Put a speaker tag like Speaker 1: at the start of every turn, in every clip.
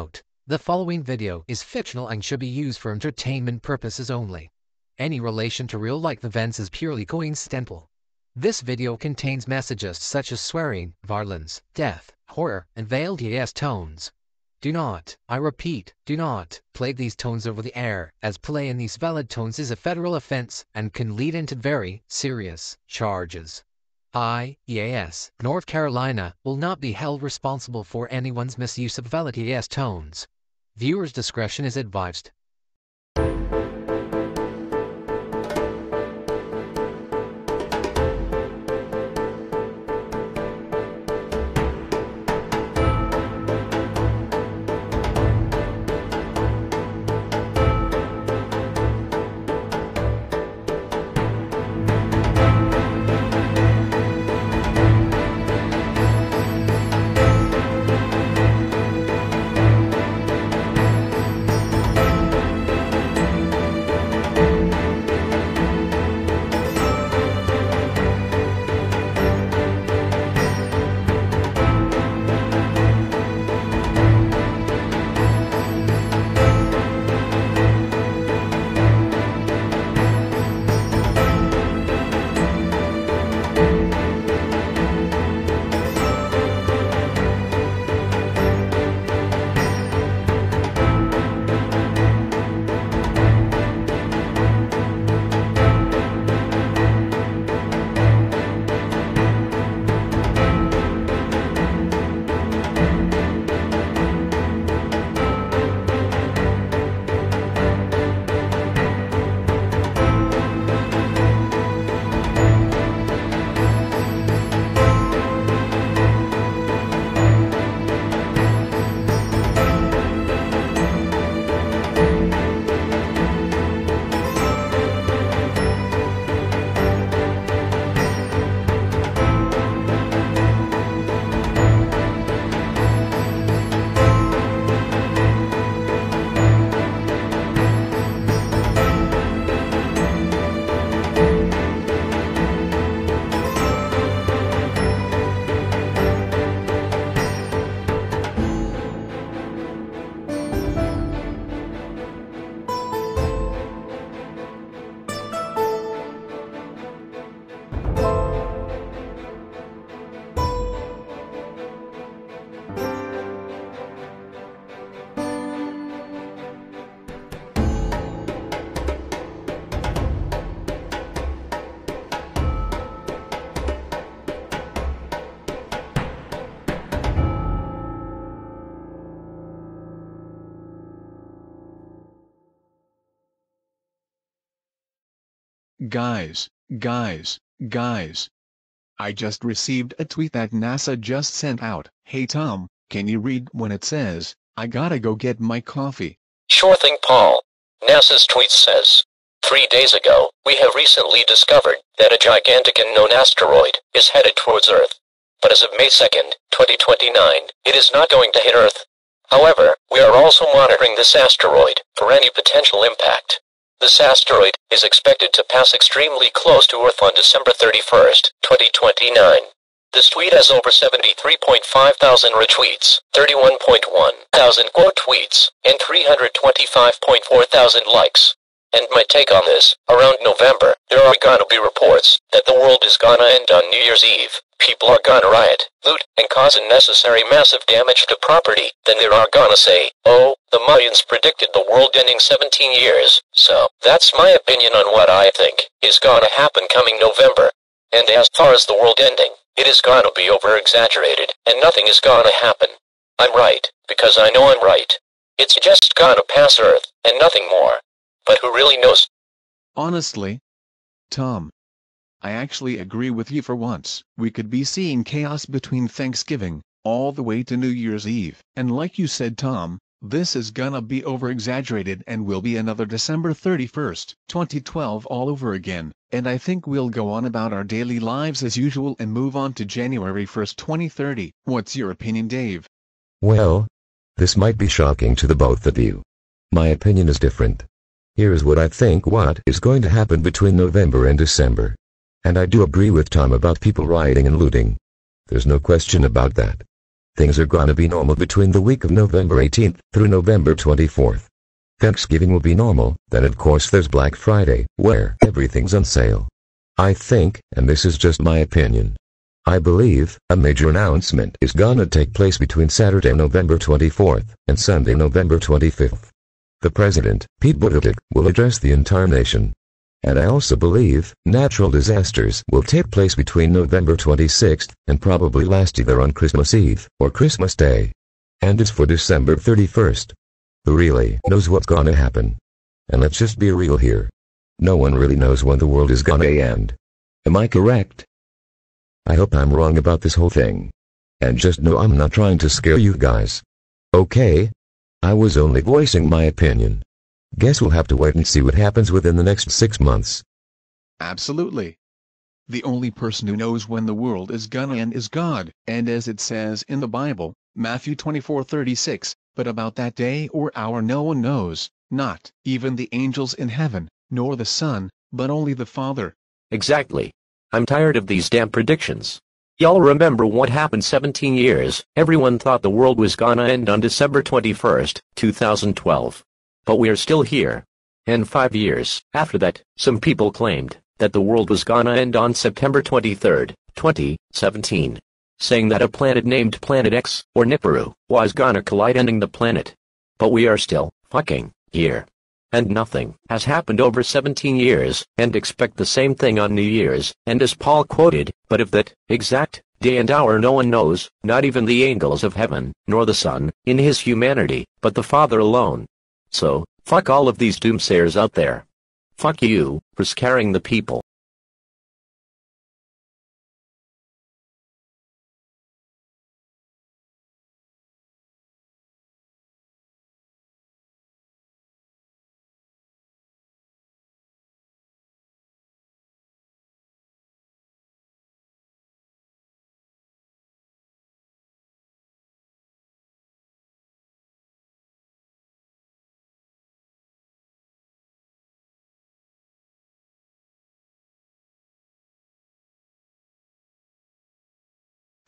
Speaker 1: note: the following video is fictional and should be used for entertainment purposes only. Any relation to real-life events is purely coincidental. This video contains messages such as swearing, violence, death, horror, and veiled EAS tones. Do not, I repeat, do not play these tones over the air, as play in these valid tones is a federal offense and can lead into very serious charges. EAS, North Carolina, will not be held responsible for anyone's misuse of valid EAS tones. Viewers' discretion is advised.
Speaker 2: Guys. I just received a tweet that NASA just sent out. Hey Tom, can you read when it says, "I gotta go get my coffee"?
Speaker 3: Sure thing, Paul. NASA's tweet says, 3 days ago, we have recently discovered that a gigantic unknown asteroid is headed towards Earth. But as of May 2nd, 2029, it is not going to hit Earth. However, we are also monitoring this asteroid for any potential impact. This asteroid is expected to pass extremely close to Earth on December 31st, 2029. This tweet has over 73.5 thousand retweets, 31.1 thousand quote tweets, and 325.4 thousand likes. And my take on this: around November, there are gonna be reports that the world is gonna end on New Year's Eve. People are gonna riot, loot, and cause unnecessary massive damage to property. Then they are gonna say, "Oh, the Mayans predicted the world ending 17 years. So, that's my opinion on what I think is gonna happen coming November. And as far as the world ending, it is gonna be over-exaggerated, and nothing is gonna happen. I'm right, because I know I'm right. It's just gonna pass Earth, and nothing more. But who really knows?"
Speaker 2: Honestly, Tom, I actually agree with you for once. We could be seeing chaos between Thanksgiving, all the way to New Year's Eve. And like you said, Tom, this is gonna be over-exaggerated and will be another December 31st, 2012 all over again. And I think we'll go on about our daily lives as usual and move on to January 1st, 2030. What's your opinion, Dave?
Speaker 4: Well, this might be shocking to the both of you. My opinion is different. Here is what I think what is going to happen between November and December. And I do agree with Tom about people rioting and looting. There's no question about that. Things are gonna be normal between the week of November 18th through November 24th. Thanksgiving will be normal, then of course there's Black Friday, where everything's on sale. I think, and this is just my opinion, I believe, a major announcement is gonna take place between Saturday, November 24th, and Sunday, November 25th. The President, Pete Buttigieg, will address the entire nation. And I also believe, natural disasters will take place between November 26th, and probably last either on Christmas Eve, or Christmas Day. And it's for December 31st. Who really knows what's gonna happen? And let's just be real here. No one really knows when the world is gonna end. Am I correct? I hope I'm wrong about this whole thing. And just know I'm not trying to scare you guys. Okay? I was only voicing my opinion. Guess we'll have to wait and see what happens within the next 6 months.
Speaker 2: Absolutely. The only person who knows when the world is gonna end is God, and as it says in the Bible, Matthew 24:36, but about that day or hour no one knows, not even the angels in heaven, nor the Son, but only the Father.
Speaker 3: Exactly. I'm tired of these damn predictions. Y'all remember what happened 17 years? Everyone thought the world was gonna end on December 21st, 2012. But we are still here. And 5 years after that, some people claimed that the world was gonna end on September 23rd, 2017. Saying that a planet named Planet X, or Nibiru, was gonna collide ending the planet. But we are still fucking here. And nothing has happened over 17 years, and expect the same thing on New Year's, and as Paul quoted, but of that exact day and hour no one knows, not even the angels of heaven, nor the Son, in his humanity, but the Father alone. So, fuck all of these doomsayers out there. Fuck you, for scaring the people.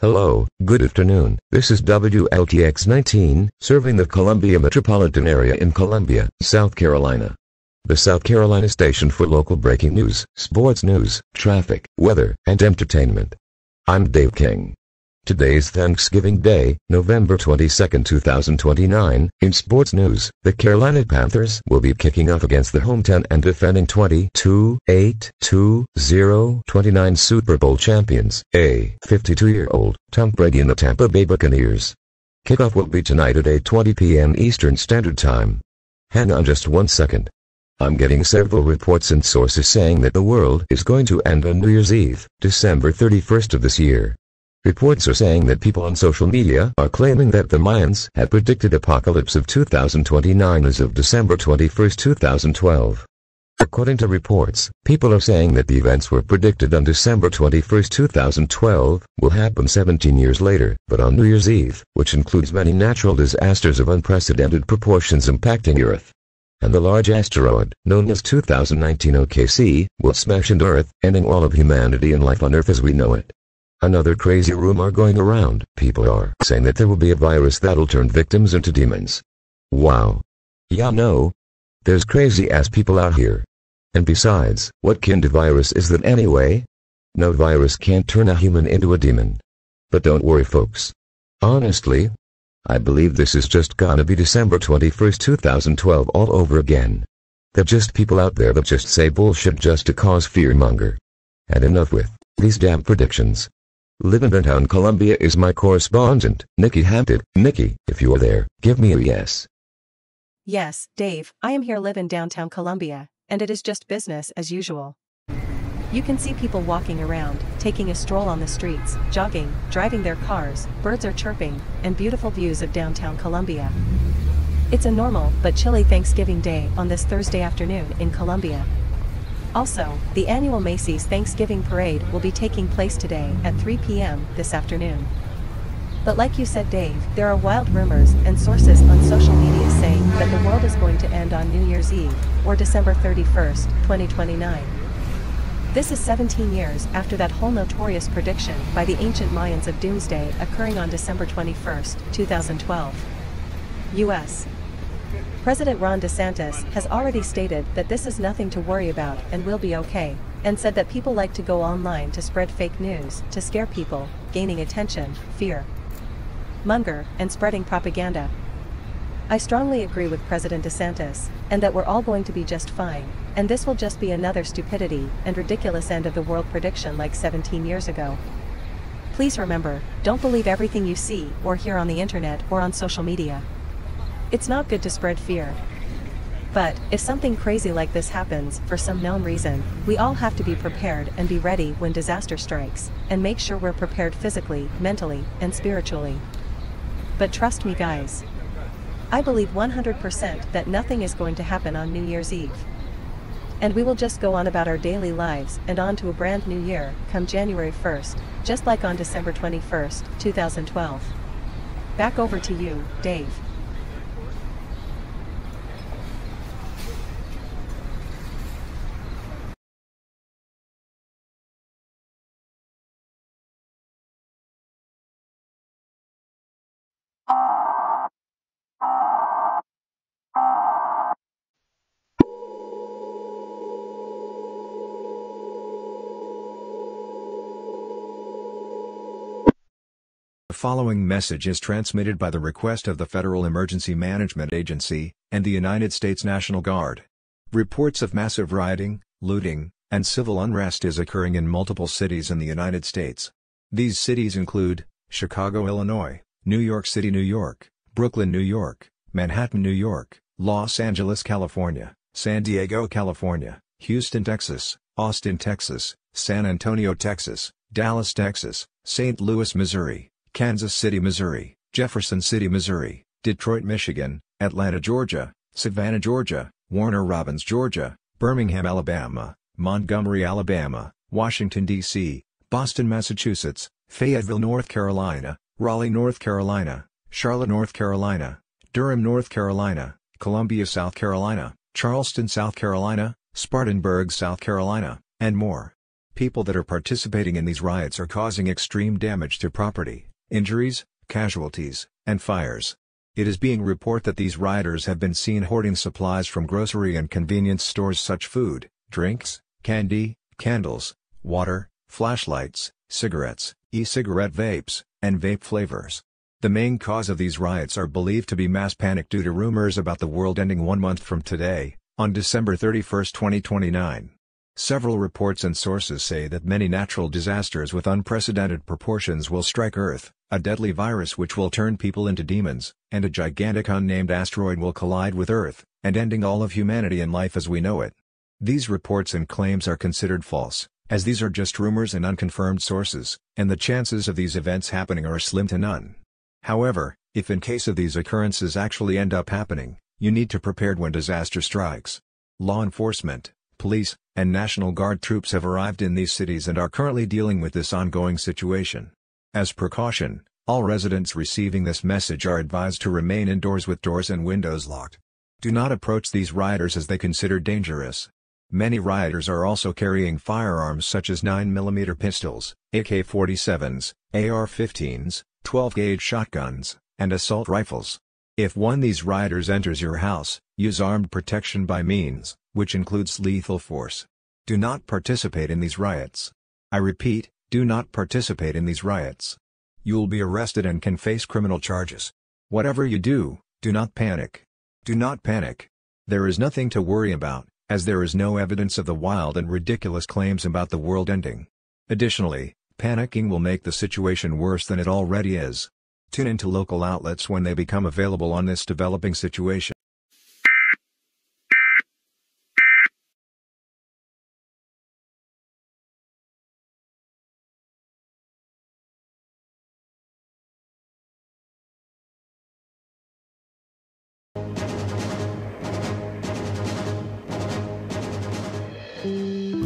Speaker 4: Hello, good afternoon. This is WLTX-19, serving the Columbia metropolitan area in Columbia, South Carolina. The South Carolina station for local breaking news, sports news, traffic, weather, and entertainment. I'm Dave King. Today is Thanksgiving Day, November 22, 2029. In sports news, the Carolina Panthers will be kicking off against the hometown and defending 22-8-2-0-29 Super Bowl champions, a 52-year-old Tom Brady and the Tampa Bay Buccaneers. Kickoff will be tonight at 8:20 p.m. Eastern Standard Time. Hang on just 1 second. I'm getting several reports and sources saying that the world is going to end on New Year's Eve, December 31st of this year. Reports are saying that people on social media are claiming that the Mayans had predicted apocalypse of 2029 as of December 21, 2012. According to reports, people are saying that the events were predicted on December 21, 2012, will happen 17 years later, but on New Year's Eve, which includes many natural disasters of unprecedented proportions impacting Earth. And the large asteroid, known as 2019 OKC, will smash into Earth, ending all of humanity and life on Earth as we know it. Another crazy rumor going around, people are saying that there will be a virus that'll turn victims into demons. Wow. Yeah, no. There's crazy ass people out here. And besides, what kind of virus is that anyway? No virus can't turn a human into a demon. But don't worry folks. Honestly, I believe this is just gonna be December 21, 2012 all over again. They're just people out there that just say bullshit just to cause fearmonger. And enough with these damn predictions. Live in downtown Columbia is my correspondent, Nikki Hampton. Nikki, if you are there, give me a yes.
Speaker 5: Yes, Dave, I am here live in downtown Columbia, and it is just business as usual. You can see people walking around, taking a stroll on the streets, jogging, driving their cars, birds are chirping, and beautiful views of downtown Columbia. It's a normal but chilly Thanksgiving Day on this Thursday afternoon in Columbia. Also, the annual Macy's Thanksgiving Parade will be taking place today at 3 p.m. this afternoon. But like you said Dave, there are wild rumors and sources on social media saying that the world is going to end on New Year's Eve, or December 31st, 2029. This is 17 years after that whole notorious prediction by the ancient Mayans of doomsday occurring on December 21, 2012. U.S. President Ron DeSantis has already stated that this is nothing to worry about and will be okay, and said that people like to go online to spread fake news, to scare people, gaining attention, fear, monger, and spreading propaganda. I strongly agree with President DeSantis, and that we're all going to be just fine, and this will just be another stupidity and ridiculous end of the world prediction like 17 years ago. Please remember, don't believe everything you see or hear on the internet or on social media. It's not good to spread fear. But, if something crazy like this happens, for some known reason, we all have to be prepared and be ready when disaster strikes, and make sure we're prepared physically, mentally, and spiritually. But trust me guys. I believe 100% that nothing is going to happen on New Year's Eve. And we will just go on about our daily lives and on to a brand new year, come January 1st, just like on December 21st, 2012. Back over to you, Dave.
Speaker 6: The following message is transmitted by the request of the Federal Emergency Management Agency and the United States National Guard. Reports of massive rioting, looting, and civil unrest is occurring in multiple cities in the United States. These cities include Chicago, Illinois, New York City, New York, Brooklyn, New York, Manhattan, New York, Los Angeles, California, San Diego, California, Houston, Texas, Austin, Texas, San Antonio, Texas, Dallas, Texas, St. Louis, Missouri, Kansas City, Missouri, Jefferson City, Missouri, Detroit, Michigan, Atlanta, Georgia, Savannah, Georgia, Warner Robins, Georgia, Birmingham, Alabama, Montgomery, Alabama, Washington, D.C., Boston, Massachusetts, Fayetteville, North Carolina, Raleigh, North Carolina, Charlotte, North Carolina, Durham, North Carolina, Columbia, South Carolina, Charleston, South Carolina, Spartanburg, South Carolina, and more. People that are participating in these riots are causing extreme damage to property, injuries, casualties, and fires. It is being reported that these rioters have been seen hoarding supplies from grocery and convenience stores such food, drinks, candy, candles, water, flashlights, cigarettes, e-cigarette vapes, and vape flavors. The main cause of these riots are believed to be mass panic due to rumors about the world ending 1 month from today, on December 31, 2029. Several reports and sources say that many natural disasters with unprecedented proportions will strike Earth, a deadly virus which will turn people into demons, and a gigantic unnamed asteroid will collide with Earth, and ending all of humanity and life as we know it. These reports and claims are considered false, as these are just rumors and unconfirmed sources, and the chances of these events happening are slim to none. However, if in case of these occurrences actually end up happening, you need to prepare when disaster strikes. Law enforcement, police, and National Guard troops have arrived in these cities and are currently dealing with this ongoing situation. As precaution, all residents receiving this message are advised to remain indoors with doors and windows locked. Do not approach these rioters as they consider dangerous. Many rioters are also carrying firearms such as 9mm pistols, AK-47s, AR-15s, 12-gauge shotguns, and assault rifles. If one of these rioters enters your house, use armed protection by means, which includes lethal force. Do not participate in these riots. I repeat, do not participate in these riots. You will be arrested and can face criminal charges. Whatever you do, do not panic. Do not panic. There is nothing to worry about, as there is no evidence of the wild and ridiculous claims about the world ending. Additionally, panicking will make the situation worse than it already is. Tune into local outlets when they become available on this developing situation.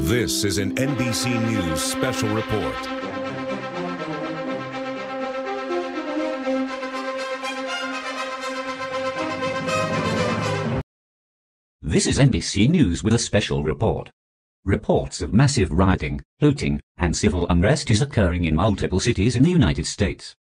Speaker 7: This is an NBC News special report.
Speaker 8: This is NBC News with a special report. reports of massive rioting, looting, and civil unrest is occurring in multiple cities in the United States.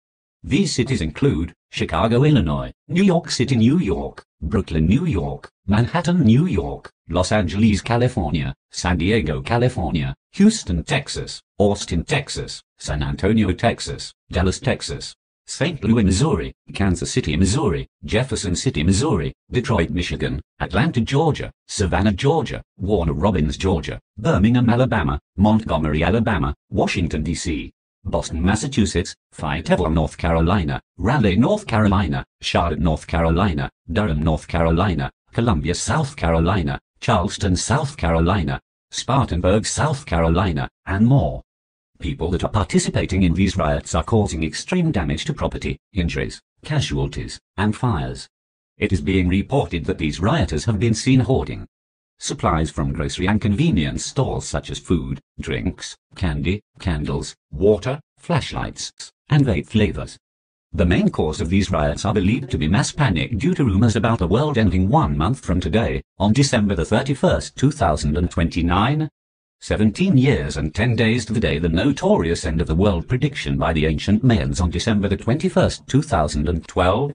Speaker 8: These cities include Chicago, Illinois, New York City, New York, Brooklyn, New York, Manhattan, New York, Los Angeles, California, San Diego, California, Houston, Texas, Austin, Texas, San Antonio, Texas, Dallas, Texas, St. Louis, Missouri, Kansas City, Missouri, Jefferson City, Missouri, Detroit, Michigan, Atlanta, Georgia, Savannah, Georgia, Warner Robins, Georgia, Birmingham, Alabama, Montgomery, Alabama, Washington, D.C., Boston, Massachusetts, Fayetteville, North Carolina, Raleigh, North Carolina, Charlotte, North Carolina, Durham, North Carolina, Columbia, South Carolina, Charleston, South Carolina, Spartanburg, South Carolina, and more. People that are participating in these riots are causing extreme damage to property, injuries, casualties, and fires. It is being reported that these rioters have been seen hoarding supplies from grocery and convenience stores such as food, drinks, candy, candles, water, flashlights, and vape flavors. The main cause of these riots are believed to be mass panic due to rumors about the world ending 1 month from today, on December the 31st, 2029. 17 years and 10 days to the day the notorious end of the world prediction by the ancient Mayans on December the 21st, 2012.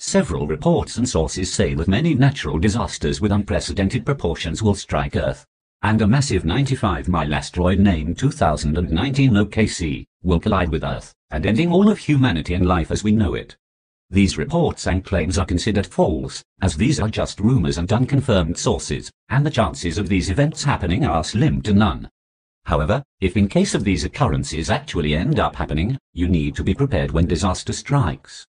Speaker 8: Several reports and sources say that many natural disasters with unprecedented proportions will strike Earth, and a massive 95-mile asteroid named 2019 OKC will collide with Earth, and ending all of humanity and life as we know it. These reports and claims are considered false, as these are just rumors and unconfirmed sources, and the chances of these events happening are slim to none. However, if in case of these occurrences actually end up happening, you need to be prepared when disaster strikes.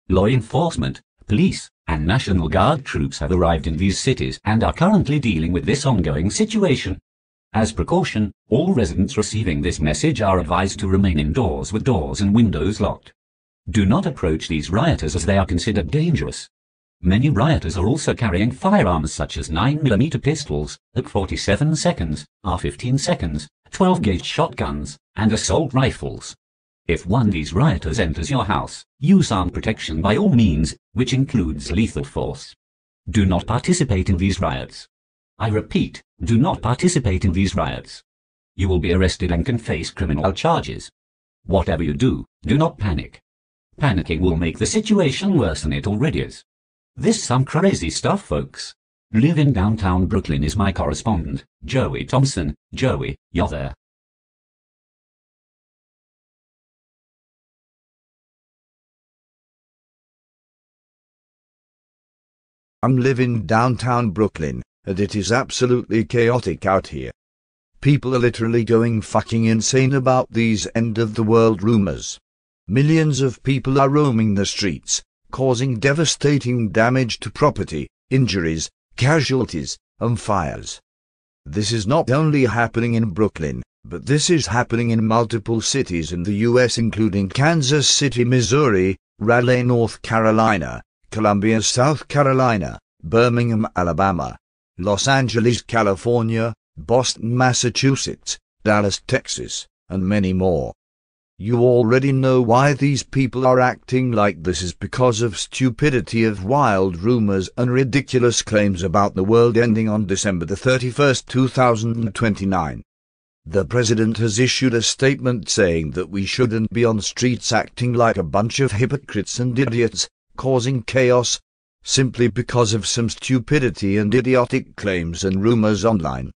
Speaker 8: Law enforcement, police, and National Guard troops have arrived in these cities and are currently dealing with this ongoing situation. As precaution, all residents receiving this message are advised to remain indoors with doors and windows locked. Do not approach these rioters as they are considered dangerous. Many rioters are also carrying firearms such as 9mm pistols, AK-47 seconds, R-15 seconds, 12-gauge shotguns, and assault rifles. If one of these rioters enters your house, use armed protection by all means, which includes lethal force. Do not participate in these riots. I repeat, do not participate in these riots. You will be arrested and can face criminal charges. Whatever you do, do not panic. Panicking will make the situation worse than it already is. This some crazy stuff, folks. Live in downtown Brooklyn is my correspondent, Joey Thompson. Joey, you're there.
Speaker 9: I'm living downtown Brooklyn, and it is absolutely chaotic out here. People are literally going fucking insane about these end-of-the-world rumors. Millions of people are roaming the streets, causing devastating damage to property, injuries, casualties, and fires. This is not only happening in Brooklyn, but this is happening in multiple cities in the U.S. including Kansas City, Missouri, Raleigh, North Carolina, Columbia, South Carolina, Birmingham, Alabama, Los Angeles, California, Boston, Massachusetts, Dallas, Texas, and many more. You already know why these people are acting like this is because of stupidity of wild rumors and ridiculous claims about the world ending on December the 31st, 2029. The president has issued a statement saying that we shouldn't be on streets acting like a bunch of hypocrites and idiots, causing chaos, simply because of some stupidity and idiotic claims and rumors online.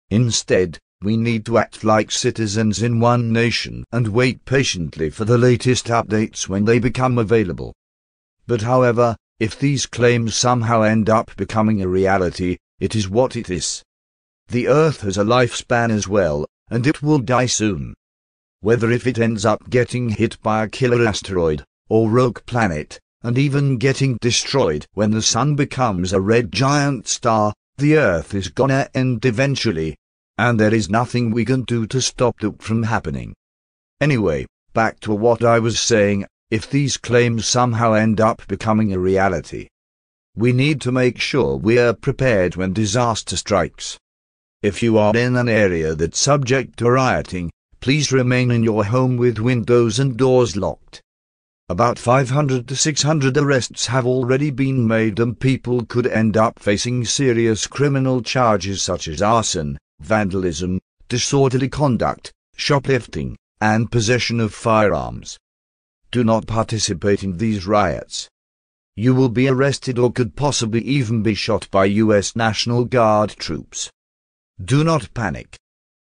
Speaker 9: Instead, we need to act like citizens in one nation and wait patiently for the latest updates when they become available. But however, if these claims somehow end up becoming a reality, it is what it is. The Earth has a lifespan as well, and it will die soon. Whether if it ends up getting hit by a killer asteroid, or rogue planet, and even getting destroyed when the sun becomes a red giant star, the Earth is gonna end eventually. And there is nothing we can do to stop that from happening. Anyway, back to what I was saying, if these claims somehow end up becoming a reality, we need to make sure we are prepared when disaster strikes. If you are in an area that's subject to rioting, please remain in your home with windows and doors locked. About 500 to 600 arrests have already been made and people could end up facing serious criminal charges such as arson, vandalism, disorderly conduct, shoplifting, and possession of firearms. Do not participate in these riots. You will be arrested or could possibly even be shot by U.S. National Guard troops. Do not panic.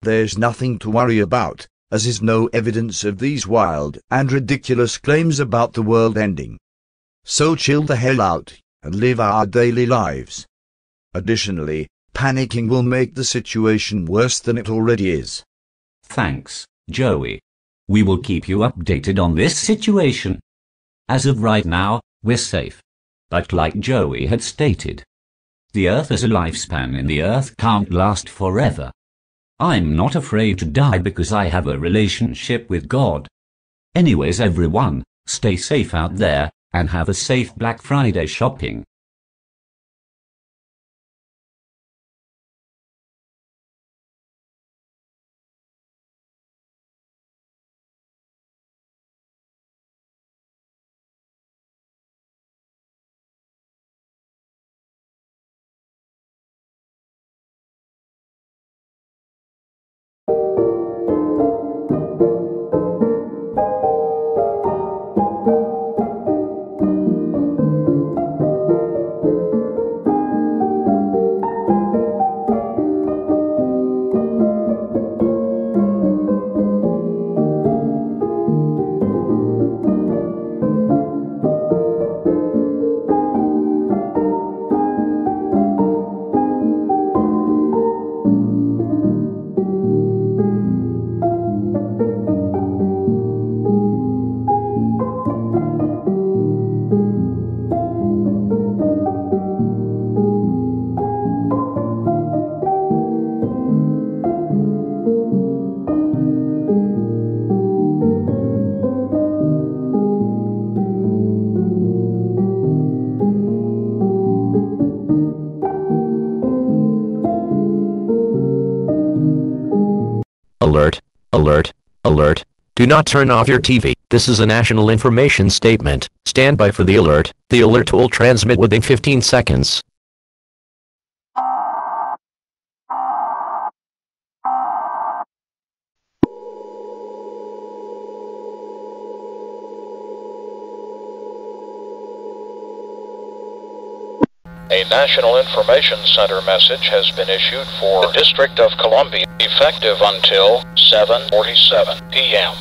Speaker 9: There's nothing to worry about, as is no evidence of these wild and ridiculous claims about the world ending. So chill the hell out and live our daily lives. Additionally, panicking will make the situation worse than it already is.
Speaker 8: Thanks, Joey. We will keep you updated on this situation. As of right now, we're safe. But like Joey had stated, the Earth has a lifespan and the Earth can't last forever. I'm not afraid to die because I have a relationship with God. Anyways everyone, stay safe out there, and have a safe Black Friday shopping.
Speaker 3: Alert, alert, alert. Do not turn off your TV. This is a national information statement. Stand by for the alert. The alert will transmit within 15 seconds.
Speaker 10: A National Information Center message has been issued for the District of Columbia, effective until 7:47 p.m.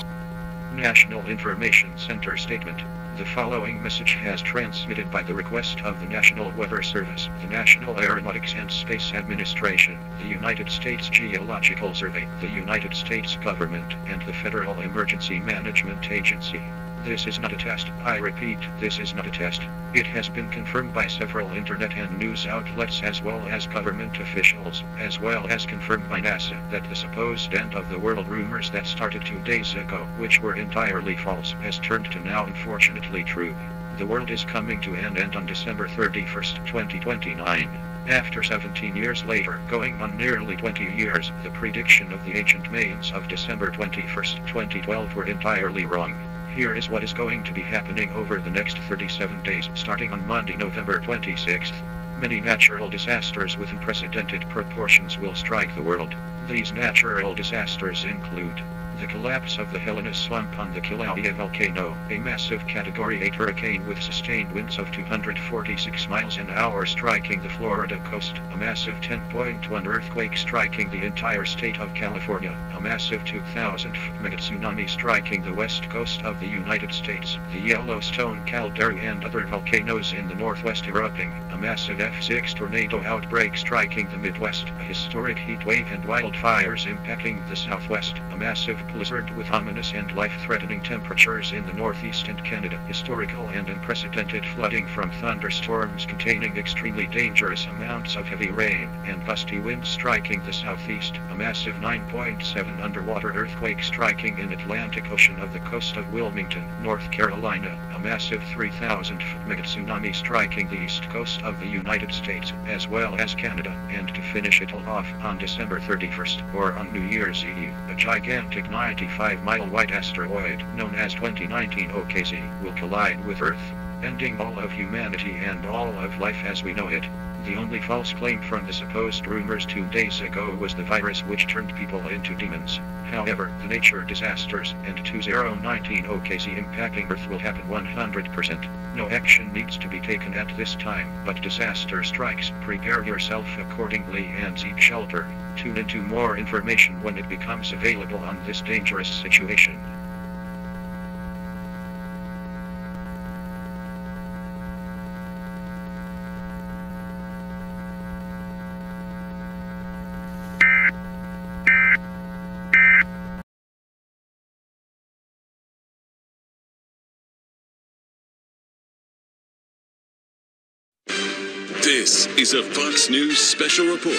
Speaker 11: National Information Center statement. The following message has transmitted by the request of the National Weather Service, the National Aeronautics and Space Administration, the United States Geological Survey, the United States Government, and the Federal Emergency Management Agency. This is not a test. I repeat, this is not a test. It has been confirmed by several internet and news outlets as well as government officials, as well as confirmed by NASA, that the supposed end of the world rumors that started 2 days ago, which were entirely false, has turned to now unfortunately true. The world is coming to an end on December 31st, 2029. After 17 years later, going on nearly 20 years, the prediction of the ancient Mayans of December 21st, 2012 were entirely wrong. Here is what is going to be happening over the next 37 days, starting on Monday, November 26th. Many natural disasters with unprecedented proportions will strike the world. These natural disasters include the collapse of the Helena Swamp on the Kilauea volcano, a massive Category 8 hurricane with sustained winds of 246 miles an hour striking the Florida coast, a massive 10.1 earthquake striking the entire state of California, a massive 2,000-foot mega tsunami striking the west coast of the United States, the Yellowstone caldera and other volcanoes in the northwest erupting, a massive F6 tornado outbreak striking the Midwest, a historic heat wave and wildfires impacting the southwest, a massive blizzard with ominous and life-threatening temperatures in the northeast and Canada, historical and unprecedented flooding from thunderstorms containing extremely dangerous amounts of heavy rain, and gusty winds striking the southeast, a massive 9.7 underwater earthquake striking in Atlantic Ocean of the coast of Wilmington, North Carolina, a massive 3,000-foot mega tsunami striking the east coast of the United States, as well as Canada, and to finish it all off, on December 31st, or on New Year's Eve, a gigantic 95-mile wide asteroid, known as 2019 OKZ, will collide with Earth, ending all of humanity and all of life as we know it. The only false claim from the supposed rumors 2 days ago was the virus which turned people into demons. However, the nature disasters and 2019 OKC impacting Earth will happen 100%. No action needs to be taken at this time, but disaster strikes. Prepare yourself accordingly and seek shelter. Tune into more information when it becomes available on this dangerous situation.
Speaker 7: This is a Fox News special report.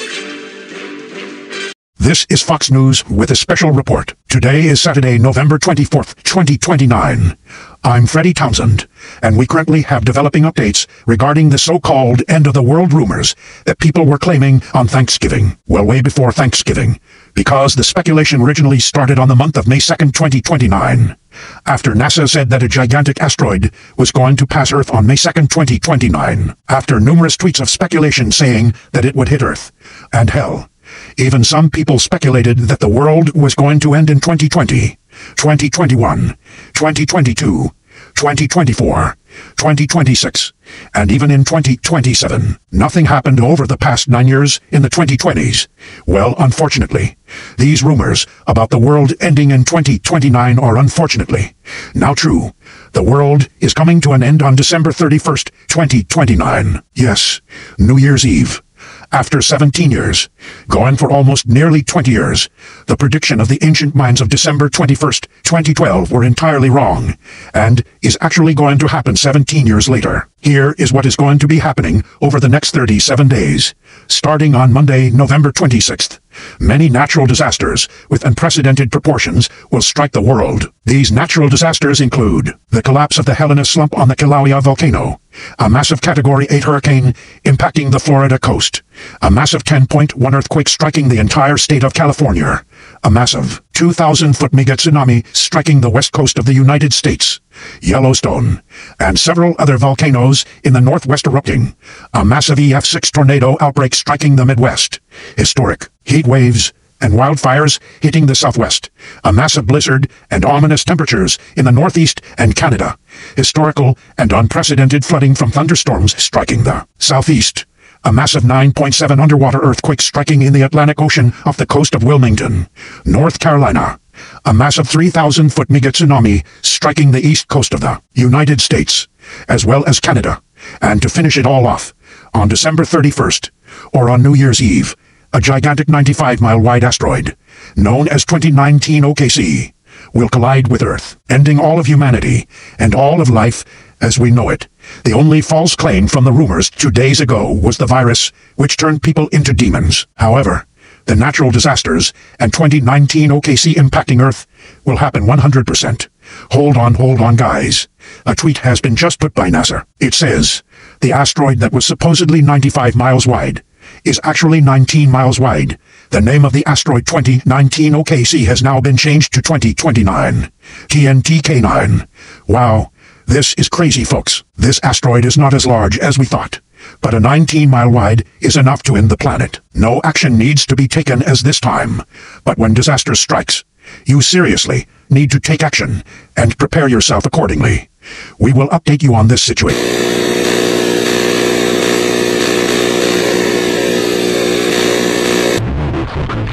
Speaker 12: This is Fox News with a special report. Today is Saturday, November 24th, 2029. I'm Freddie Townsend, and we currently have developing updates regarding the so-called end-of-the-world rumors that people were claiming on Thanksgiving. Well, way before Thanksgiving, because the speculation originally started on the month of May 2nd, 2029. After NASA said that a gigantic asteroid was going to pass Earth on May 2nd, 2029. After numerous tweets of speculation saying that it would hit Earth. And hell, even some people speculated that the world was going to end in 2020, 2021, 2022, 2024, 2026, and even in 2027. Nothing happened over the past 9 years in the 2020s. Well, unfortunately, these rumors about the world ending in 2029 are unfortunately now true. The world is coming to an end on December 31st, 2029. Yes, New Year's Eve. After 17 years, going for almost nearly 20 years, the prediction of the ancient Mayans of December 21st, 2012 were entirely wrong, and is actually going to happen 17 years later. Here is what is going to be happening over the next 37 days. Starting on Monday, November 26th, many natural disasters with unprecedented proportions will strike the world. These natural disasters include the collapse of the Helena slump on the Kilauea volcano, a massive Category 8 hurricane impacting the Florida coast, a massive 10.1 earthquake striking the entire state of California, a massive 2,000-foot mega tsunami striking the west coast of the United States, Yellowstone, and several other volcanoes in the northwest erupting, a massive EF6 tornado outbreak striking the Midwest, historic heat waves and wildfires hitting the southwest, a massive blizzard and ominous temperatures in the northeast and Canada, historical and unprecedented flooding from thunderstorms striking the southeast, a massive 9.7 underwater earthquake striking in the Atlantic Ocean off the coast of Wilmington, North Carolina, a massive 3,000-foot mega tsunami striking the east coast of the United States, as well as Canada, and to finish it all off, on December 31st, or on New Year's Eve, a gigantic 95-mile-wide asteroid, known as 2019 OKC, will collide with Earth, ending all of humanity and all of life as we know it. The only false claim from the rumors 2 days ago was the virus, which turned people into demons. However, the natural disasters and 2019 OKC impacting Earth will happen 100%. Hold on, guys. A tweet has been just put by NASA. It says, the asteroid that was supposedly 95 miles wide is actually 19 miles wide. The name of the asteroid 2019 OKC has now been changed to 2029. TNTK9. Wow, this is crazy, folks. This asteroid is not as large as we thought, but a 19-mile wide is enough to end the planet. No action needs to be taken as this time, but when disaster strikes, you seriously need to take action and prepare yourself accordingly. We will update you on this situation.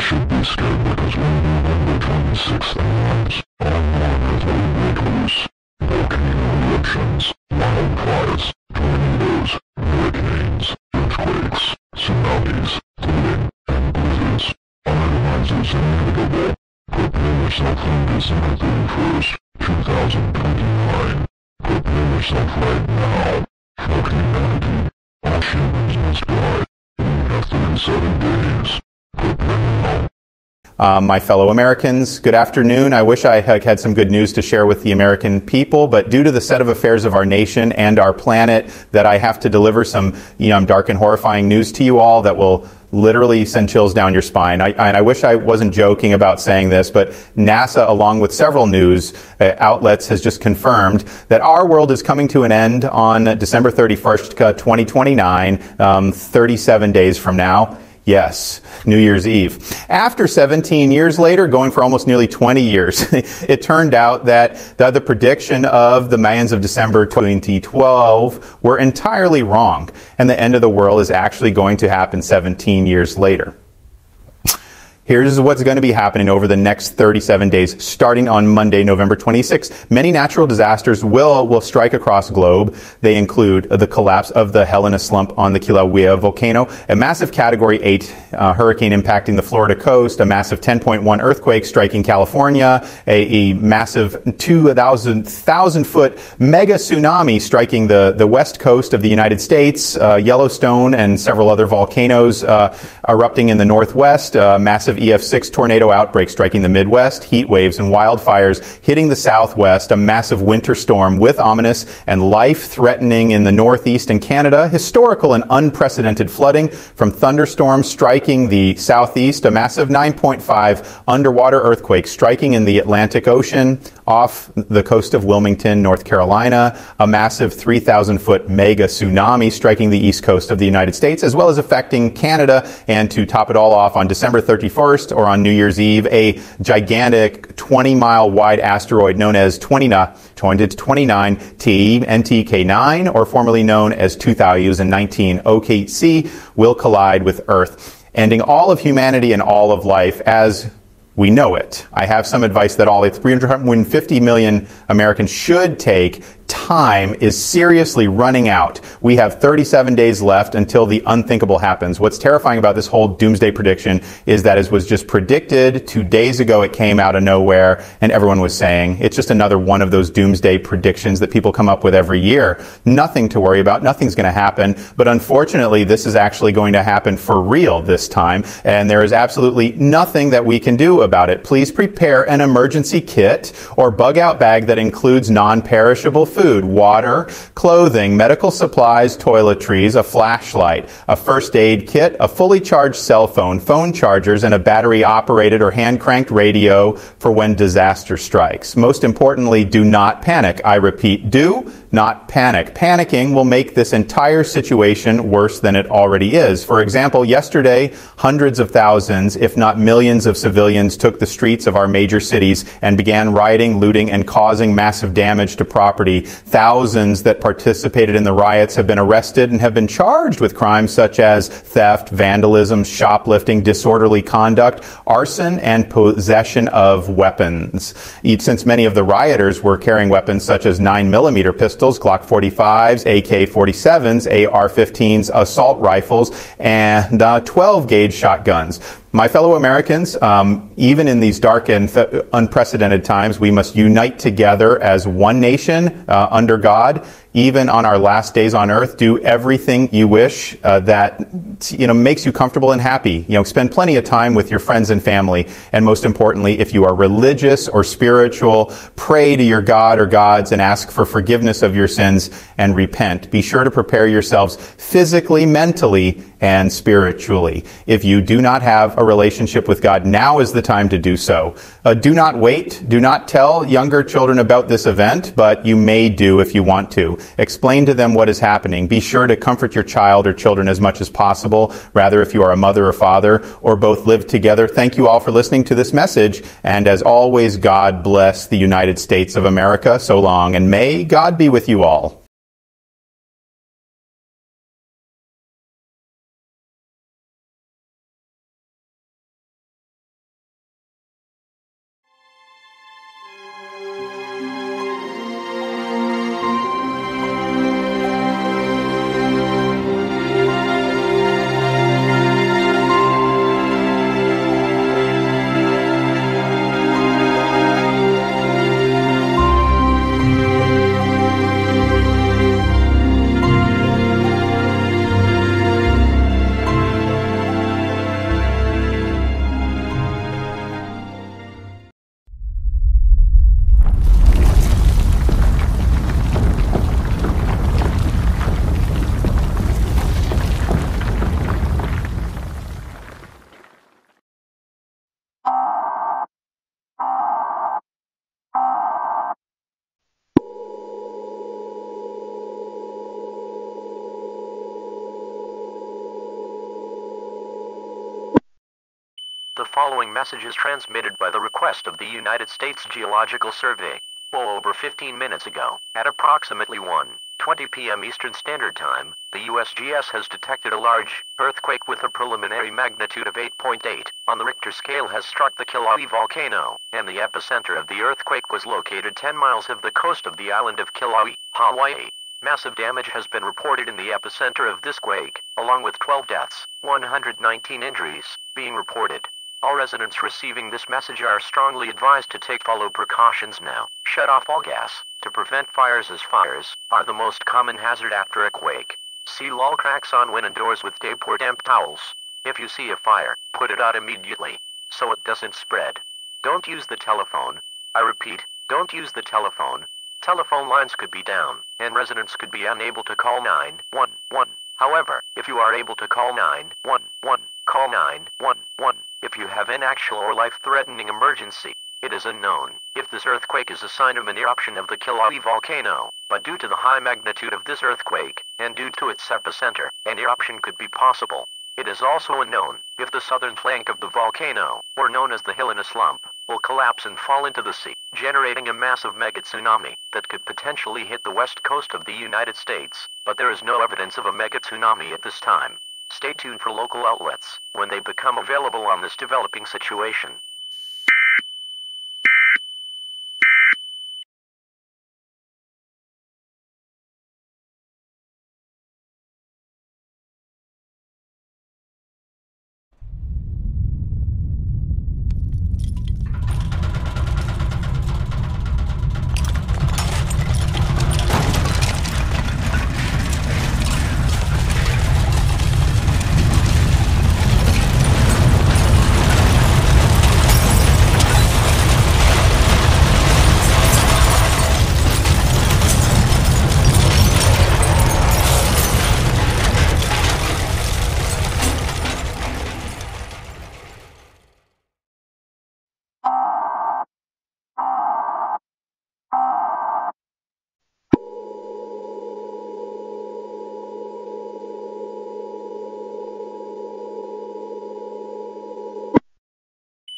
Speaker 13: Should be scared because we November 26th arrives. Online as we break loose. Volcano eruptions, wildfires, tornadoes, hurricanes, earthquakes, tsunamis, flooding, and blizzards. Otherwise is inevitable. Prepare yourself on December 31st, 2029. Prepare yourself right now. Fuck humanity. All humans must die. We have 37 days.
Speaker 14: My fellow Americans, good afternoon. I wish I had some good news to share with the American people, but due to the set of affairs of our nation and our planet, that I have to deliver some, dark and horrifying news to you all that will literally send chills down your spine. I wish I wasn't joking about saying this, but NASA, along with several news outlets, has just confirmed that our world is coming to an end on December 31st, 2029, 37 days from now. Yes, New Year's Eve. After 17 years later, going for almost nearly 20 years, it turned out that the prediction of the Mayans of December 2012 were entirely wrong, and the end of the world is actually going to happen 17 years later. Here's what's going to be happening over the next 37 days, starting on Monday, November 26th. Many natural disasters will strike across the globe. They include the collapse of the Helena slump on the Kilauea volcano, a massive Category 8 hurricane impacting the Florida coast, a massive 10.1 earthquake striking California, a massive 2,000-foot mega tsunami striking the west coast of the United States, Yellowstone, and several other volcanoes erupting in the northwest, massive EF6 tornado outbreak striking the Midwest, heat waves and wildfires hitting the Southwest, a massive winter storm with ominous and life-threatening in the Northeast and Canada, historical and unprecedented flooding from thunderstorms striking the Southeast, a massive 9.5 underwater earthquake striking in the Atlantic Ocean off the coast of Wilmington, North Carolina, a massive 3,000-foot mega tsunami striking the east coast of the United States, as well as affecting Canada, and to top it all off, on December 31st, or on New Year's Eve, a gigantic 20-mile wide asteroid known as 29T NTK9, or formerly known as 2019 OKC, will collide with Earth, ending all of humanity and all of life as we know it. I have some advice that all 350 million Americans should take. Time is seriously running out. We have 37 days left until the unthinkable happens. What's terrifying about this whole doomsday prediction is that it was just predicted 2 days ago. It came out of nowhere, and everyone was saying it's just another one of those doomsday predictions that people come up with every year. Nothing to worry about. Nothing's going to happen. But unfortunately, this is actually going to happen for real this time, and there is absolutely nothing that we can do about it. Please prepare an emergency kit or bug-out bag that includes non-perishable food, water, clothing, medical supplies, toiletries, a flashlight, a first aid kit, a fully charged cell phone, phone chargers, and a battery-operated or hand-cranked radio for when disaster strikes. Most importantly, do not panic. I repeat, do not panic. Panicking will make this entire situation worse than it already is. For example, yesterday, hundreds of thousands, if not millions of civilians took the streets of our major cities and began rioting, looting, and causing massive damage to property. Thousands that participated in the riots have been arrested and have been charged with crimes such as theft, vandalism, shoplifting, disorderly conduct, arson, and possession of weapons. Since many of the rioters were carrying weapons such as 9mm pistols, Glock 45s, AK-47s, AR-15s, assault rifles, and 12-gauge shotguns. My fellow Americans, even in these dark and unprecedented times, we must unite together as one nation under God. Even on our last days on earth, do everything you wish that makes you comfortable and happy. Spend plenty of time with your friends and family. And most importantly, if you are religious or spiritual, pray to your God or gods and ask for forgiveness of your sins and repent. Be sure to prepare yourselves physically, mentally, and spiritually. If you do not have a relationship with God, now is the time to do so. Do not wait. Do not tell younger children about this event, but you may do if you want to. Explain to them what is happening. Be sure to comfort your child or children as much as possible. Rather, if you are a mother or father, or both live together. Thank you all for listening to this message. And as always, God bless the United States of America. So long, and may God be with you all.
Speaker 15: The following message is transmitted by the request of the United States Geological Survey. Well over 15 minutes ago, at approximately 1:20 p.m. Eastern Standard Time, the USGS has detected a large earthquake with a preliminary magnitude of 8.8 on the Richter scale has struck the Kilauea volcano, and the epicenter of the earthquake was located 10 miles off the coast of the island of Kilauea, Hawaii. Massive damage has been reported in the epicenter of this quake, along with 12 deaths, 119 injuries being reported. All residents receiving this message are strongly advised to follow precautions now. Shut off all gas to prevent fires, as fires are the most common hazard after a quake. Seal all cracks on window doors with tape or damp towels. If you see a fire, put it out immediately so it doesn't spread. Don't use the telephone. I repeat, don't use the telephone. Telephone lines could be down, and residents could be unable to call 911. However, if you are able to call 911, call 911. If you have an actual or life-threatening emergency, it is unknown if this earthquake is a sign of an eruption of the Kilauea volcano, but due to the high magnitude of this earthquake, and due to its epicenter, an eruption could be possible. It is also unknown if the southern flank of the volcano, or known as the hill in a slump, will collapse and fall into the sea, generating a massive mega tsunami that could potentially hit the west coast of the United States, but there is no evidence of a mega tsunami at this time. Stay tuned for local outlets when they become available on this developing situation.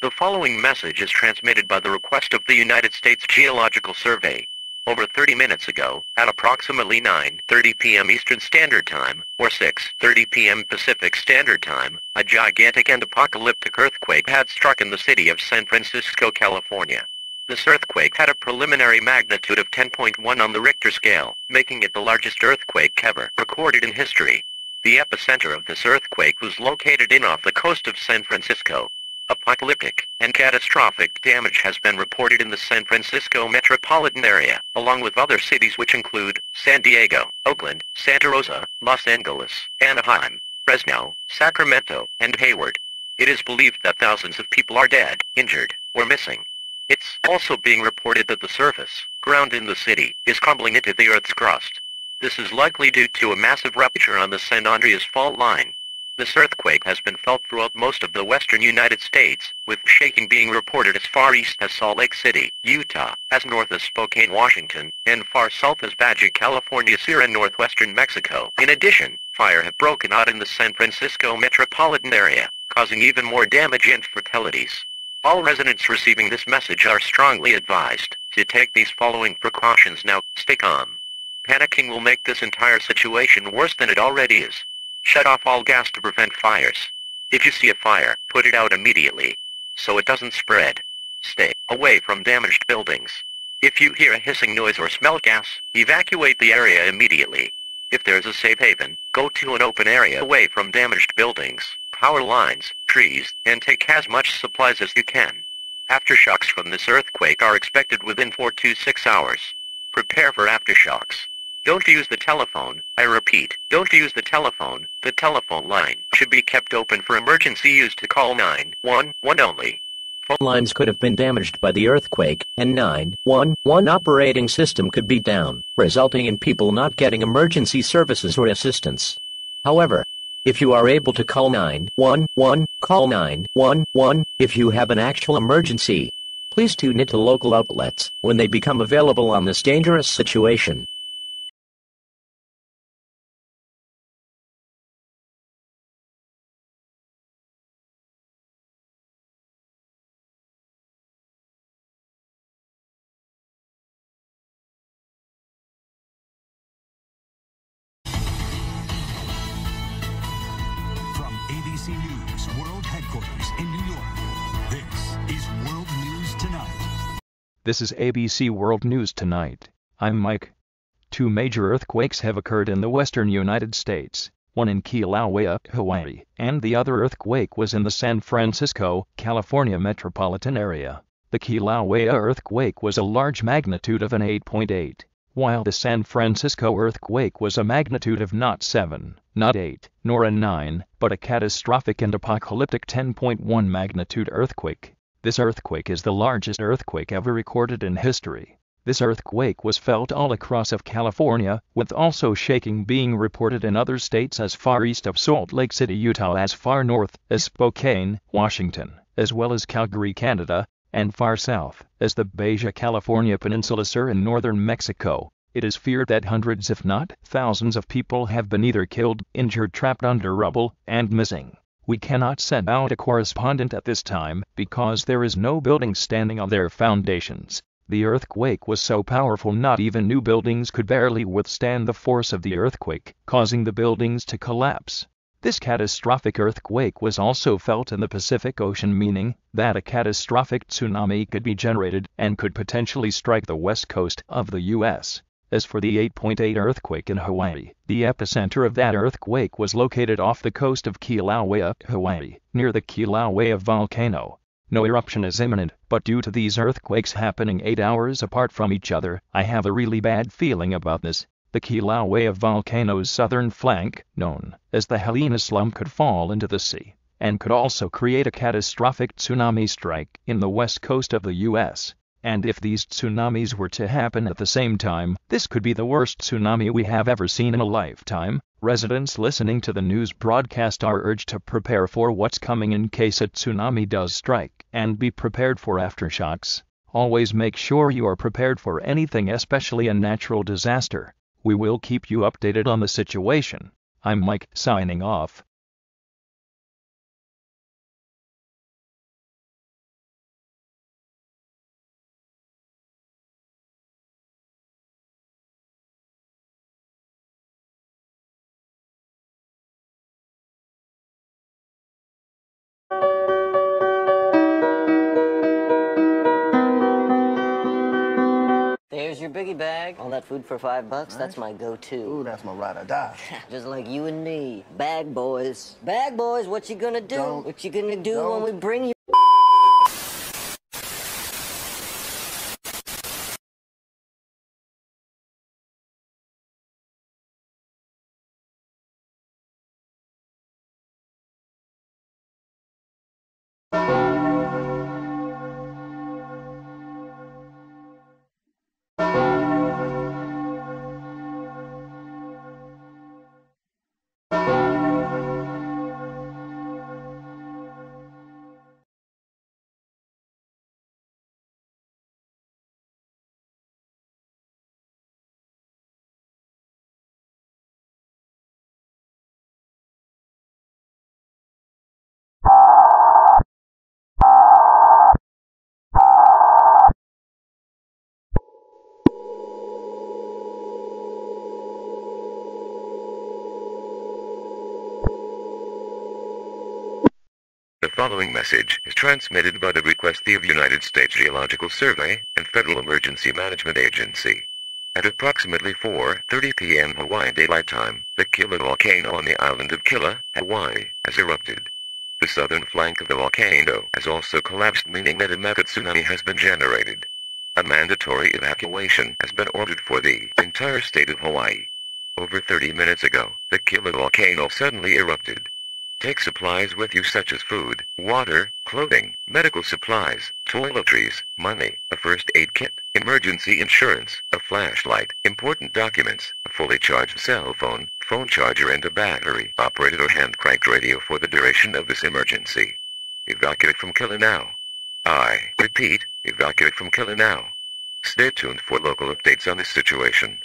Speaker 15: The following message is transmitted by the request of the United States Geological Survey. Over 30 minutes ago, at approximately 9:30 p.m. Eastern Standard Time, or 6:30 p.m. Pacific Standard Time, a gigantic and apocalyptic earthquake had struck in the city of San Francisco, California. This earthquake had a preliminary magnitude of 10.1 on the Richter scale, making it the largest earthquake ever recorded in history. The epicenter of this earthquake was located off the coast of San Francisco. Apocalyptic and catastrophic damage has been reported in the San Francisco metropolitan area, along with other cities which include San Diego, Oakland, Santa Rosa, Los Angeles, Anaheim, Fresno, Sacramento, and Hayward. It is believed that thousands of people are dead, injured, or missing. It's also being reported that the surface ground in the city is crumbling into the Earth's crust. This is likely due to a massive rupture on the San Andreas fault line. This earthquake has been felt throughout most of the western United States, with shaking being reported as far east as Salt Lake City, Utah, as north as Spokane, Washington, and far south as Baja California, Sierra, northwestern Mexico. In addition, fire have broken out in the San Francisco metropolitan area, causing even more damage and fatalities. All residents receiving this message are strongly advised to take these following precautions now. Stay calm. Panicking will make this entire situation worse than it already is. Shut off all gas to prevent fires. If you see a fire, put it out immediately so it doesn't spread. Stay away from damaged buildings. If you hear a hissing noise or smell gas, evacuate the area immediately. If there's a safe haven, go to an open area away from damaged buildings, power lines, trees, and take as much supplies as you can. Aftershocks from this earthquake are expected within 4 to 6 hours. Prepare for aftershocks. Don't use the telephone. I repeat, don't use the telephone. The telephone line should be kept open for emergency use to call 911 only.
Speaker 16: Phone lines could have been damaged by the earthquake, and 911 operating system could be down, resulting in people not getting emergency services or assistance. However, if you are able to call 911, call 911 if you have an actual emergency. Please tune into local outlets when they become available on this dangerous situation.
Speaker 17: This is ABC World News Tonight. I'm Mike. 2 major earthquakes have occurred in the western United States, one in Kilauea, Hawaii, and the other earthquake was in the San Francisco, California metropolitan area. The Kilauea earthquake was a large magnitude of an 8.8, while the San Francisco earthquake was a magnitude of not 7, not 8, nor a 9, but a catastrophic and apocalyptic 10.1 magnitude earthquake. This earthquake is the largest earthquake ever recorded in history. This earthquake was felt all across of California, with also shaking being reported in other states as far east of Salt Lake City, Utah, as far north as Spokane, Washington, as well as Calgary, Canada, and far south as the Baja California Peninsula Sur in northern Mexico. It is feared that hundreds if not thousands of people have been either killed, injured, trapped under rubble, and missing. We cannot send out a correspondent at this time because there is no building standing on their foundations. The earthquake was so powerful not even new buildings could barely withstand the force of the earthquake, causing the buildings to collapse. This catastrophic earthquake was also felt in the Pacific Ocean, meaning that a catastrophic tsunami could be generated and could potentially strike the west coast of the U.S. As for the 8.8 earthquake in Hawaii, the epicenter of that earthquake was located off the coast of Kilauea, Hawaii, near the Kilauea volcano. No eruption is imminent, but due to these earthquakes happening 8 hours apart from each other, I have a really bad feeling about this. The Kilauea volcano's southern flank, known as the Helena Slump, could fall into the sea, and could also create a catastrophic tsunami strike in the west coast of the U.S. And if these tsunamis were to happen at the same time, this could be the worst tsunami we have ever seen in a lifetime. Residents listening to the news broadcast are urged to prepare for what's coming in case a tsunami does strike, and be prepared for aftershocks. Always make sure you are prepared for anything, especially a natural disaster. We will keep you updated on the situation. I'm Mike, signing off.
Speaker 18: There's your biggie bag. All that food for $5, nice. That's my go-to.
Speaker 19: Ooh, that's my ride or die.
Speaker 18: Just like you and me. Bag boys. Bag boys, what you gonna do? What you gonna do when we bring you?
Speaker 15: The following message is transmitted by the request of the United States Geological Survey and Federal Emergency Management Agency. At approximately 4:30 p.m. Hawaii Daylight Time, the Kila volcano on the island of Kila, Hawaii, has erupted. The southern flank of the volcano has also collapsed, meaning that a mega tsunami has been generated. A mandatory evacuation has been ordered for the entire state of Hawaii. Over 30 minutes ago, the Kila volcano suddenly erupted. Take supplies with you such as food, water, clothing, medical supplies, toiletries, money, a first aid kit, emergency insurance, a flashlight, important documents, a fully charged cell phone, phone charger and a battery-operated or hand-cranked radio for the duration of this emergency. Evacuate from Kila now. I repeat, evacuate from Kila now. Stay tuned for local updates on this situation.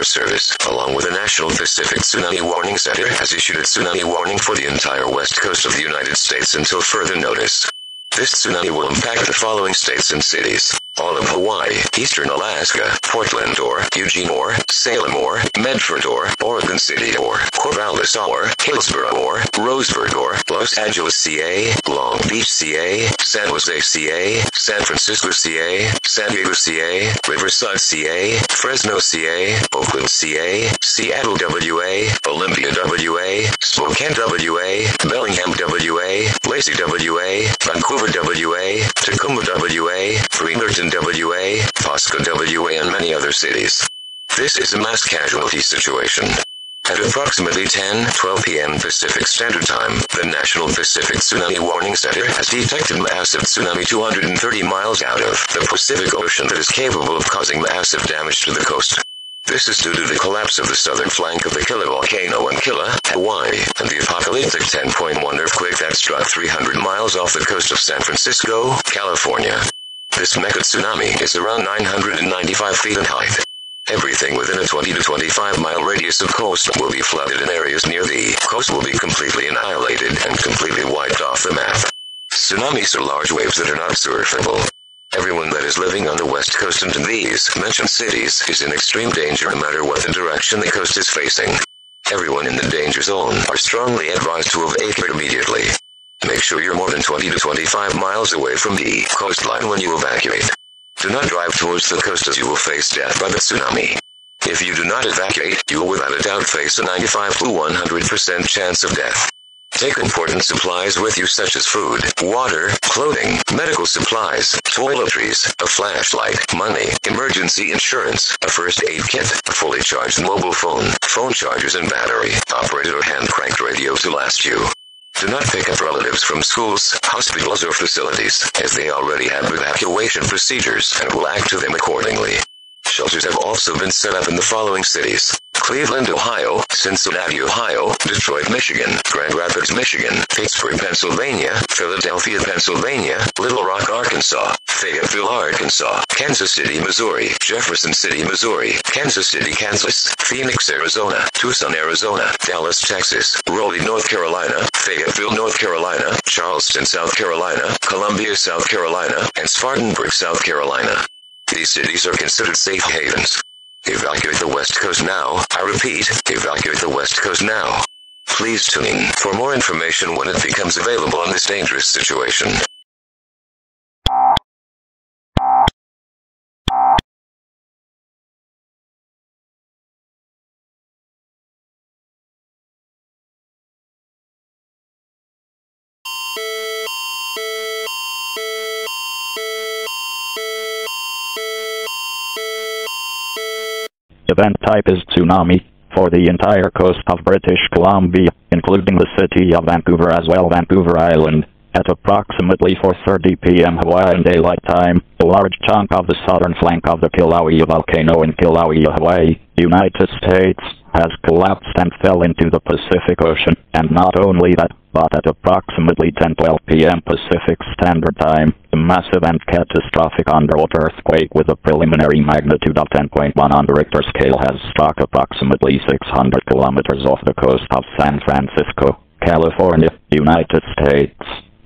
Speaker 19: Service, along with the National Pacific Tsunami Warning Center, has issued a tsunami warning for the entire west coast of the United States until further notice. This tsunami will impact the following states and cities: all of Hawaii, eastern Alaska, Portland or Eugene or Salem or Medford or Oregon City or Corvallis or Hillsborough or Roseburg or Los Angeles, CA, Long Beach, CA, San Jose, CA, San Francisco, CA, San Diego, CA, Riverside, CA, Fresno, CA, Oakland, CA, Seattle, WA, Olympia, WA, Spokane, WA, Bellingham, WA, Lacey, WA, Vancouver, WA, Tacoma, WA, Bremerton, WA, Pasco, WA, and many other cities. This is a mass casualty situation. At approximately 10:12 p.m. Pacific Standard Time, the National Pacific Tsunami Warning Center has detected massive tsunami 230 miles out of the Pacific Ocean that is capable of causing massive damage to the coast. This is due to the collapse of the southern flank of the Killa volcano in Killa, Hawaii, and the apocalyptic 10.1 earthquake that struck 300 miles off the coast of San Francisco, California. This mega tsunami is around 995 feet in height. Everything within a 20 to 25 mile radius of coast will be flooded, and areas near the coast will be completely annihilated and completely wiped off the map. Tsunamis are large waves that are not surfable. Everyone that is living on the west coast and in these mentioned cities is in extreme danger no matter what the direction the coast is facing. Everyone in the danger zone are strongly advised to evacuate immediately. Make sure you're more than 20 to 25 miles away from the coastline when you evacuate. Do not drive towards the coast, as you will face death by the tsunami. If you do not evacuate, you will without a doubt face a 95 to 100% chance of death. Take important supplies with you such as food, water, clothing, medical supplies, toiletries, a flashlight, money, emergency insurance, a first aid kit, a fully charged mobile phone, phone chargers and battery-operated or hand-cranked radio to last you. Do not pick up relatives from schools, hospitals or facilities, as they already have evacuation procedures and will act to them accordingly. Shelters have also been set up in the following cities: Cleveland, Ohio, Cincinnati, Ohio, Detroit, Michigan, Grand Rapids, Michigan, Pittsburgh, Pennsylvania, Philadelphia, Pennsylvania, Little Rock, Arkansas, Fayetteville, Arkansas, Kansas City, Missouri, Jefferson City, Missouri, Kansas City, Kansas, Phoenix, Arizona, Tucson, Arizona, Dallas, Texas, Raleigh, North Carolina, Fayetteville, North Carolina, Charleston, South Carolina, Columbia, South Carolina, and Spartanburg, South Carolina. These cities are considered safe havens. Evacuate the West Coast now. I repeat, evacuate the West Coast now. Please tune in for more information when it becomes available in this dangerous situation.
Speaker 20: Event type is tsunami, for the entire coast of British Columbia, including the city of Vancouver as well, Vancouver Island. At approximately 4:30 p.m. Hawaiian Daylight Time, a large chunk of the southern flank of the Kilauea volcano in Kilauea, Hawaii, United States, has collapsed and fell into the Pacific Ocean, and not only that, but at approximately 10:12 p.m. Pacific Standard Time, a massive and catastrophic underwater earthquake with a preliminary magnitude of 10.1 on the Richter scale has struck approximately 600 kilometers off the coast of San Francisco, California, United States.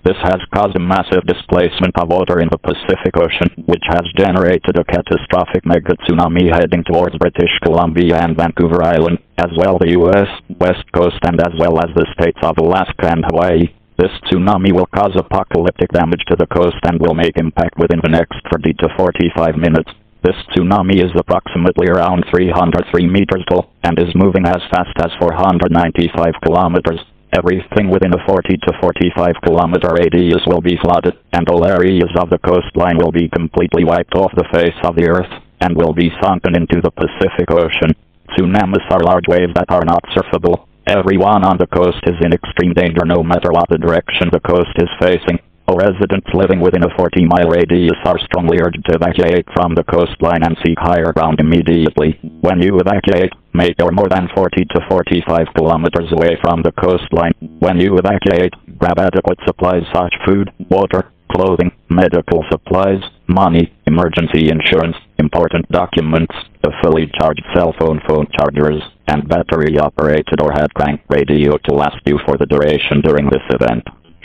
Speaker 20: This has caused a massive displacement of water in the Pacific Ocean, which has generated a catastrophic mega-tsunami heading towards British Columbia and Vancouver Island, as well the U.S. West Coast and as well as the states of Alaska and Hawaii. This tsunami will cause apocalyptic damage to the coast and will make impact within the next 30 to 45 minutes. This tsunami is approximately around 303 meters tall, and is moving as fast as 495 kilometers. Everything within a 40 to 45 kilometer radius will be flooded, and all areas of the coastline will be completely wiped off the face of the earth, and will be sunken into the Pacific Ocean. Tsunamis are large waves that are not surfable. Everyone on the coast is in extreme danger no matter what the direction the coast is facing. All residents living within a 40-mile radius are strongly urged to evacuate from the coastline and seek higher ground immediately. When you evacuate, make sure more than 40 to 45 kilometers away from the coastline. When you evacuate, grab adequate supplies such as food, water, clothing, medical supplies, money, emergency insurance, important documents, a fully charged cell phone chargers, and battery-operated or head-crank radio to last you for the duration during this event.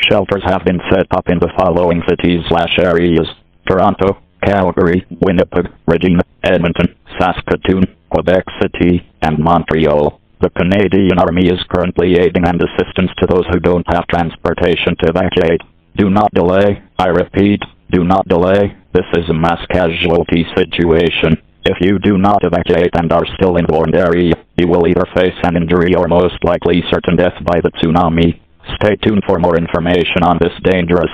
Speaker 20: Shelters have been set up in the following cities/areas: Toronto, Calgary, Winnipeg, Regina, Edmonton, Saskatoon, Quebec City, and Montreal. The Canadian Army is currently aiding and assistance to those who don't have transportation to evacuate. Do not delay. I repeat, do not delay. This is a mass casualty situation. If you do not evacuate and are still in the warned area, you will either face an injury or most likely certain death by the tsunami. Stay tuned for more information on this dangerous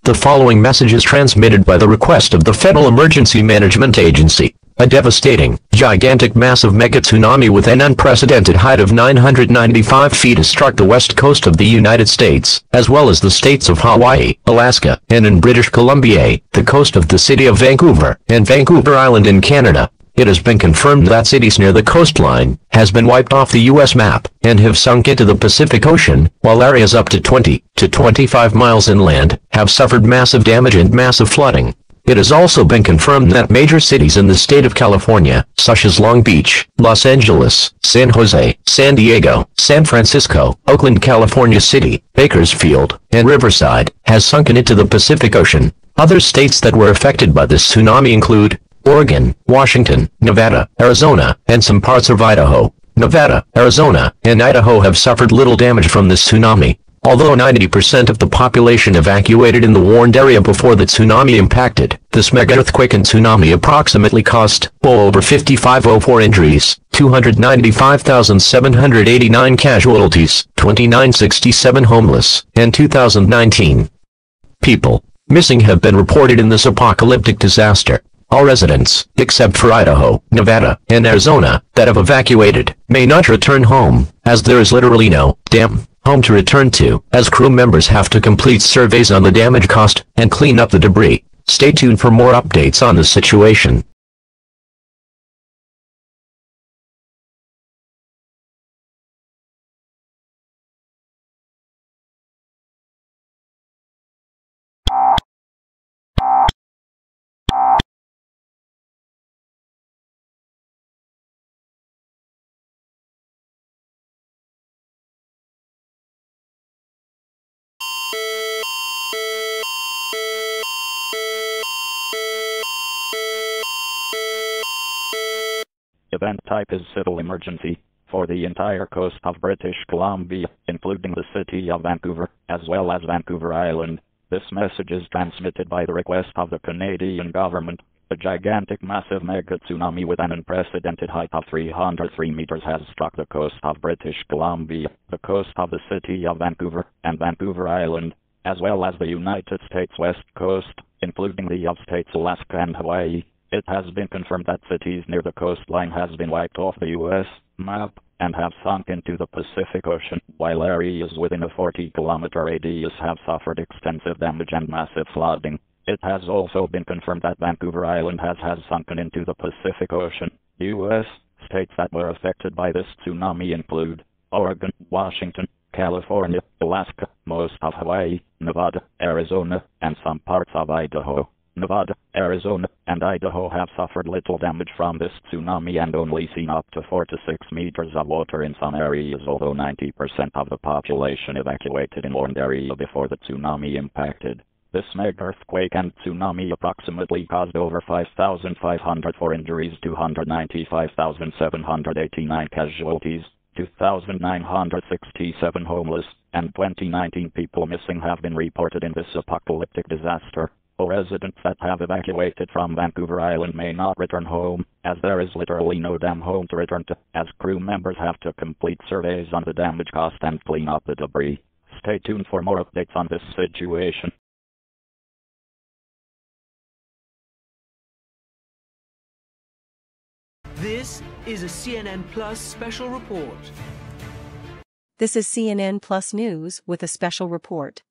Speaker 1: The following message is transmitted by the request of the Federal Emergency Management Agency. A devastating, gigantic, massive mega tsunami with an unprecedented height of 995 feet has struck the west coast of the United States, as well as the states of Hawaii, Alaska, and in British Columbia, the coast of the city of Vancouver, and Vancouver Island in Canada. It has been confirmed that cities near the coastline has been wiped off the U.S. map and have sunk into the Pacific Ocean, while areas up to 20 to 25 miles inland have suffered massive damage and massive flooding. It has also been confirmed that major cities in the state of California, such as Long Beach, Los Angeles, San Jose, San Diego, San Francisco, Oakland, California City, Bakersfield, and Riverside, has sunken into the Pacific Ocean. Other states that were affected by this tsunami include Oregon, Washington, Nevada, Arizona, and some parts of Idaho. Nevada, Arizona, and Idaho have suffered little damage from this tsunami. Although 90% of the population evacuated in the warned area before the tsunami impacted, this mega-earthquake and tsunami approximately caused over 5,504 injuries, 295,789 casualties, 2,967 homeless, and 2,019 people missing have been reported in this apocalyptic disaster. All residents, except for Idaho, Nevada, and Arizona, that have evacuated, may not return home, as there is literally no damn home to return to, as crew members have to complete surveys on the damage caused and clean up the debris. Stay tuned for more updates on the situation.
Speaker 20: Event type is civil emergency for the entire coast of British Columbia, including the city of Vancouver, as well as Vancouver Island. This message is transmitted by the request of the Canadian government. A gigantic, massive mega tsunami with an unprecedented height of 303 meters has struck the coast of British Columbia, the coast of the city of Vancouver, and Vancouver Island, as well as the United States West Coast, including the states Alaska and Hawaii. It has been confirmed that cities near the coastline has been wiped off the U.S. map and have sunk into the Pacific Ocean, while areas within a 40-kilometer radius have suffered extensive damage and massive flooding. It has also been confirmed that Vancouver Island has sunken into the Pacific Ocean. U.S. states that were affected by this tsunami include Oregon, Washington, California, Alaska, most of Hawaii, Nevada, Arizona, and some parts of Idaho. Nevada, Arizona, and Idaho have suffered little damage from this tsunami and only seen up to 4 to 6 meters of water in some areas, although 90% of the population evacuated in warned area before the tsunami impacted. This mega-earthquake and tsunami approximately caused over 5,504 injuries, 295,789 casualties, 2,967 homeless, and 2019 people missing have been reported in this apocalyptic disaster. All residents that have evacuated from Vancouver Island may not return home, as there is literally no damn home to return to, as crew members have to complete surveys on the damage caused and clean up the debris. Stay tuned for more updates on this situation.
Speaker 21: This is a CNN Plus special report.
Speaker 5: This is CNN Plus News with a special report.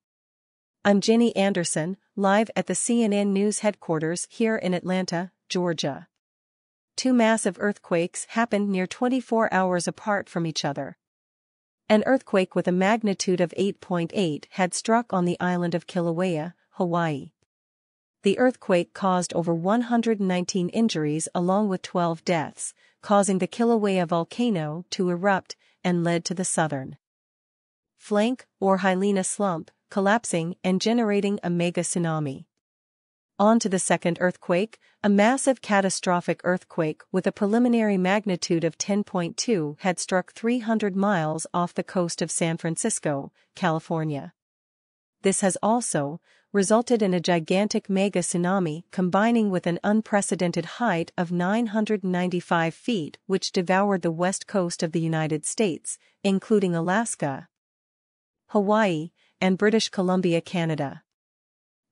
Speaker 5: I'm Jenny Anderson, live at the CNN News headquarters here in Atlanta, Georgia. Two massive earthquakes happened near 24 hours apart from each other. An earthquake with a magnitude of 8.8 had struck on the island of Kilauea, Hawaii. The earthquake caused over 119 injuries along with 12 deaths, causing the Kilauea volcano to erupt and led to the southern flank, or Hyena slump, collapsing and generating a mega tsunami. On to the second earthquake, a massive catastrophic earthquake with a preliminary magnitude of 10.2 had struck 300 miles off the coast of San Francisco, California. This has also resulted in a gigantic mega tsunami combining with an unprecedented height of 995 feet which devoured the west coast of the United States, including Alaska, Hawaii, and British Columbia, Canada.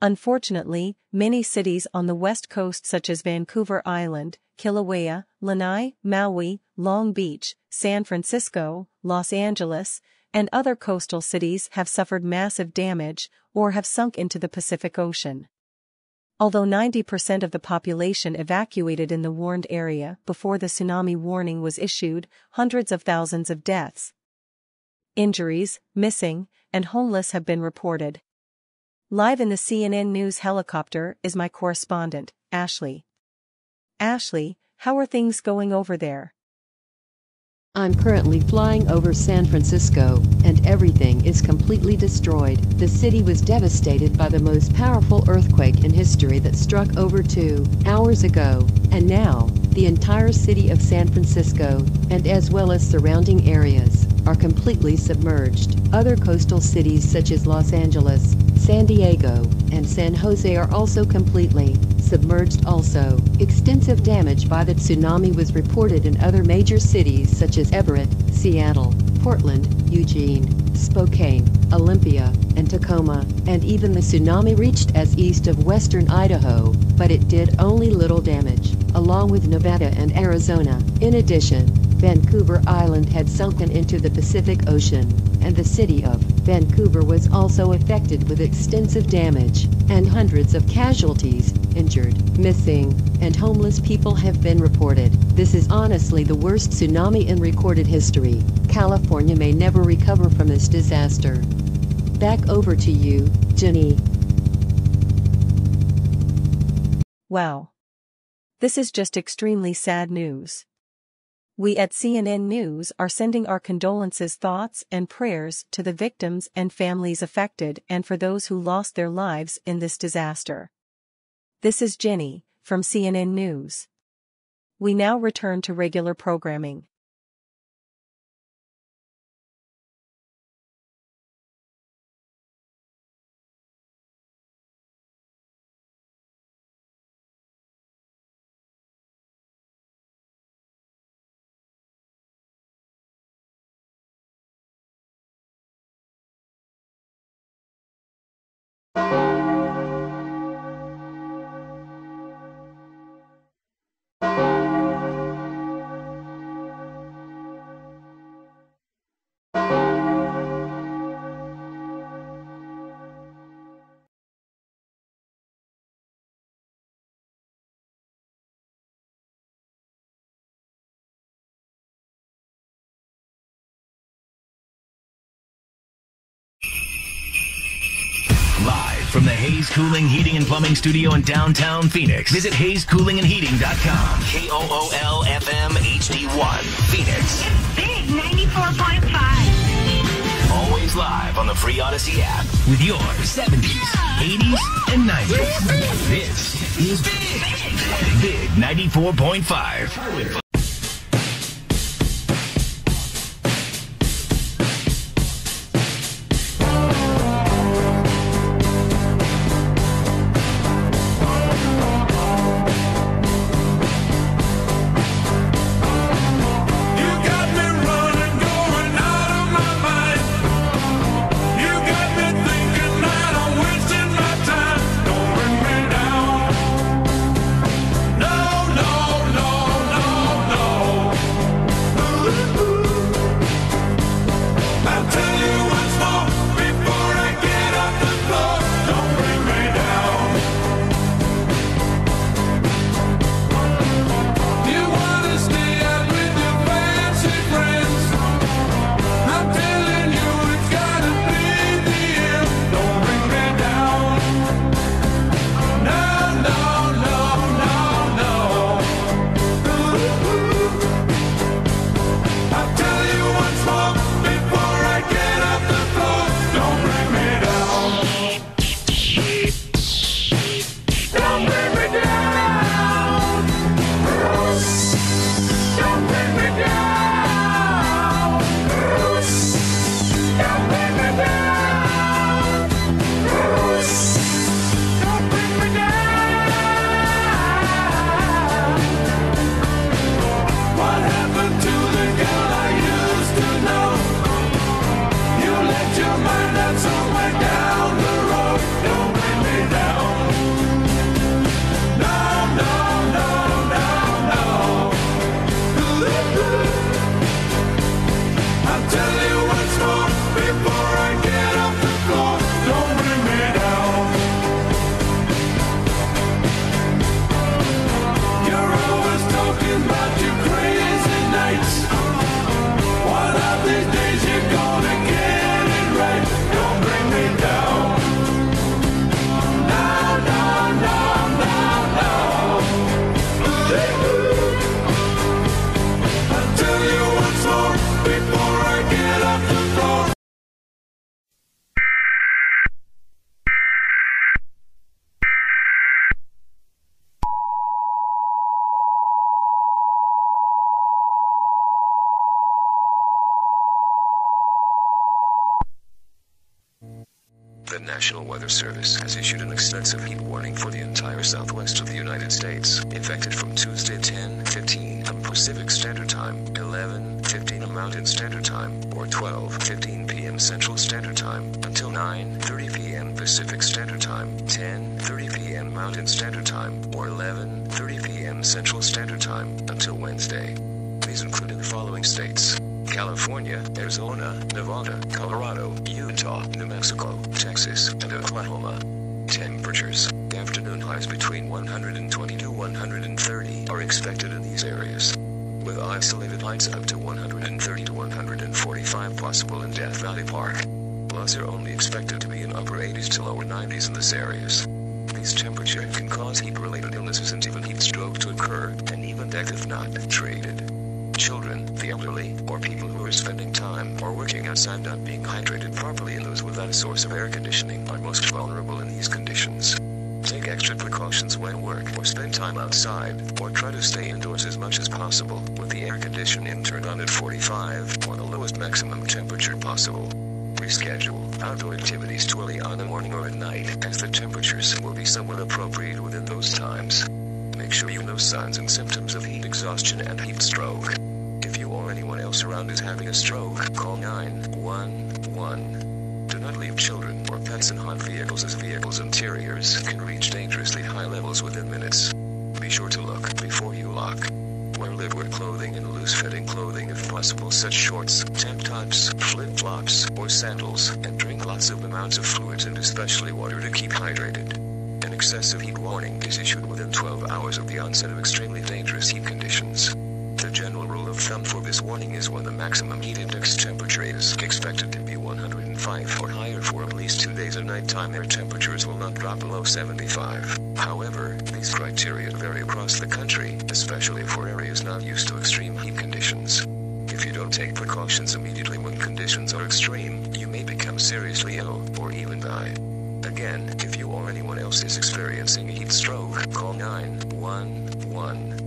Speaker 5: Unfortunately, many cities on the west coast such as Vancouver Island, Kilauea, Lanai, Maui, Long Beach, San Francisco, Los Angeles, and other coastal cities have suffered massive damage or have sunk into the Pacific Ocean. Although 90% of the population evacuated in the warned area before the tsunami warning was issued, hundreds of thousands of deaths, injuries, missing, and homeless have been reported. Live in the CNN News helicopter is my correspondent, Ashley. Ashley, how are things going over there?
Speaker 2: I'm currently flying over San Francisco, and everything is completely destroyed. The city was devastated by the most powerful earthquake in history that struck over 2 hours ago, and now, the entire city of San Francisco, and as well as surrounding areas, are completely submerged. Other coastal cities such as Los Angeles, San Diego, and San Jose are also completely submerged also. Extensive damage by the tsunami was reported in other major cities such as Everett, Seattle, Portland, Eugene, Spokane, Olympia, and Tacoma, and even the tsunami reached as east of western Idaho, but it did only little damage, along with Nevada and Arizona. In addition, Vancouver Island had sunken into the Pacific Ocean, and the city of Vancouver was also affected with extensive damage, and hundreds of casualties, injured, missing, and homeless people have been reported. This is honestly the worst tsunami in recorded history. California may never recover from this disaster. Back over to you, Jenny.
Speaker 5: Wow. This is just extremely sad news. We at CNN News are sending our condolences, thoughts, and prayers to the victims and families affected and for those who lost their lives in this disaster. This is Jenny, from CNN News. We now return to regular programming.
Speaker 22: Live from the Hayes Cooling, Heating, and Plumbing Studio in downtown Phoenix. Visit HayesCoolingandHeating.com. KOOL-FM HD1, Phoenix.
Speaker 23: It's big, 94.5.
Speaker 22: Always live on the free Odyssey app with your 70s, 80s, and 90s. This is Big 94.5.
Speaker 23: No, no, no, no.
Speaker 19: National Weather Service has issued an extensive heat warning for the entire southwest of the United States, effective from Tuesday 10:15 am Pacific Standard Time, 11:15 am Mountain Standard Time, or 12:15 p.m. Central Standard Time, until 9:30 p.m. Pacific Standard Time, 10:30 p.m. Mountain Standard Time, or 11:30 p.m. Central Standard Time, until Wednesday. These include the following states: California, Arizona, Nevada, Colorado, Utah, New Mexico, Texas, and Oklahoma. Temperatures. Afternoon highs between 120 to 130 are expected in these areas, with isolated heights up to 130 to 145 possible in Death Valley Park. Lows are only expected to be in upper 80s to lower 90s in these areas. These temperatures can cause heat-related illnesses and even heat stroke to occur, and even death if not treated. Children, the elderly, or people who are spending time or working outside not being hydrated properly, and those without a source of air conditioning are most vulnerable in these conditions. Take extra precautions when work or spend time outside, or try to stay indoors as much as possible, with the air conditioning turned on at 45 or the lowest maximum temperature possible. Reschedule outdoor activities to early on in the morning or at night, as the temperatures will be somewhat appropriate within those times. Make sure you know signs and symptoms of heat exhaustion and heat stroke. If you or anyone else around is having a stroke, call 911. Do not leave children or pets in hot vehicles, as vehicles' interiors can reach dangerously high levels within minutes. Be sure to look before you lock. Wear live-wear clothing and loose-fitting clothing if possible, such shorts, tank tops, flip-flops, or sandals, and drink lots of amounts of fluids and especially water to keep hydrated. An excessive heat warning is issued within 12 hours of the onset of extremely dangerous heat conditions. The general rule of thumb for this warning is when the maximum heat index temperature is expected to be 105 or higher for at least 2 days, and nighttime air temperatures will not drop below 75. However, these criteria vary across the country, especially for areas not used to extreme heat conditions. If you don't take precautions immediately when conditions are extreme, you may become seriously ill or even die. Again, if you or anyone else is experiencing heat stroke, call 911.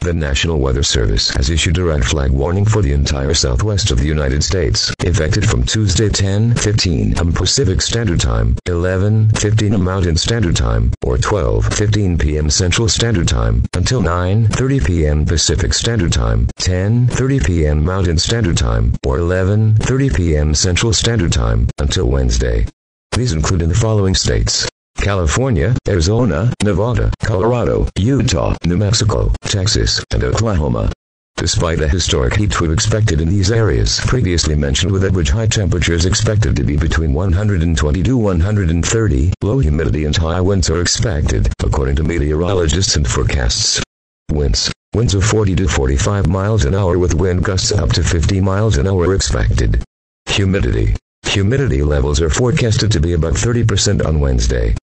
Speaker 19: The National Weather Service has issued a red flag warning for the entire southwest of the United States, effective from Tuesday 10:15 am Pacific Standard Time, 11:15 am Mountain Standard Time, or 12:15 p.m. Central Standard Time, until 9:30 p.m. Pacific Standard Time, 10:30 p.m. Mountain Standard Time, or 11:30 p.m. Central Standard Time, until Wednesday. These include in the following states: California, Arizona, Nevada, Colorado, Utah, New Mexico, Texas, and Oklahoma. Despite the historic heat wave expected in these areas previously mentioned, with average high temperatures expected to be between 120 to 130, low humidity and high winds are expected, according to meteorologists and forecasts. Winds of 40 to 45 miles an hour with wind gusts up to 50 miles an hour expected. Humidity levels are forecasted to be about 30% on Wednesday.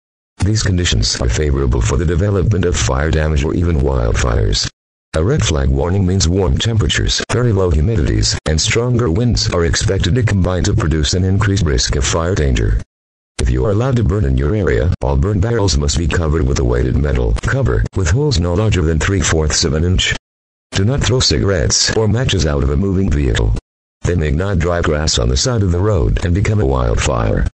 Speaker 19: These conditions are favorable for the development of fire damage or even wildfires. A red flag warning means warm temperatures, very low humidities, and stronger winds are expected to combine to produce an increased risk of fire danger. If you are allowed to burn in your area, all burn barrels must be covered with a weighted metal cover, with holes no larger than 3/4 of an inch. Do not throw cigarettes or matches out of a moving vehicle. They may ignite dry grass on the side of the road and become a wildfire.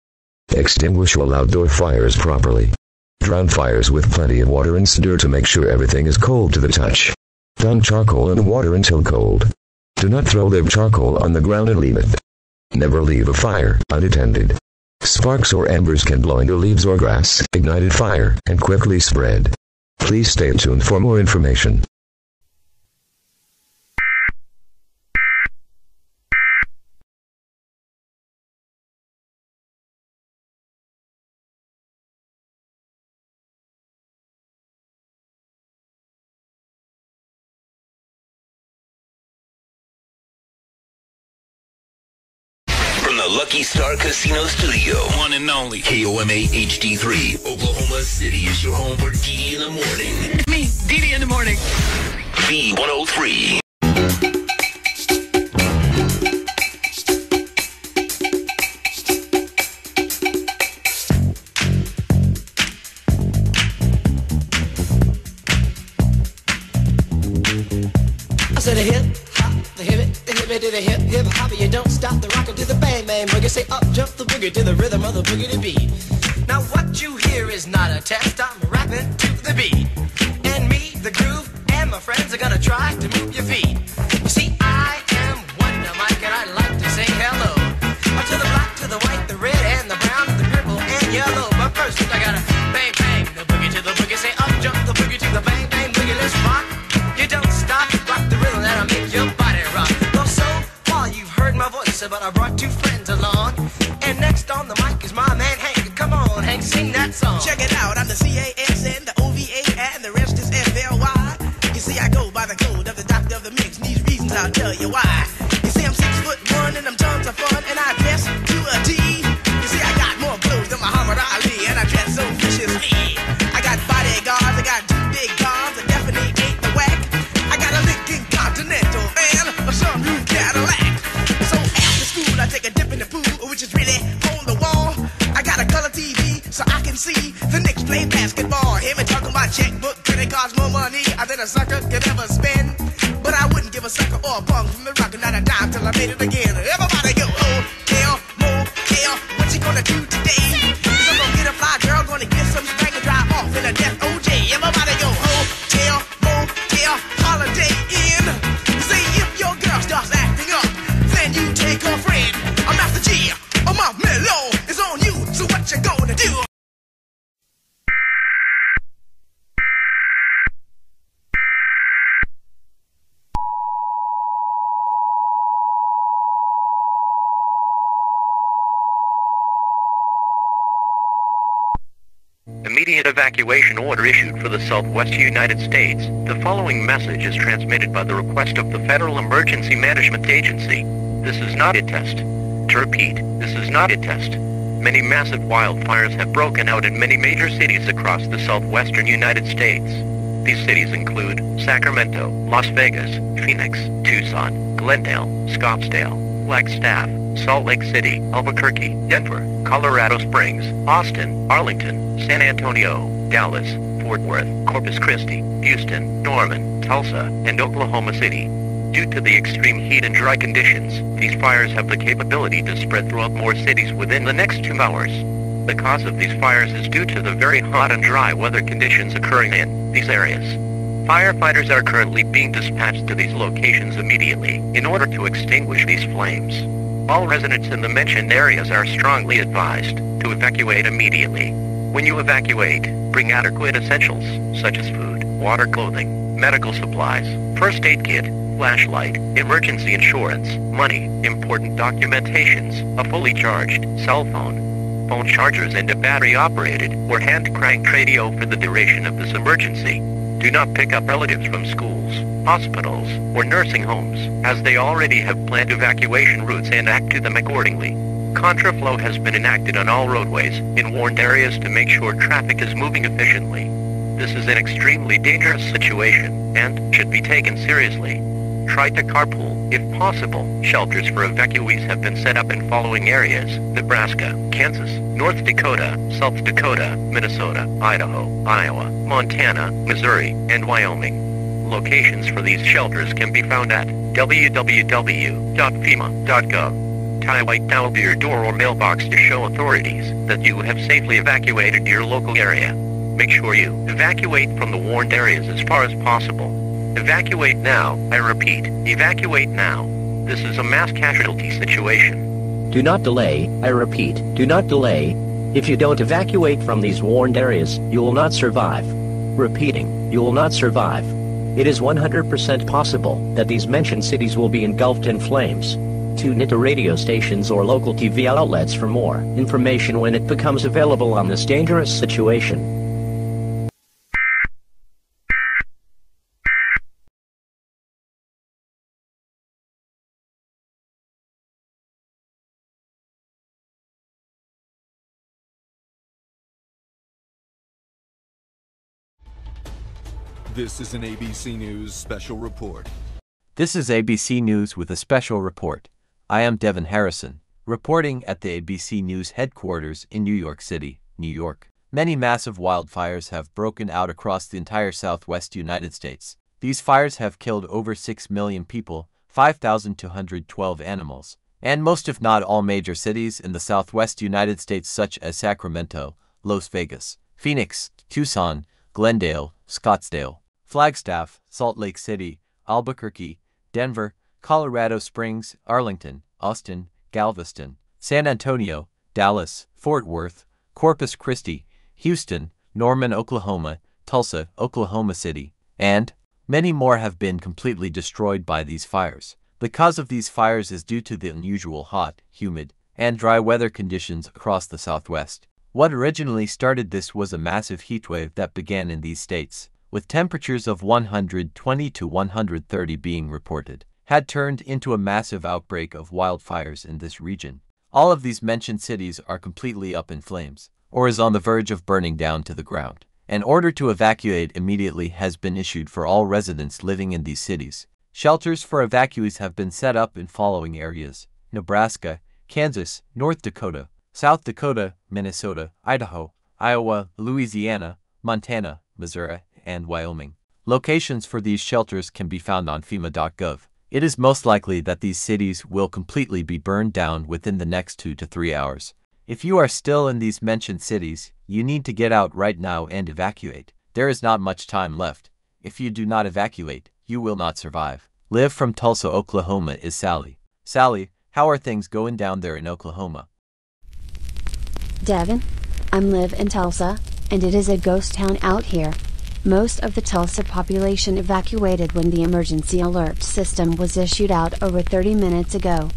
Speaker 19: Extinguish all outdoor fires properly. Drown fires with plenty of water and stir to make sure everything is cold to the touch. Dunk charcoal in water until cold. Do not throw live charcoal on the ground and leave it. Never leave a fire unattended. Sparks or embers can blow into leaves or grass, ignite a fire, and quickly spread. Please stay tuned for more information.
Speaker 22: the Lucky Star Casino Studio. One and only KOMA HD3. Oklahoma City is your home for DD in the morning.
Speaker 4: Me, DD in the morning.
Speaker 22: B103.
Speaker 6: I said a hip hop, the hip it to the hip hop, you don't stop the rocker to the bang bang boogie. Say up jump the boogie to the rhythm of the boogie to beat. Now what you hear is not a test, I'm rapping to the beat. And me, the groove, and my friends are gonna try to move your feet. You see, I am Wonder Mike and I like to say hello. To the black, to the white, the red, and the brown, the purple, and yellow. But first I gotta bang bang the boogie to the boogie. Say up jump the boogie to the bang bang boogie. Let's rock. You don't stop, rock the rhythm that'll make your body rock. Well, so far you've heard my voice, but I brought two friends along. And next on the mic is my man Hank. Come on, Hank, sing that song.
Speaker 23: Check it out, I'm the CAS and the OVA and the rest is FLY. You see, I go by the code of the doctor of the mix, and these reasons I'll tell you why. You see, I'm 6'1" and I'm tons of fun, and I dress to a T. You see, I got more clothes than Muhammad Ali, and I dress so viciously. I got bodyguards, I got two big guns, I definitely ain't the whack. I got a Lincoln Continental and a sunroof Cadillac. So after school, I take a dip in the pool, which is really on the wall. I got a color TV so I can see the Knicks play basketball. Hear me talking about checkbook, credit cards, more money than a sucker could ever spend. But I wouldn't give a sucker or a bum from the rock, not a dime till I made it again. Everybody go, hotel, motel, what you gonna do today? 'Cause I'm gonna get a fly girl, gonna get some spank and drive off in a death OJ. Everybody go, hotel, motel, holiday inn. See if your girl starts acting up, then you take her friend. I'm Master G, my mellow is on you, so what you gonna do?
Speaker 15: Immediate evacuation order issued for the Southwest United States. The following message is transmitted by the request of the Federal Emergency Management Agency. This is not a test. To repeat, this is not a test. Many massive wildfires have broken out in many major cities across the southwestern United States. These cities include Sacramento, Las Vegas, Phoenix, Tucson, Glendale, Scottsdale, Flagstaff, Salt Lake City, Albuquerque, Denver, Colorado Springs, Austin, Arlington, San Antonio, Dallas, Fort Worth, Corpus Christi, Houston, Norman, Tulsa, and Oklahoma City. Due to the extreme heat and dry conditions, these fires have the capability to spread throughout more cities within the next 2 hours. The cause of these fires is due to the very hot and dry weather conditions occurring in these areas. Firefighters are currently being dispatched to these locations immediately in order to extinguish these flames. All residents in the mentioned areas are strongly advised to evacuate immediately. When you evacuate, bring adequate essentials such as food, water, clothing, medical supplies, first aid kit, flashlight, emergency insurance, money, important documentations, a fully charged cell phone chargers, and a battery-operated or hand-cranked radio for the duration of this emergency. Do not pick up relatives from schools, hospitals, or nursing homes, as they already have planned evacuation routes and act to them accordingly. Contraflow has been enacted on all roadways in warned areas to make sure traffic is moving efficiently. This is an extremely dangerous situation and should be taken seriously. Try to carpool, if possible. Shelters for evacuees have been set up in following areas: Nebraska, Kansas, North Dakota, South Dakota, Minnesota, Idaho, Iowa, Montana, Missouri, and Wyoming. Locations for these shelters can be found at www.fema.gov. Tie a white towel to your door or mailbox to show authorities that you have safely evacuated to your local area. Make sure you evacuate from the warned areas as far as possible. Evacuate now. I repeat, evacuate now. This is a mass casualty situation.
Speaker 16: Do not delay. I repeat, do not delay. If you don't evacuate from these warned areas, you will not survive. Repeating, you will not survive. It is 100% possible that these mentioned cities will be engulfed in flames. Tune into radio stations or local TV outlets for more information when it becomes available on this dangerous situation.
Speaker 4: This is an ABC News special report.
Speaker 8: This is ABC News with a special report. I am Devin Harrison, reporting at the ABC News headquarters in New York City, New York. Many massive wildfires have broken out across the entire southwest United States. These fires have killed over 6 million people, 5,212 animals, and most if not all major cities in the southwest United States such as Sacramento, Las Vegas, Phoenix, Tucson, Glendale, Scottsdale, Flagstaff, Salt Lake City, Albuquerque, Denver, Colorado Springs, Arlington, Austin, Galveston, San Antonio, Dallas, Fort Worth, Corpus Christi, Houston, Norman, Oklahoma, Tulsa, Oklahoma City, and many more have been completely destroyed by these fires. The cause of these fires is due to the unusual hot, humid, and dry weather conditions across the Southwest. What originally started this was a massive heatwave that began in these states, with temperatures of 120 to 130 being reported, had turned into a massive outbreak of wildfires in this region. All of these mentioned cities are completely up in flames, or is on the verge of burning down to the ground. An order to evacuate immediately has been issued for all residents living in these cities. Shelters for evacuees have been set up in following areas: Nebraska, Kansas, North Dakota, South Dakota, Minnesota, Idaho, Iowa, Louisiana, Montana, Missouri, and Wyoming. Locations for these shelters can be found on FEMA.gov. It is most likely that these cities will completely be burned down within the next 2 to 3 hours. If you are still in these mentioned cities, you need to get out right now and evacuate. There is not much time left. If you do not evacuate, you will not survive. Live from Tulsa, Oklahoma is Sally. Sally, how are things going down there in Oklahoma?
Speaker 9: Devin, I'm live in Tulsa, and it is a ghost town out here. Most of the Tulsa population evacuated when the emergency alert system was issued out over 30 minutes ago.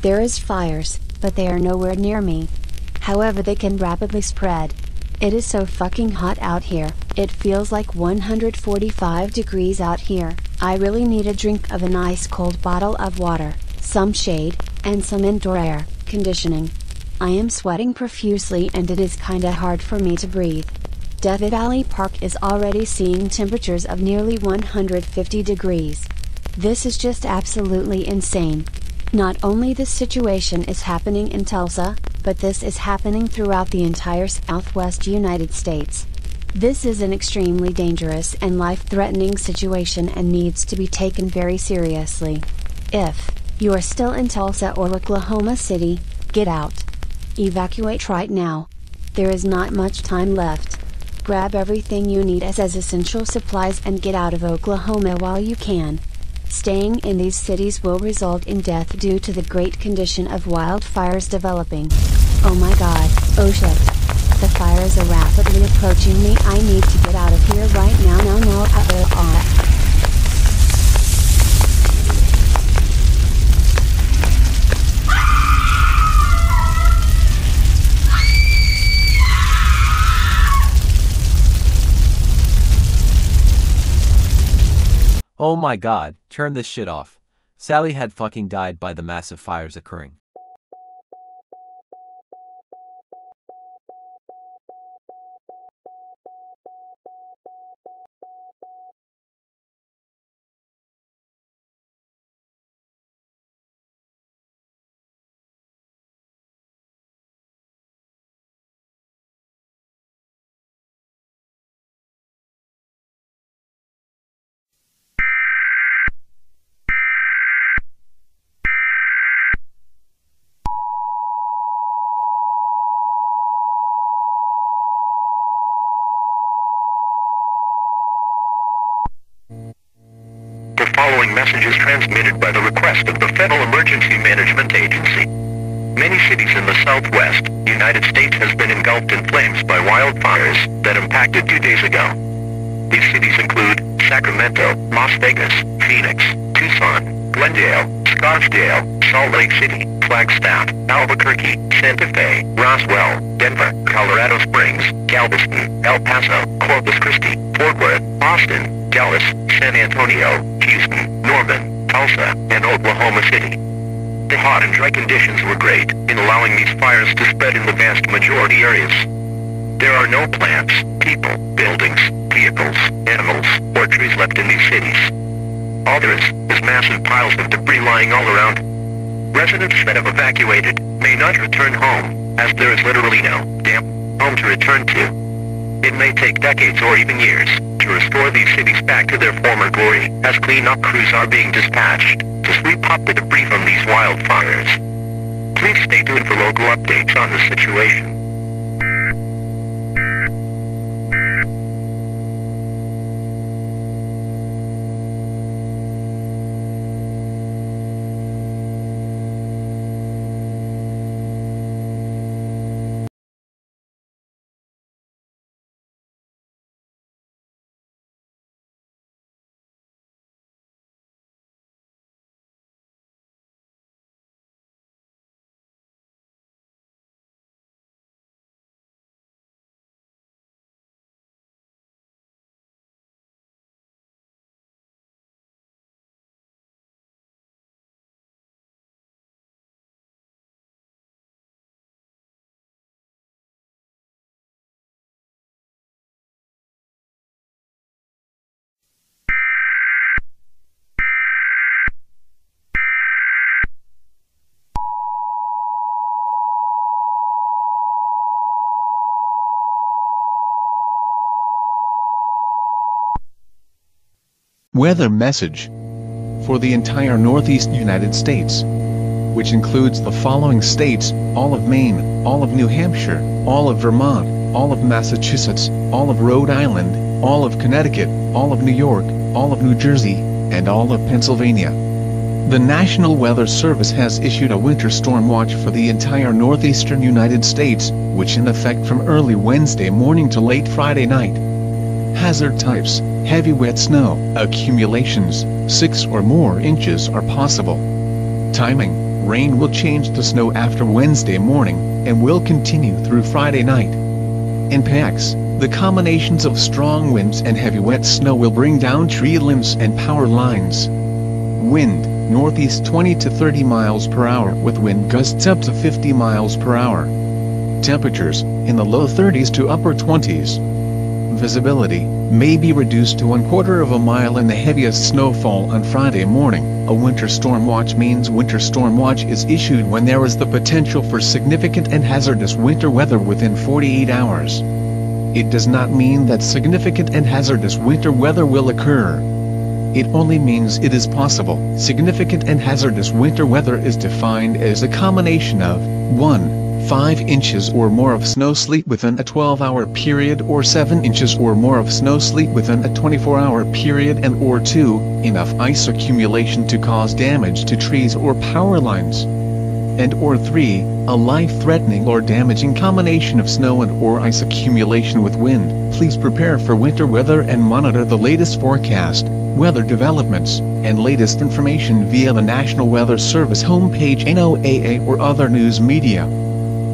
Speaker 9: There is fires, but they are nowhere near me. However, they can rapidly spread. It is so fucking hot out here, it feels like 145 degrees out here. I really need a drink of an ice cold bottle of water, some shade, and some indoor air conditioning. I am sweating profusely and it is kinda hard for me to breathe. Death Valley Park is already seeing temperatures of nearly 150 degrees. This is just absolutely insane. Not only this situation is happening in Tulsa, but this is happening throughout the entire Southwest United States. This is an extremely dangerous and life-threatening situation and needs to be taken very seriously. If you are still in Tulsa or Oklahoma City, get out. Evacuate right now. There is not much time left. Grab everything you need as essential supplies and get out of Oklahoma while you can. Staying in these cities will result in death due to the great condition of wildfires developing. Oh my god, oh shit. The fires are rapidly approaching me. I need to get out of here right now.
Speaker 8: Oh my god, turn this shit off. Sally had fucking died by the massive fires occurring.
Speaker 15: The following message is transmitted by the request of the Federal Emergency Management Agency. Many cities in the Southwest United States has been engulfed in flames by wildfires that impacted 2 days ago. These cities include Sacramento, Las Vegas, Phoenix, Tucson, Glendale, Scottsdale, Salt Lake City, Flagstaff, Albuquerque, Santa Fe, Roswell, Denver, Colorado Springs, Galveston, El Paso, Corpus Christi, Fort Worth, Austin, Dallas, San Antonio, Houston, Norman, Tulsa, and Oklahoma City. The hot and dry conditions were great in allowing these fires to spread in the vast majority areas. There are no plants, people, buildings, vehicles, animals, or trees left in these cities. All there is massive piles of debris lying all around. Residents that have evacuated may not return home, as there is literally no damn home to return to. It may take decades or even years to restore these cities back to their former glory, as cleanup crews are being dispatched to sweep up the debris from these wildfires. Please stay tuned for local updates on the situation.
Speaker 3: Weather message for the entire Northeast United States, which includes the following states: all of Maine, all of New Hampshire, all of Vermont, all of Massachusetts, all of Rhode Island, all of Connecticut, all of New York, all of New Jersey, and all of Pennsylvania. The National Weather Service has issued a winter storm watch for the entire northeastern United States, which in effect from early Wednesday morning to late Friday night. Hazard types: heavy wet snow, accumulations, 6 or more inches are possible. Timing: rain will change to snow after Wednesday morning, and will continue through Friday night. Impacts: the combinations of strong winds and heavy wet snow will bring down tree limbs and power lines. Wind: northeast 20 to 30 miles per hour with wind gusts up to 50 miles per hour. Temperatures: in the low 30s to upper 20s. Visibility may be reduced to 1/4 of a mile in the heaviest snowfall on Friday morning. A winter storm watch means winter storm watch is issued when there is the potential for significant and hazardous winter weather within 48 hours. It does not mean that significant and hazardous winter weather will occur. It only means it is possible. Significant and hazardous winter weather is defined as a combination of 1. 5 inches or more of snow sleet within a 12-hour period, or 7 inches or more of snow sleet within a 24-hour period, and or 2, enough ice accumulation to cause damage to trees or power lines. And or 3, a life-threatening or damaging combination of snow and or ice accumulation with wind. Please prepare for winter weather and monitor the latest forecast, weather developments, and latest information via the National Weather Service homepage, NOAA, or other news media.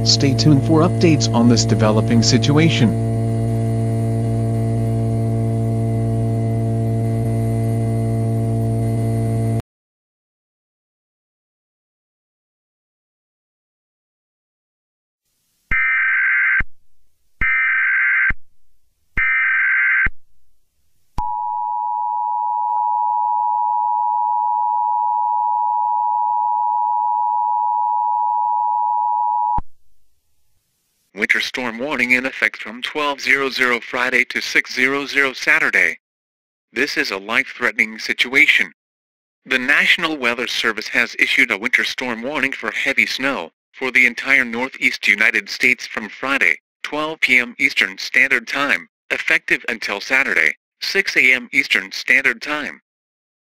Speaker 3: Stay tuned for updates on this developing situation.
Speaker 10: Winter storm warning in effect from 12:00 Friday to 6:00 Saturday. This is a life-threatening situation. The National Weather Service has issued a winter storm warning for heavy snow for the entire northeast United States from Friday, 12 p.m. Eastern Standard Time, effective until Saturday, 6 a.m. Eastern Standard Time.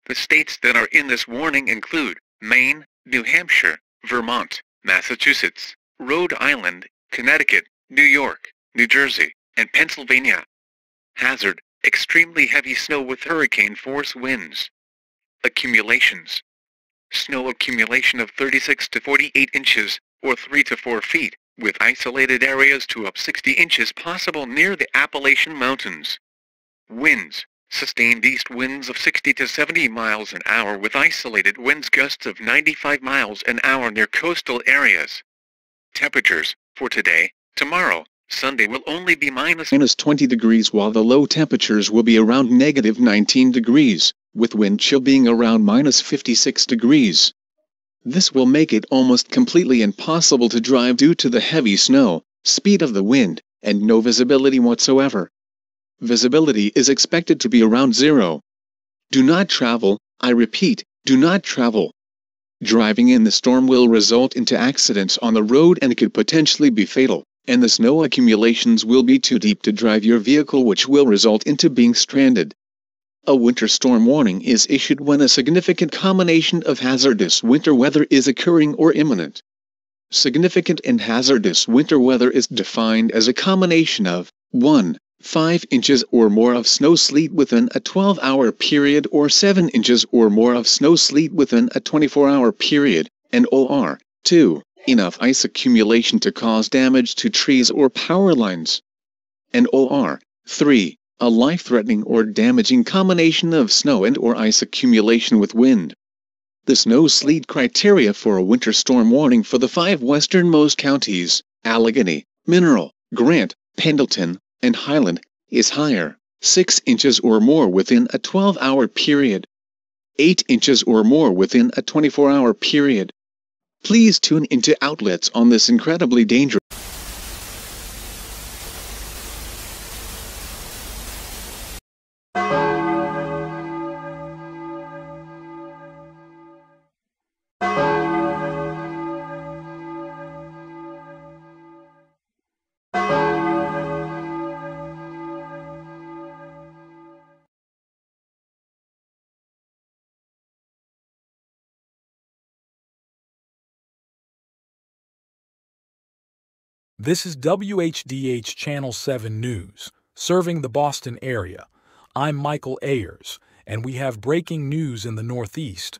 Speaker 10: The states that are in this warning include Maine, New Hampshire, Vermont, Massachusetts, Rhode Island, Connecticut, New York, New Jersey, and Pennsylvania. Hazard: extremely heavy snow with hurricane-force winds. Accumulations: snow accumulation of 36 to 48 inches, or 3 to 4 feet, with isolated areas to up 60 inches possible near the Appalachian Mountains. Winds: sustained east winds of 60 to 70 miles an hour with isolated winds gusts of 95 miles an hour near coastal areas. Temperatures: for today, tomorrow, Sunday will only be minus
Speaker 3: -20 degrees, while the low temperatures will be around -19 degrees, with wind chill being around -56 degrees. This will make it almost completely impossible to drive due to the heavy snow, speed of the wind, and no visibility whatsoever. Visibility is expected to be around 0. Do not travel, I repeat, do not travel. Driving in the storm will result into accidents on the road and could potentially be fatal, and the snow accumulations will be too deep to drive your vehicle, which will result into being stranded. A winter storm warning is issued when a significant combination of hazardous winter weather is occurring or imminent. Significant and hazardous winter weather is defined as a combination of 1. 5 inches or more of snow sleet within a 12-hour period, or 7 inches or more of snow sleet within a 24-hour period, and or 2. Enough ice accumulation to cause damage to trees or power lines, and or 3. A life-threatening or damaging combination of snow and or ice accumulation with wind. The snow-sleet criteria for a winter storm warning for the 5 westernmost counties, Allegheny, Mineral, Grant, Pendleton, and Highland, is higher, 6 inches or more within a 12-hour period, 8 inches or more within a 24-hour period. Please tune into outlets on this incredibly dangerous.
Speaker 7: This is WHDH Channel 7 News, serving the Boston area. I'm Michael Ayers, and we have breaking news in the Northeast.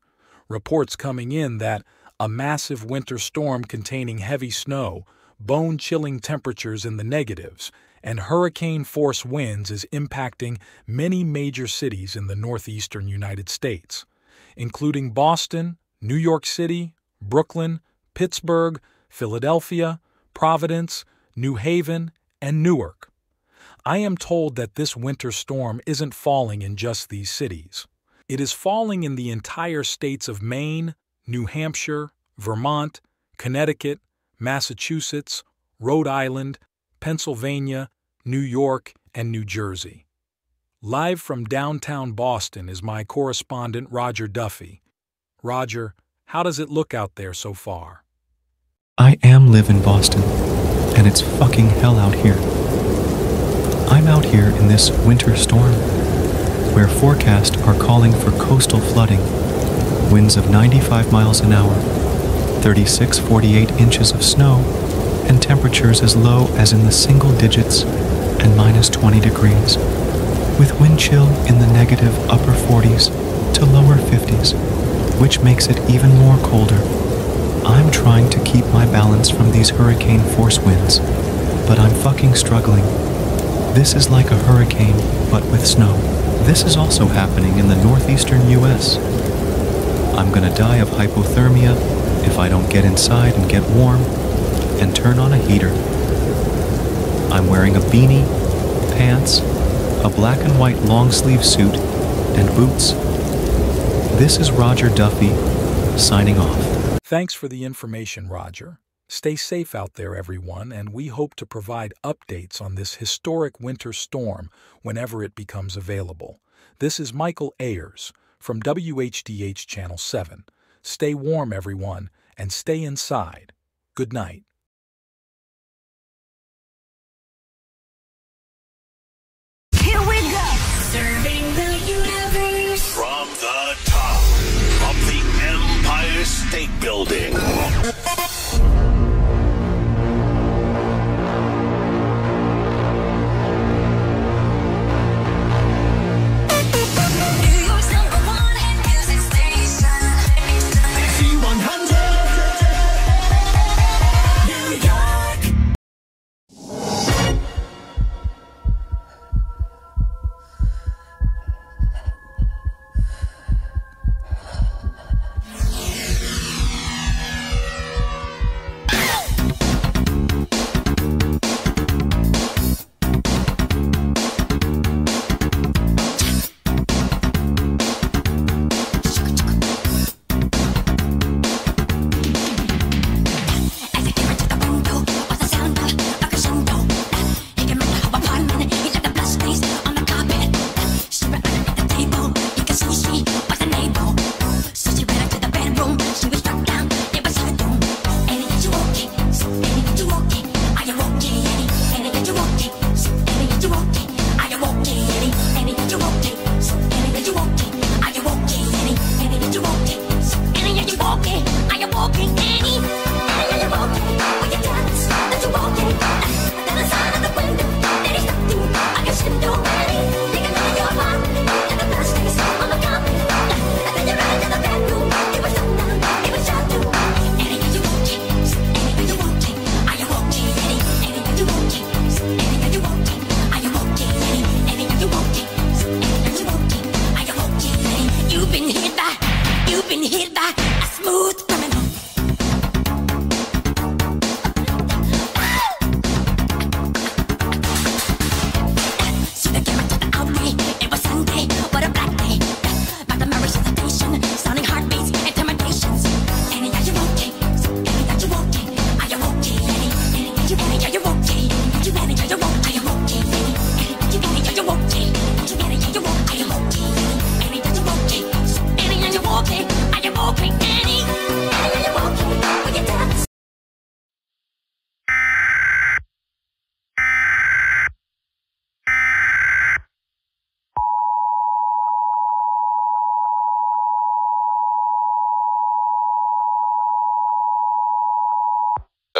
Speaker 7: Reports coming in that a massive winter storm containing heavy snow, bone-chilling temperatures in the negatives, and hurricane-force winds is impacting many major cities in the northeastern United States, including Boston, New York City, Brooklyn, Pittsburgh, Philadelphia, Providence, New Haven, and Newark. I am told that this winter storm isn't falling in just these cities. It is falling in the entire states of Maine, New Hampshire, Vermont, Connecticut, Massachusetts, Rhode Island, Pennsylvania, New York, and New Jersey. Live from downtown Boston is my correspondent Roger Duffy. Roger, how does it look out there so far?
Speaker 11: I am live in Boston, and it's fucking hell out here. I'm out here in this winter storm, where forecasts are calling for coastal flooding, winds of 95 miles an hour, 36-48 inches of snow, and temperatures as low as in the single digits and -20 degrees, with wind chill in the negative upper 40s to lower 50s, which makes it even more colder. I'm trying to keep my balance from these hurricane force winds, but I'm fucking struggling. This is like a hurricane, but with snow. This is also happening in the northeastern US. I'm gonna die of hypothermia if I don't get inside and get warm and turn on a heater. I'm wearing a beanie, pants, a black and white long sleeve suit, and boots. This is Roger Duffy, signing off.
Speaker 7: Thanks for the information, Roger. Stay safe out there, everyone, and we hope to provide updates on this historic winter storm whenever it becomes available. This is Michael Ayers from WHDH Channel 7. Stay warm, everyone, and stay inside. Good night.
Speaker 22: Here we go! Serving the universe from the top of the Empire State Building.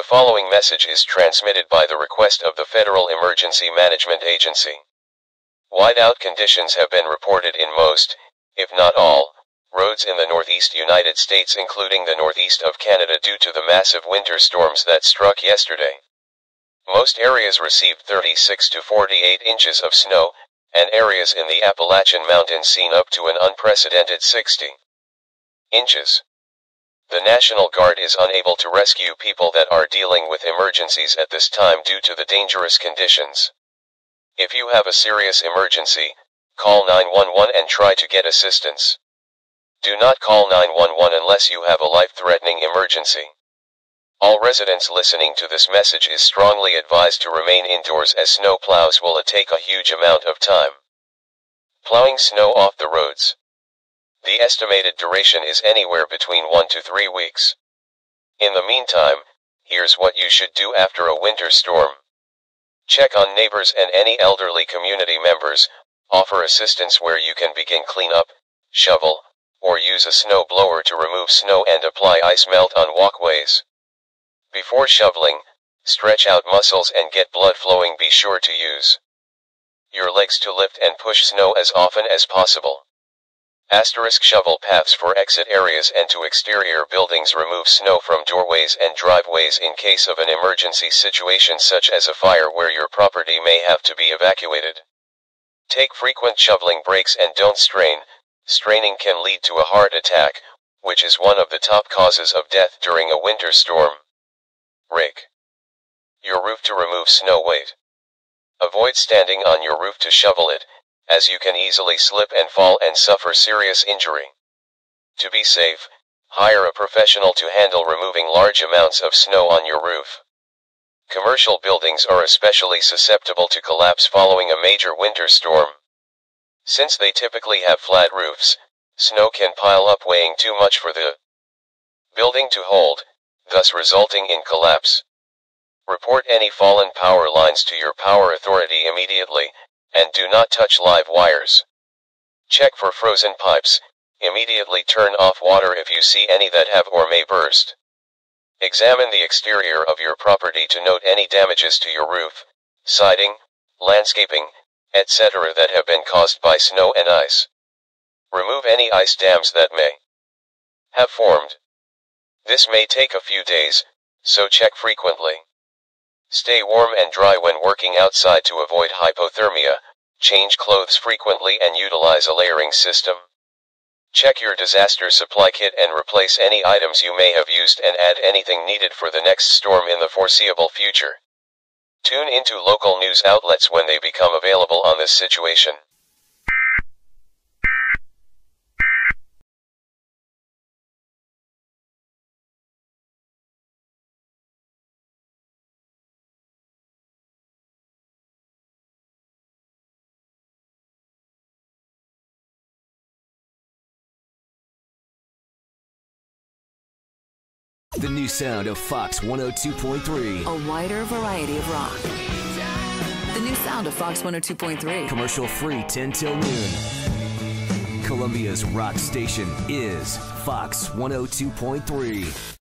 Speaker 12: following message is transmitted by the request of the Federal Emergency Management Agency. Whiteout conditions have been reported in most, if not all, roads in the northeast United States, including the northeast of Canada, due to the massive winter storms that struck yesterday. Most areas received 36 to 48 inches of snow, and areas in the Appalachian Mountains seen up to an unprecedented 60 inches. The National Guard is unable to rescue people that are dealing with emergencies at this time due to the dangerous conditions. If you have a serious emergency, call 911 and try to get assistance. Do not call 911 unless you have a life-threatening emergency. All residents listening to this message is strongly advised to remain indoors, as snow plows will take a huge amount of time. Plowing snow off the roads. The estimated duration is anywhere between 1 to 3 weeks. In the meantime, here's what you should do after a winter storm. Check on neighbors and any elderly community members, offer assistance where you can begin cleanup, shovel, or use a snow blower to remove snow and apply ice melt on walkways. Before shoveling, stretch out muscles and get blood flowing. Be sure to use your legs to lift and push snow as often as possible. Shovel paths for exit areas and to exterior buildings. Remove snow from doorways and driveways in case of an emergency situation such as a fire where your property may have to be evacuated. Take frequent shoveling breaks and don't strain. Straining can lead to a heart attack, which is one of the top causes of death during a winter storm. Rake your roof to remove snow weight. Avoid standing on your roof to shovel it, as you can easily slip and fall and suffer serious injury. To be safe, hire a professional to handle removing large amounts of snow on your roof. Commercial buildings are especially susceptible to collapse following a major winter storm. Since they typically have flat roofs, snow can pile up, weighing too much for the building to hold, thus resulting in collapse. Report any fallen power lines to your power authority immediately, and do not touch live wires. Check for frozen pipes. Immediately turn off water if you see any that have or may burst. Examine the exterior of your property to note any damages to your roof, siding, landscaping, etc. that have been caused by snow and ice. Remove any ice dams that may have formed. This may take a few days, so check frequently. Stay warm and dry when working outside to avoid hypothermia. Change clothes frequently and utilize a layering system. Check your disaster supply kit and replace any items you may have used, and add anything needed for the next storm in the foreseeable future. Tune into local news outlets when they become available on this situation.
Speaker 13: The new sound of Fox 102.3.
Speaker 14: A wider variety of rock. The new sound of Fox 102.3.
Speaker 13: Commercial free 10 till noon. Columbia's rock station is Fox 102.3.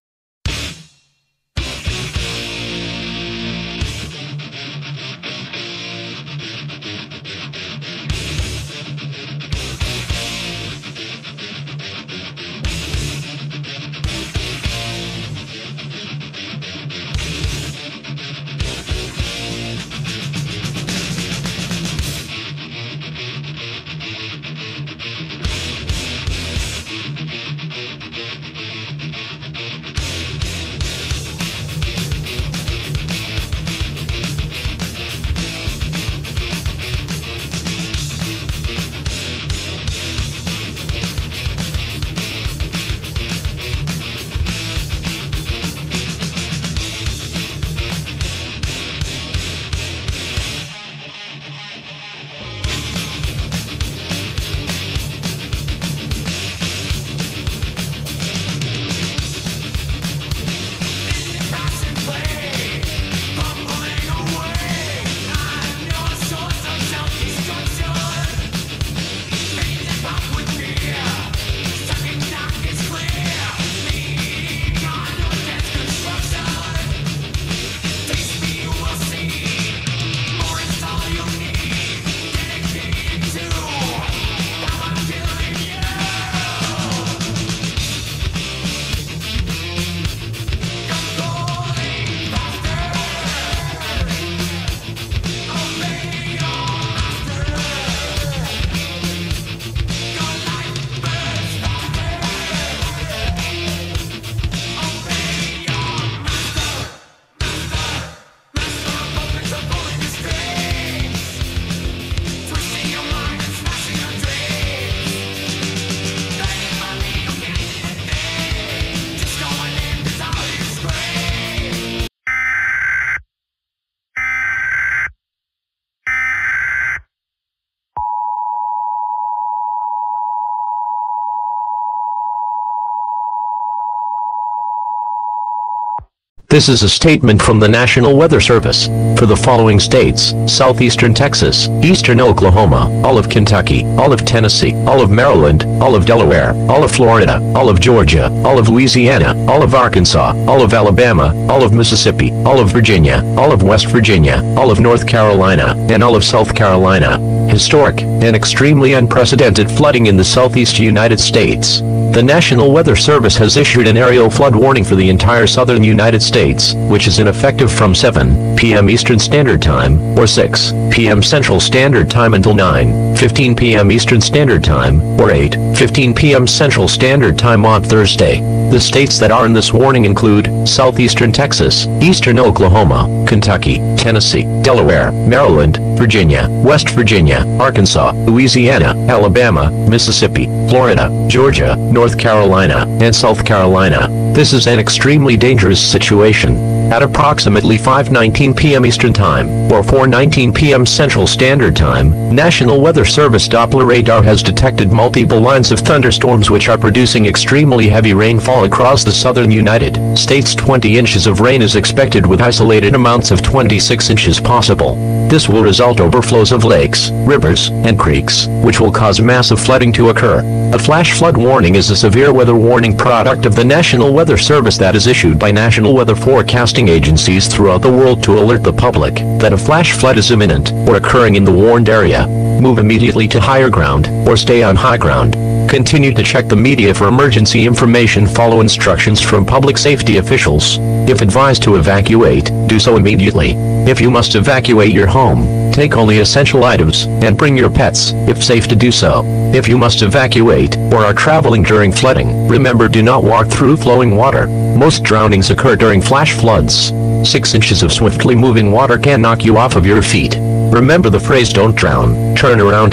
Speaker 16: This is a statement from the National Weather Service. For the following states: southeastern Texas, eastern Oklahoma, all of Kentucky, all of Tennessee, all of Maryland, all of Delaware, all of Florida, all of Georgia, all of Louisiana, all of Arkansas, all of Alabama, all of Mississippi, all of Virginia, all of West Virginia, all of North Carolina, and all of South Carolina. Historic and extremely unprecedented flooding in the southeast United States. The National Weather Service has issued an aerial flood warning for the entire southern United States, which is ineffective from 7 p.m. Eastern Standard Time, or 6 p.m. Central Standard Time until 9:15 p.m. Eastern Standard Time, or 8:15 p.m. Central Standard Time on Thursday. The states that are in this warning include southeastern Texas, eastern Oklahoma, Kentucky, Tennessee, Delaware, Maryland, Virginia, West Virginia, Arkansas, Louisiana, Alabama, Mississippi, Florida, Georgia, North Carolina, and South Carolina. This is an extremely dangerous situation. At approximately 5:19 p.m. Eastern Time, or 4:19 p.m. Central Standard Time, National Weather Service Doppler radar has detected multiple lines of thunderstorms which are producing extremely heavy rainfall across the southern United States. 20 inches of rain is expected with isolated amounts of 26 inches possible. This will result overflows of lakes, rivers, and creeks, which will cause massive flooding to occur. A flash flood warning is a severe weather warning product of the National Weather Service that is issued by national weather forecasting agencies throughout the world to alert the public that a flash flood is imminent or occurring in the warned area. Move immediately to higher ground or stay on high ground. Continue to check the media for emergency information. Follow instructions from public safety officials. If advised to evacuate, do so immediately. If you must evacuate your home, take only essential items and bring your pets, if safe to do so. If you must evacuate or are traveling during flooding, remember, do not walk through flowing water. Most drownings occur during flash floods. 6 inches of swiftly moving water can knock you off of your feet. Remember the phrase, don't drown, turn around.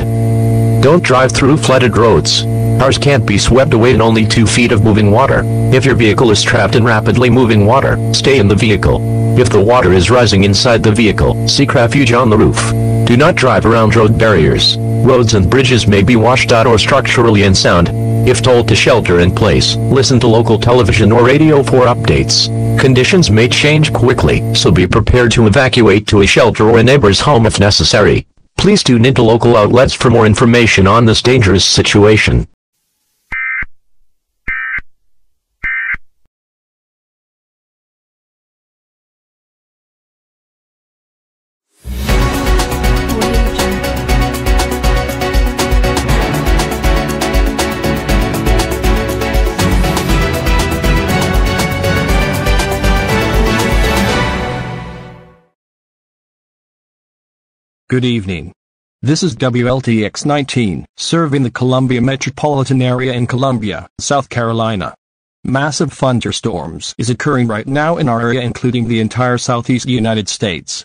Speaker 16: Don't drive through flooded roads. Cars can't be swept away in only 2 feet of moving water. If your vehicle is trapped in rapidly moving water, stay in the vehicle. If the water is rising inside the vehicle, seek refuge on the roof. Do not drive around road barriers. Roads and bridges may be washed out or structurally unsound. If told to shelter in place, listen to local television or radio for updates. Conditions may change quickly, so be prepared to evacuate to a shelter or a neighbor's home if necessary. Please tune into local outlets for more information on this dangerous situation.
Speaker 1: Good evening. This is WLTX-19, serving the Columbia metropolitan area in Columbia, South Carolina. Massive thunderstorms is occurring right now in our area, including the entire southeast United States.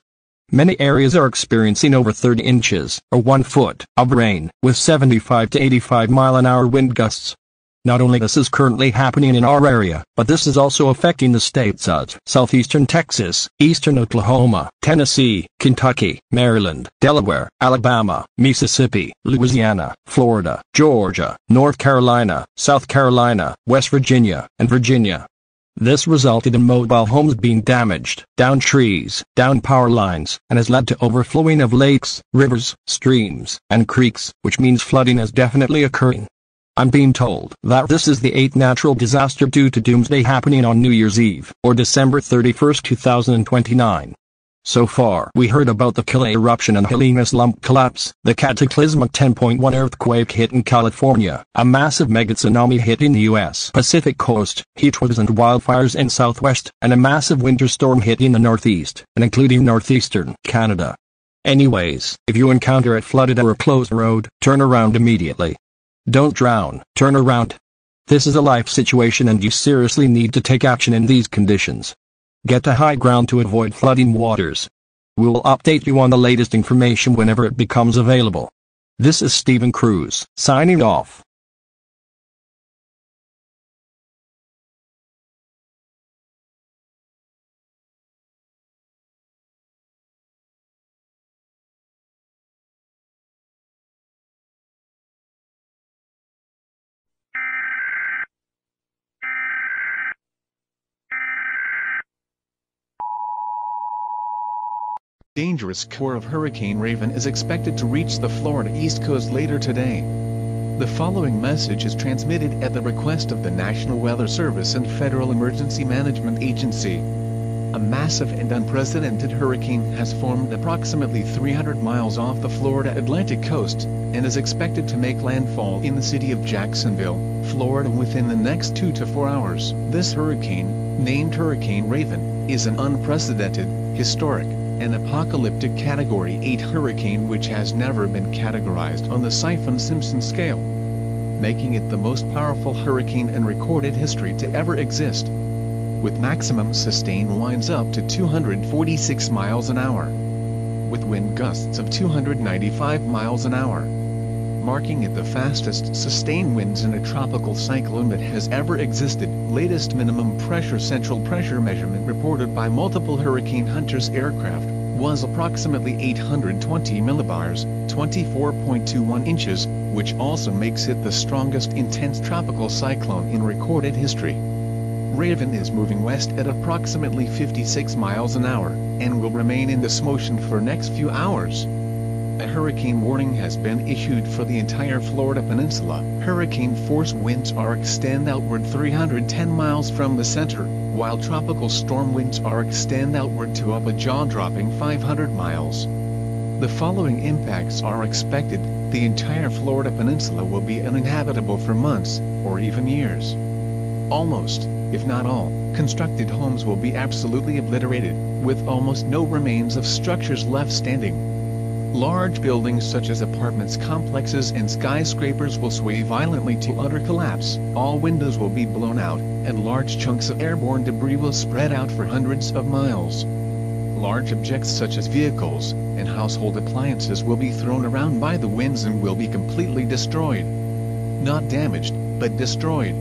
Speaker 1: Many areas are experiencing over 30 inches, or 1 foot, of rain, with 75 to 85 mile-an-hour wind gusts. Not only this is currently happening in our area, but this is also affecting the states of southeastern Texas, eastern Oklahoma, Tennessee, Kentucky, Maryland, Delaware, Alabama, Mississippi, Louisiana, Florida, Georgia, North Carolina, South Carolina, West Virginia, and Virginia. This resulted in mobile homes being damaged, down trees, down power lines, and has led to overflowing of lakes, rivers, streams, and creeks, which means flooding is definitely occurring. I'm being told that this is the 8th natural disaster due to doomsday happening on New Year's Eve, or December 31, 2029. So far, we heard about the Killa eruption and Helena's lump collapse, the cataclysmic 10.1 earthquake hit in California, a massive mega tsunami hitting the U.S. Pacific coast, heatwaves and wildfires in southwest, and a massive winter storm hitting the northeast, and including northeastern Canada. Anyways, if you encounter a flooded or a closed road, turn around immediately. Don't drown, turn around. This is a life situation and you seriously need to take action in these conditions. Get to high ground to avoid flooding waters. We will update you on the latest information whenever it becomes available. This is Stephen Cruz, signing off.
Speaker 3: dangerous core of Hurricane Raven is expected to reach the Florida East Coast later today. The following message is transmitted at the request of the National Weather Service and Federal Emergency Management Agency. A massive and unprecedented hurricane has formed approximately 300 miles off the Florida Atlantic coast, and is expected to make landfall in the city of Jacksonville, Florida within the next 2 to 4 hours. This hurricane, named Hurricane Raven, is an unprecedented, historic, and apocalyptic Category 8 hurricane which has never been categorized on the Saffir-Simpson scale, making it the most powerful hurricane in recorded history to ever exist, with maximum sustained winds up to 246 miles an hour, with wind gusts of 295 miles an hour, marking it the fastest sustained winds in a tropical cyclone that has ever existed. Latest minimum pressure central pressure measurement reported by multiple hurricane hunters aircraft was approximately 820 millibars, 24.21 inches, which also makes it the strongest intense tropical cyclone in recorded history. Raven is moving west at approximately 56 miles an hour, and will remain in this motion for next few hours. A hurricane warning has been issued for the entire Florida peninsula. Hurricane force winds are extend outward 310 miles from the center, while tropical storm winds are extend outward to up a jaw-dropping 500 miles. The following impacts are expected. The entire Florida peninsula will be uninhabitable for months, or even years. Almost, if not all, constructed homes will be absolutely obliterated, with almost no remains of structures left standing. Large buildings such as apartments complexes and skyscrapers will sway violently to utter collapse. All windows will be blown out, and large chunks of airborne debris will spread out for hundreds of miles. Large objects such as vehicles and household appliances will be thrown around by the winds and will be completely destroyed. Not damaged, but destroyed.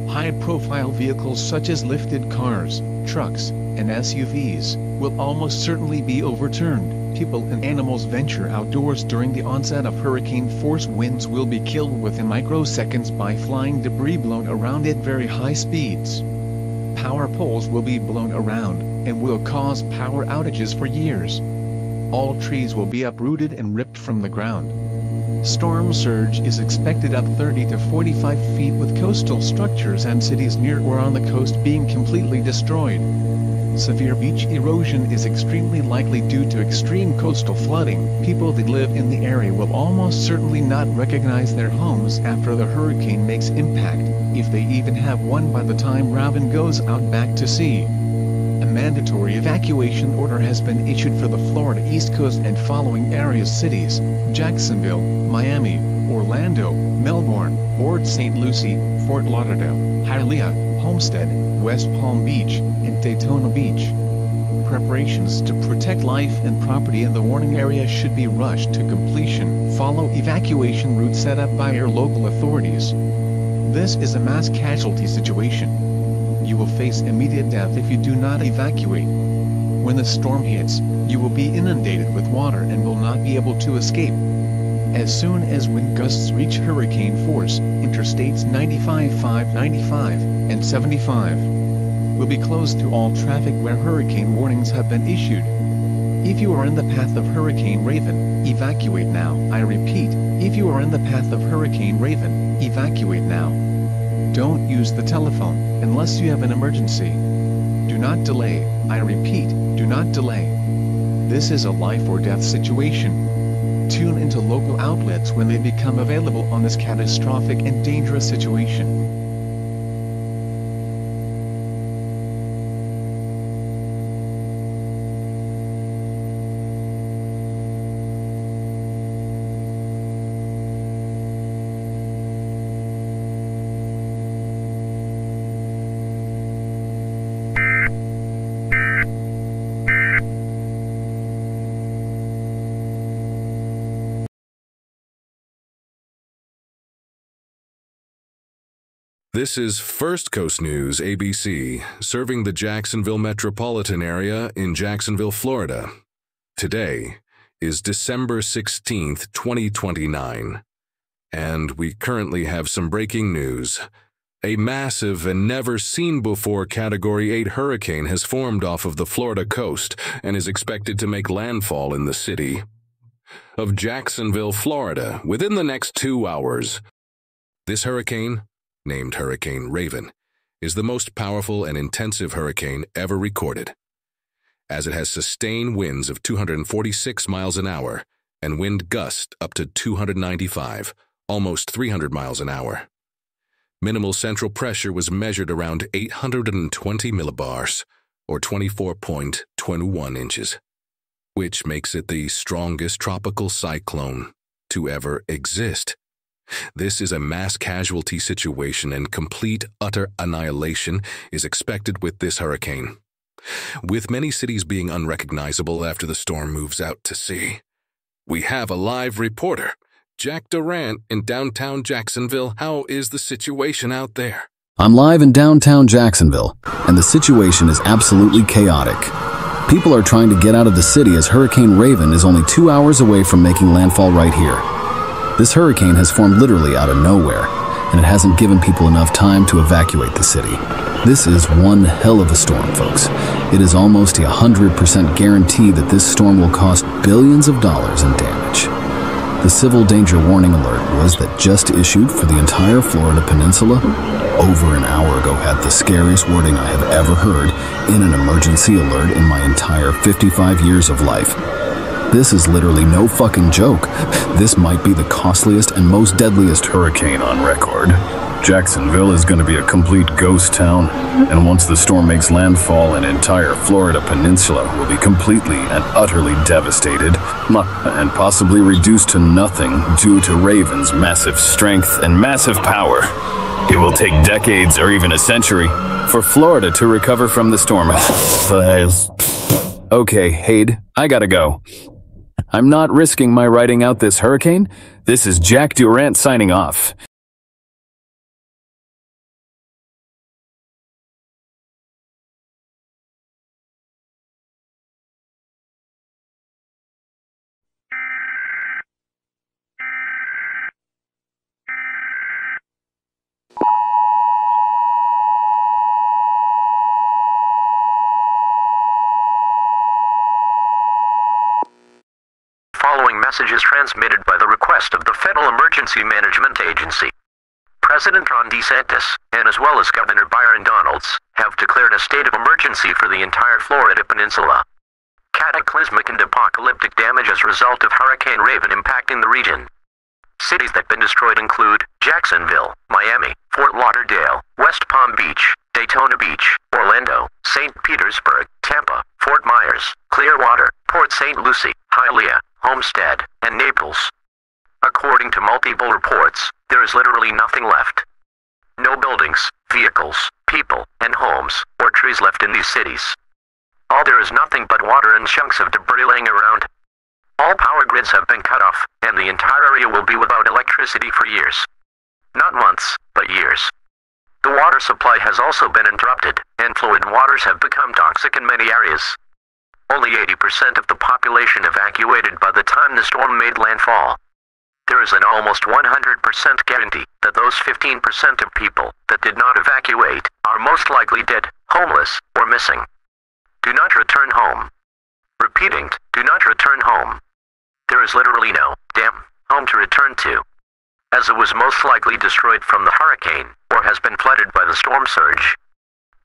Speaker 3: High-profile vehicles such as lifted cars, trucks, and SUVs will almost certainly be overturned. People and animals venture outdoors during the onset of hurricane-force winds will be killed within microseconds by flying debris blown around at very high speeds. Power poles will be blown around, and will cause power outages for years. All trees will be uprooted and ripped from the ground. Storm surge is expected up 30 to 45 feet, with coastal structures and cities near or on the coast being completely destroyed. Severe beach erosion is extremely likely due to extreme coastal flooding. People that live in the area will almost certainly not recognize their homes after the hurricane makes impact, if they even have one by the time Raven goes out back to sea. A mandatory evacuation order has been issued for the Florida East Coast and following areas: cities: Jacksonville, Miami, Orlando, Melbourne, Port St. Lucie, Fort Lauderdale, Hialeah, Homestead, West Palm Beach, and Daytona Beach. Preparations to protect life and property in the warning area should be rushed to completion. Follow evacuation routes set up by your local authorities. This is a mass casualty situation. You will face immediate death if you do not evacuate. When the storm hits, you will be inundated with water and will not be able to escape. As soon as wind gusts reach hurricane force, interstates 95, 595, and 75 will be closed to all traffic where hurricane warnings have been issued. If you are in the path of Hurricane Raven, evacuate now. I repeat, if you are in the path of Hurricane Raven, evacuate now. Don't use the telephone unless you have an emergency. Do not delay. I repeat, do not delay. This is a life or death situation. Tune into local outlets when they become available on this catastrophic and dangerous situation.
Speaker 17: This is First Coast News ABC, serving the Jacksonville metropolitan area in Jacksonville, Florida. Today is December 16th, 2029, and we currently have some breaking news. A massive and never-seen-before Category 8 hurricane has formed off of the Florida coast and is expected to make landfall in the city of Jacksonville, Florida, within the next 2 hours. This hurricane, named Hurricane Raven, is the most powerful and intensive hurricane ever recorded, as it has sustained winds of 246 miles an hour and wind gusts up to 295, almost 300 miles an hour. Minimal central pressure was measured around 820 millibars, or 24.21 inches, which makes it the strongest tropical cyclone to ever exist. This is a mass casualty situation, and complete, utter annihilation is expected with this hurricane, with many cities being unrecognizable after the storm moves out to sea. We have a live reporter, Jack Durant, in downtown Jacksonville. How is the situation out there?
Speaker 18: I'm live in downtown Jacksonville, and the situation is absolutely chaotic. People are trying to get out of the city as Hurricane Raven is only 2 hours away from making landfall right here. This hurricane has formed literally out of nowhere, and it hasn't given people enough time to evacuate the city. This is one hell of a storm, folks. It is almost a 100% guarantee that this storm will cost billions of dollars in damage. The civil danger warning alert was that just issued for the entire Florida peninsula over an hour ago had the scariest wording I have ever heard in an emergency alert in my entire 55 years of life. This is literally no fucking joke. This might be the costliest and most deadliest hurricane on record. Jacksonville is going to be a complete ghost town, and once the storm makes landfall, an entire Florida peninsula will be completely and utterly devastated, and possibly reduced to nothing due to Raven's massive strength and massive power. It will take decades or even a century for Florida to recover from the storm. Okay, Hade, I gotta go. I'm not risking my riding out this hurricane. This is Jack Durant signing off.
Speaker 15: Following message is transmitted by the request of the Federal Emergency Management Agency. President Ron DeSantis, and as well as Governor Byron Donalds, have declared a state of emergency for the entire Florida peninsula. Cataclysmic and apocalyptic damage as a result of Hurricane Raven impacting the region. Cities that have been destroyed include Jacksonville, Miami, Fort Lauderdale, West Palm Beach, Daytona Beach, Orlando, St. Petersburg, Tampa, Fort Myers, Clearwater, Port St. Lucie, Hialeah, Homestead, and Naples. According to multiple reports, there is literally nothing left. No buildings, vehicles, people, and homes, or trees left in these cities. All there is nothing but water and chunks of debris laying around. All power grids have been cut off, and the entire area will be without electricity for years. Not months, but years. The water supply has also been interrupted, and fluid waters have become toxic in many areas. Only 80% of the population evacuated by the time the storm made landfall. There is an almost 100% guarantee that those 15% of people that did not evacuate are most likely dead, homeless, or missing. Do not return home. Repeating, do not return home. There is literally no damn home to return to, as it was most likely destroyed from the hurricane or has been flooded by the storm surge.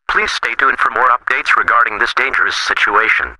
Speaker 15: Please stay tuned for more updates regarding this dangerous situation.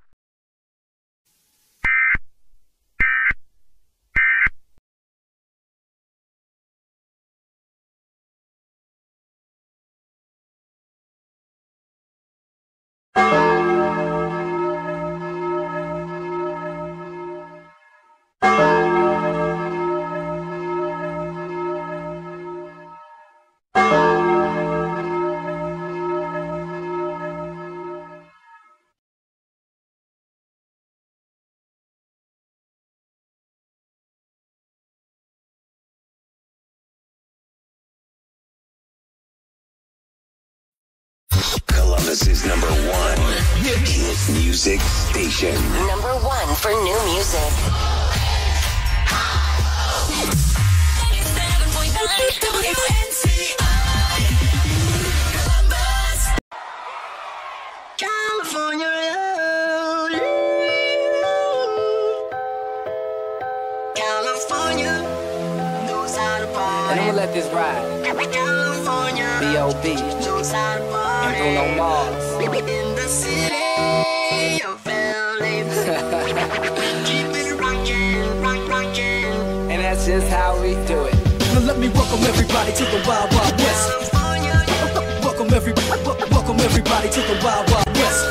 Speaker 22: Columbus's #1 hit music station.
Speaker 20: #1 for new music.
Speaker 2: let this ride. B.O.B. and Bruno Mars. In the city of LA. Keep it rockin'. And that's just how we do it.
Speaker 5: Now let me welcome everybody to the Wild Wild West. Welcome everybody to the Wild Wild West.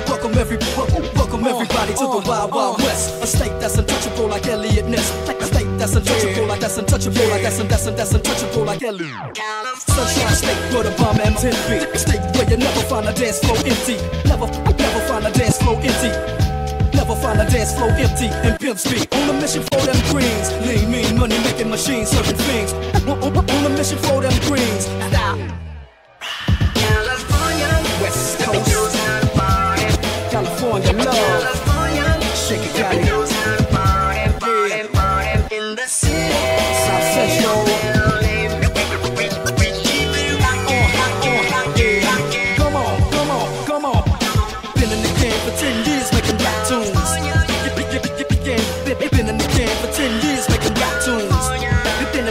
Speaker 5: Welcome everybody to the Wild Wild West. A state that's untouchable like Elliot Ness. A state that's untouchable like untouchable like that's untouchable like Elliot. Sunshine State where the bomb M10 be. A state where you never find a dance floor empty. Never find a dance floor empty. Never find a dance floor empty and pimp speed. On a mission for them greens. Lean, mean, money making machines serving fiends. On a mission for them greens. Stop. California, West Coast. California love. Shake it, got it. Yeah. In the city. South Central. Come on. Been in the game for 10 years making rap tunes. Been in the game for 10 years making rap tunes. Been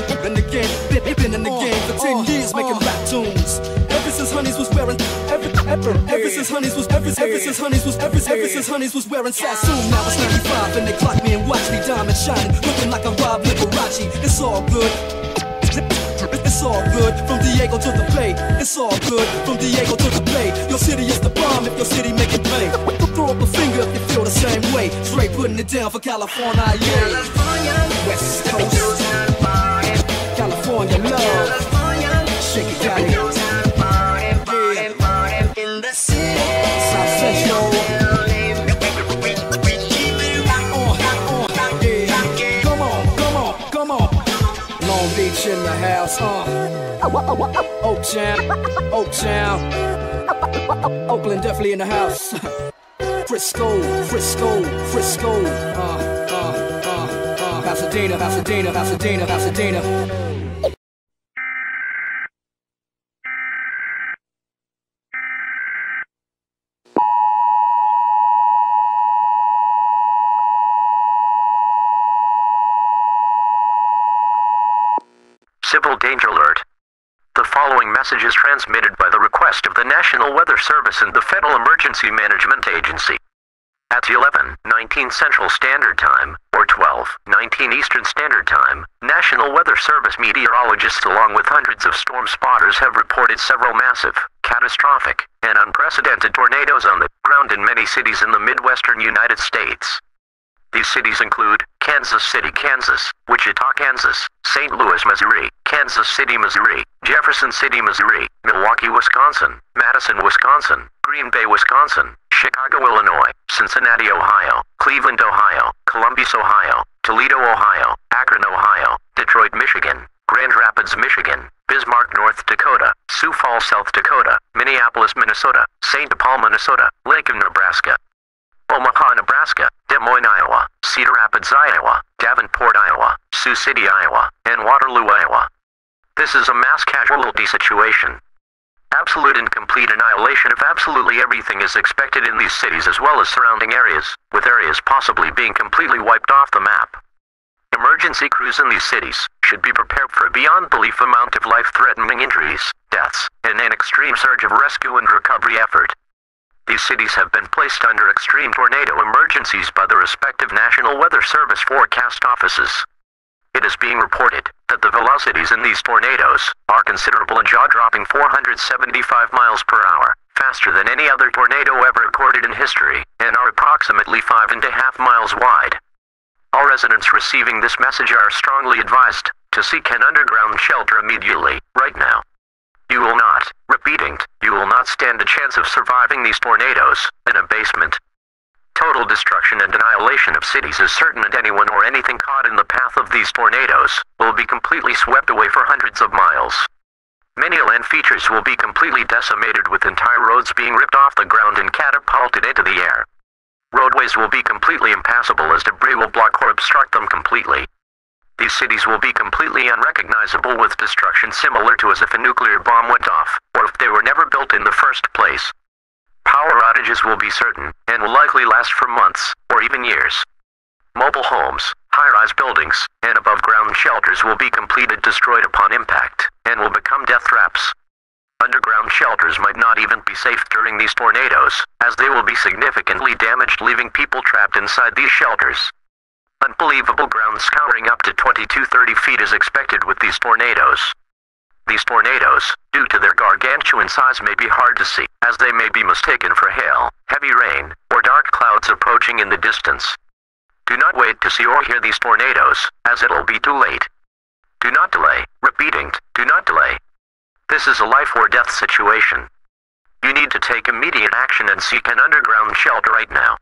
Speaker 5: in the game for 10 years making rap tunes. Ever since Honeys was wearing Sassoon. Now it's 95 and they clock me and watch me diamond shining, looking like a Rob Liberace. It's all good. It's all good from Diego to the Bay. It's all good from Diego to the Bay. Your city is the bomb if your city make it play. Throw up a finger if you feel the same way. Straight putting it down for California, yeah. West Coast. California love. Shake it, got it. In the city. South Central. Come on. Long Beach in the house, Oaktown, Oakland definitely in the house. Frisco, Pasadena.
Speaker 15: Civil danger alert. The following message is transmitted by the request of the National Weather Service and the Federal Emergency Management Agency. At 11:19 Central Standard Time, or 12:19 Eastern Standard Time, National Weather Service meteorologists along with hundreds of storm spotters have reported several massive, catastrophic, and unprecedented tornadoes on the ground in many cities in the Midwestern United States. These cities include Kansas City, Kansas, Wichita, Kansas, St. Louis, Missouri, Kansas City, Missouri, Jefferson City, Missouri, Milwaukee, Wisconsin, Madison, Wisconsin, Green Bay, Wisconsin, Chicago, Illinois, Cincinnati, Ohio, Cleveland, Ohio, Columbus, Ohio, Toledo, Ohio, Akron, Ohio, Detroit, Michigan, Grand Rapids, Michigan, Bismarck, North Dakota, Sioux Falls, South Dakota, Minneapolis, Minnesota, St. Paul, Minnesota, Lincoln, Nebraska, Omaha, Nebraska, Des Moines, Iowa, Cedar Rapids, Iowa, Davenport, Iowa, Sioux City, Iowa, and Waterloo, Iowa. This is a mass casualty situation. Absolute and complete annihilation of absolutely everything is expected in these cities as well as surrounding areas, with areas possibly being completely wiped off the map. Emergency crews in these cities should be prepared for a beyond belief amount of life-threatening injuries, deaths, and an extreme surge of rescue and recovery effort. These cities have been placed under extreme tornado emergencies by the respective National Weather Service forecast offices. It is being reported that the velocities in these tornadoes are considerable and jaw-dropping 475 miles per hour, faster than any other tornado ever recorded in history, and are approximately 5.5 miles wide. All residents receiving this message are strongly advised to seek an underground shelter immediately, right now. You will not, repeating, you will not stand a chance of surviving these tornadoes in a basement. Total destruction and annihilation of cities is certain, and anyone or anything caught in the path of these tornadoes will be completely swept away for hundreds of miles. Many land features will be completely decimated, with entire roads being ripped off the ground and catapulted into the air. Roadways will be completely impassable as debris will block or obstruct them completely. These cities will be completely unrecognizable, with destruction similar to as if a nuclear bomb went off, or if they were never built in the first place. Power outages will be certain, and will likely last for months, or even years. Mobile homes, High-rise buildings and above-ground shelters will be completely destroyed upon impact and will become death traps. Underground shelters might not even be safe during these tornadoes, as they will be significantly damaged, leaving people trapped inside these shelters. Unbelievable ground scouring up to 20 to 30 feet is expected with these tornadoes. These tornadoes, due to their gargantuan size, may be hard to see, as they may be mistaken for hail, heavy rain, or dark clouds approaching in the distance. Do not wait to see or hear these tornadoes, as it'll be too late. Do not delay. Repeating, do not delay. This is a life or death situation. You need to take immediate action and seek an underground shelter right now.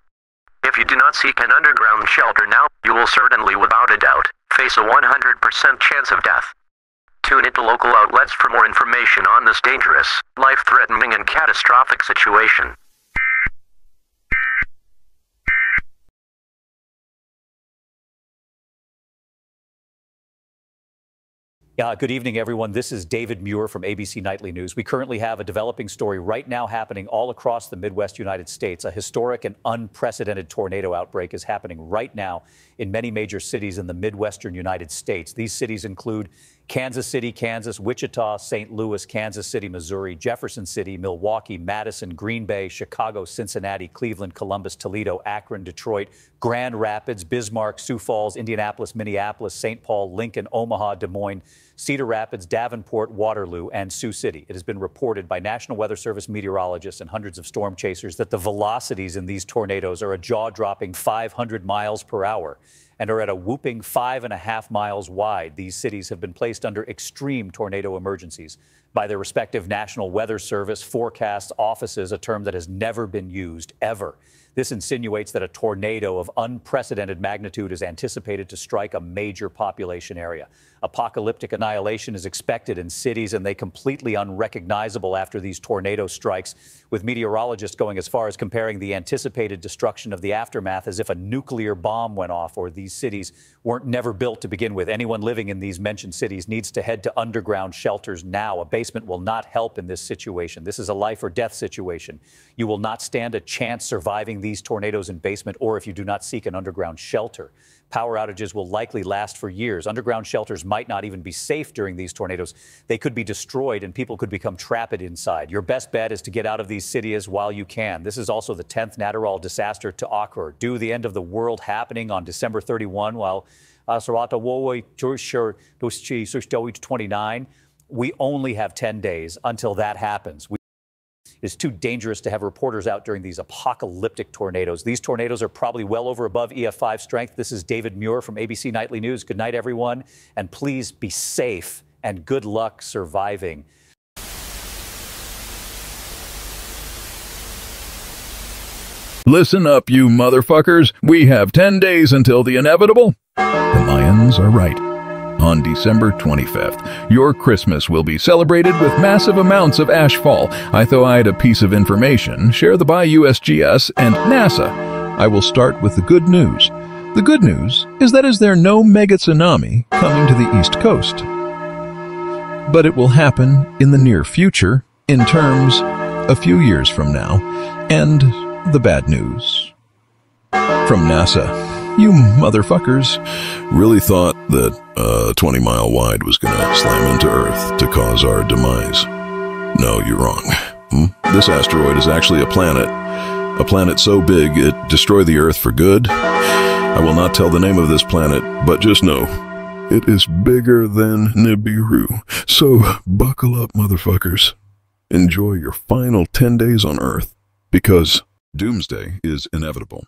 Speaker 15: If you do not seek an underground shelter now, you will certainly, without a doubt, face a 100% chance of death. Tune into local outlets for more information on this dangerous, life-threatening and catastrophic situation.
Speaker 6: Good evening, everyone. This is David Muir from ABC Nightly News. We currently have a developing story right now happening all across the Midwest United States. A historic and unprecedented tornado outbreak is happening right now in many major cities in the Midwestern United States. These cities include Kansas City, Kansas, Wichita, St. Louis, Kansas City, Missouri, Jefferson City, Milwaukee, Madison, Green Bay, Chicago, Cincinnati, Cleveland, Columbus, Toledo, Akron, Detroit, Grand Rapids, Bismarck, Sioux Falls, Indianapolis, Minneapolis, St. Paul, Lincoln, Omaha, Des Moines, Cedar Rapids, Davenport, Waterloo, and Sioux City. It has been reported by National Weather Service meteorologists and hundreds of storm chasers that the velocities in these tornadoes are a jaw-dropping 500 miles per hour and are at a whooping 5.5 miles wide. These cities have been placed under extreme tornado emergencies by their respective National Weather Service forecast offices, a term that has never been used, ever. This insinuates that a tornado of unprecedented magnitude is anticipated to strike a major population area. Apocalyptic annihilation is expected in cities, and they completely unrecognizable after these tornado strikes, with meteorologists going as far as comparing the anticipated destruction of the aftermath as if a nuclear bomb went off or these cities weren't never built to begin with. Anyone living in these mentioned cities needs to head to underground shelters now. A basement will not help in this situation. This is a life or death situation. You will not stand a chance surviving these tornadoes in basement or if you do not seek an underground shelter. Power outages will likely last for years. Underground shelters might not even be safe during these tornadoes. They could be destroyed and people could become trapped inside. Your best bet is to get out of these cities while you can. This is also the 10th natural disaster to occur. Due to the end of the world happening on December 31, while 29, we only have 10 days until that happens. It's too dangerous to have reporters out during these apocalyptic tornadoes. These tornadoes are probably well over above EF5 strength. This is David Muir from ABC Nightly News. Good night, everyone. And please be safe and good luck surviving.
Speaker 19: Listen up, you motherfuckers. We have 10 days until the inevitable. The Mayans are right. On December 25th, your Christmas will be celebrated with massive amounts of ashfall. I thought I had a piece of information. Share the by USGS and NASA. I will start with the good news. The good news is that is there no mega tsunami coming to the East Coast. But it will happen in the near future, in terms a few years from now. And the bad news from NASA. You motherfuckers really thought that 20-mile wide was going to slam into Earth to cause our demise. No, you're wrong. This asteroid is actually a planet so big it destroyed the Earth for good. I will not tell the name of this planet, but just know it is bigger than Nibiru. So buckle up, motherfuckers. Enjoy your final 10 days on Earth, because doomsday is inevitable.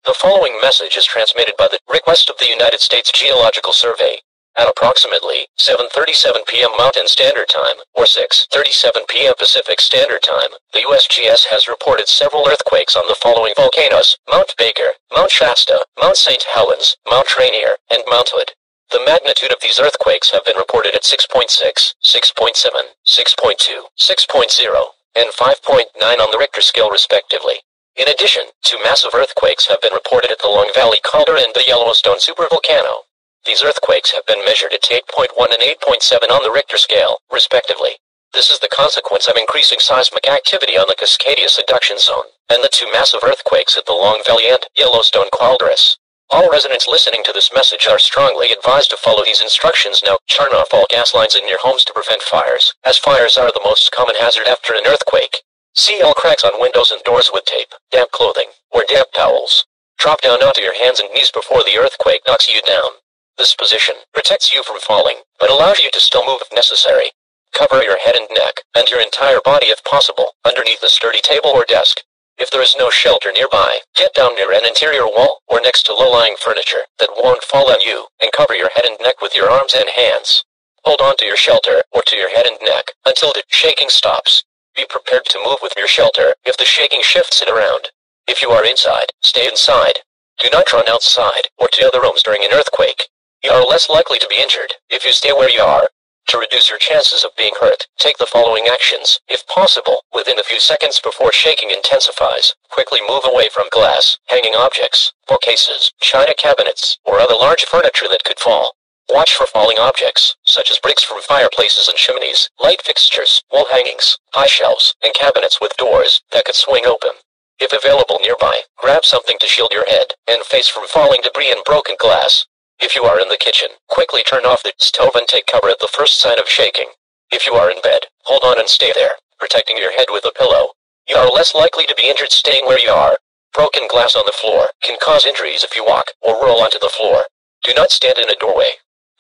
Speaker 21: The following message is transmitted by the request of the United States Geological Survey.
Speaker 16: At approximately 7:37 p.m. Mountain Standard Time, or 6:37 p.m. Pacific Standard Time, the USGS has reported several earthquakes on the following volcanoes: Mount Baker, Mount Shasta, Mount St. Helens, Mount Rainier, and Mount Hood. The magnitude of these earthquakes have been reported at 6.6, 6.7, 6.2, 6.0, and 5.9 on the Richter scale respectively. In addition, two massive earthquakes have been reported at the Long Valley Caldera and the Yellowstone supervolcano. These earthquakes have been measured at 8.1 and 8.7 on the Richter scale, respectively. This is the consequence of increasing seismic activity on the Cascadia subduction zone, and the two massive earthquakes at the Long Valley and Yellowstone calderas. All residents listening to this message are strongly advised to follow these instructions now. Turn off all gas lines in your homes to prevent fires, as fires are the most common hazard after an earthquake. Seal all cracks on windows and doors with tape, damp clothing, or damp towels. Drop down onto your hands and knees before the earthquake knocks you down. This position protects you from falling, but allows you to still move if necessary. Cover your head and neck, and your entire body if possible, underneath a sturdy table or desk. If there is no shelter nearby, get down near an interior wall, or next to low-lying furniture that won't fall on you, and cover your head and neck with your arms and hands. Hold on to your shelter, or to your head and neck, until the shaking stops. Be prepared to move with your shelter if the shaking shifts it around. If you are inside, stay inside. Do not run outside, or to other rooms during an earthquake. You are less likely to be injured if you stay where you are. To reduce your chances of being hurt, take the following actions. If possible, within a few seconds before shaking intensifies, quickly move away from glass, hanging objects, bookcases, china cabinets, or other large furniture that could fall. Watch for falling objects, such as bricks from fireplaces and chimneys, light fixtures, wall hangings, high shelves, and cabinets with doors that could swing open. If available nearby, grab something to shield your head and face from falling debris and broken glass. If you are in the kitchen, quickly turn off the stove and take cover at the first sign of shaking. If you are in bed, hold on and stay there, protecting your head with a pillow. You are less likely to be injured staying where you are. Broken glass on the floor can cause injuries if you walk or roll onto the floor. Do not stand in a doorway.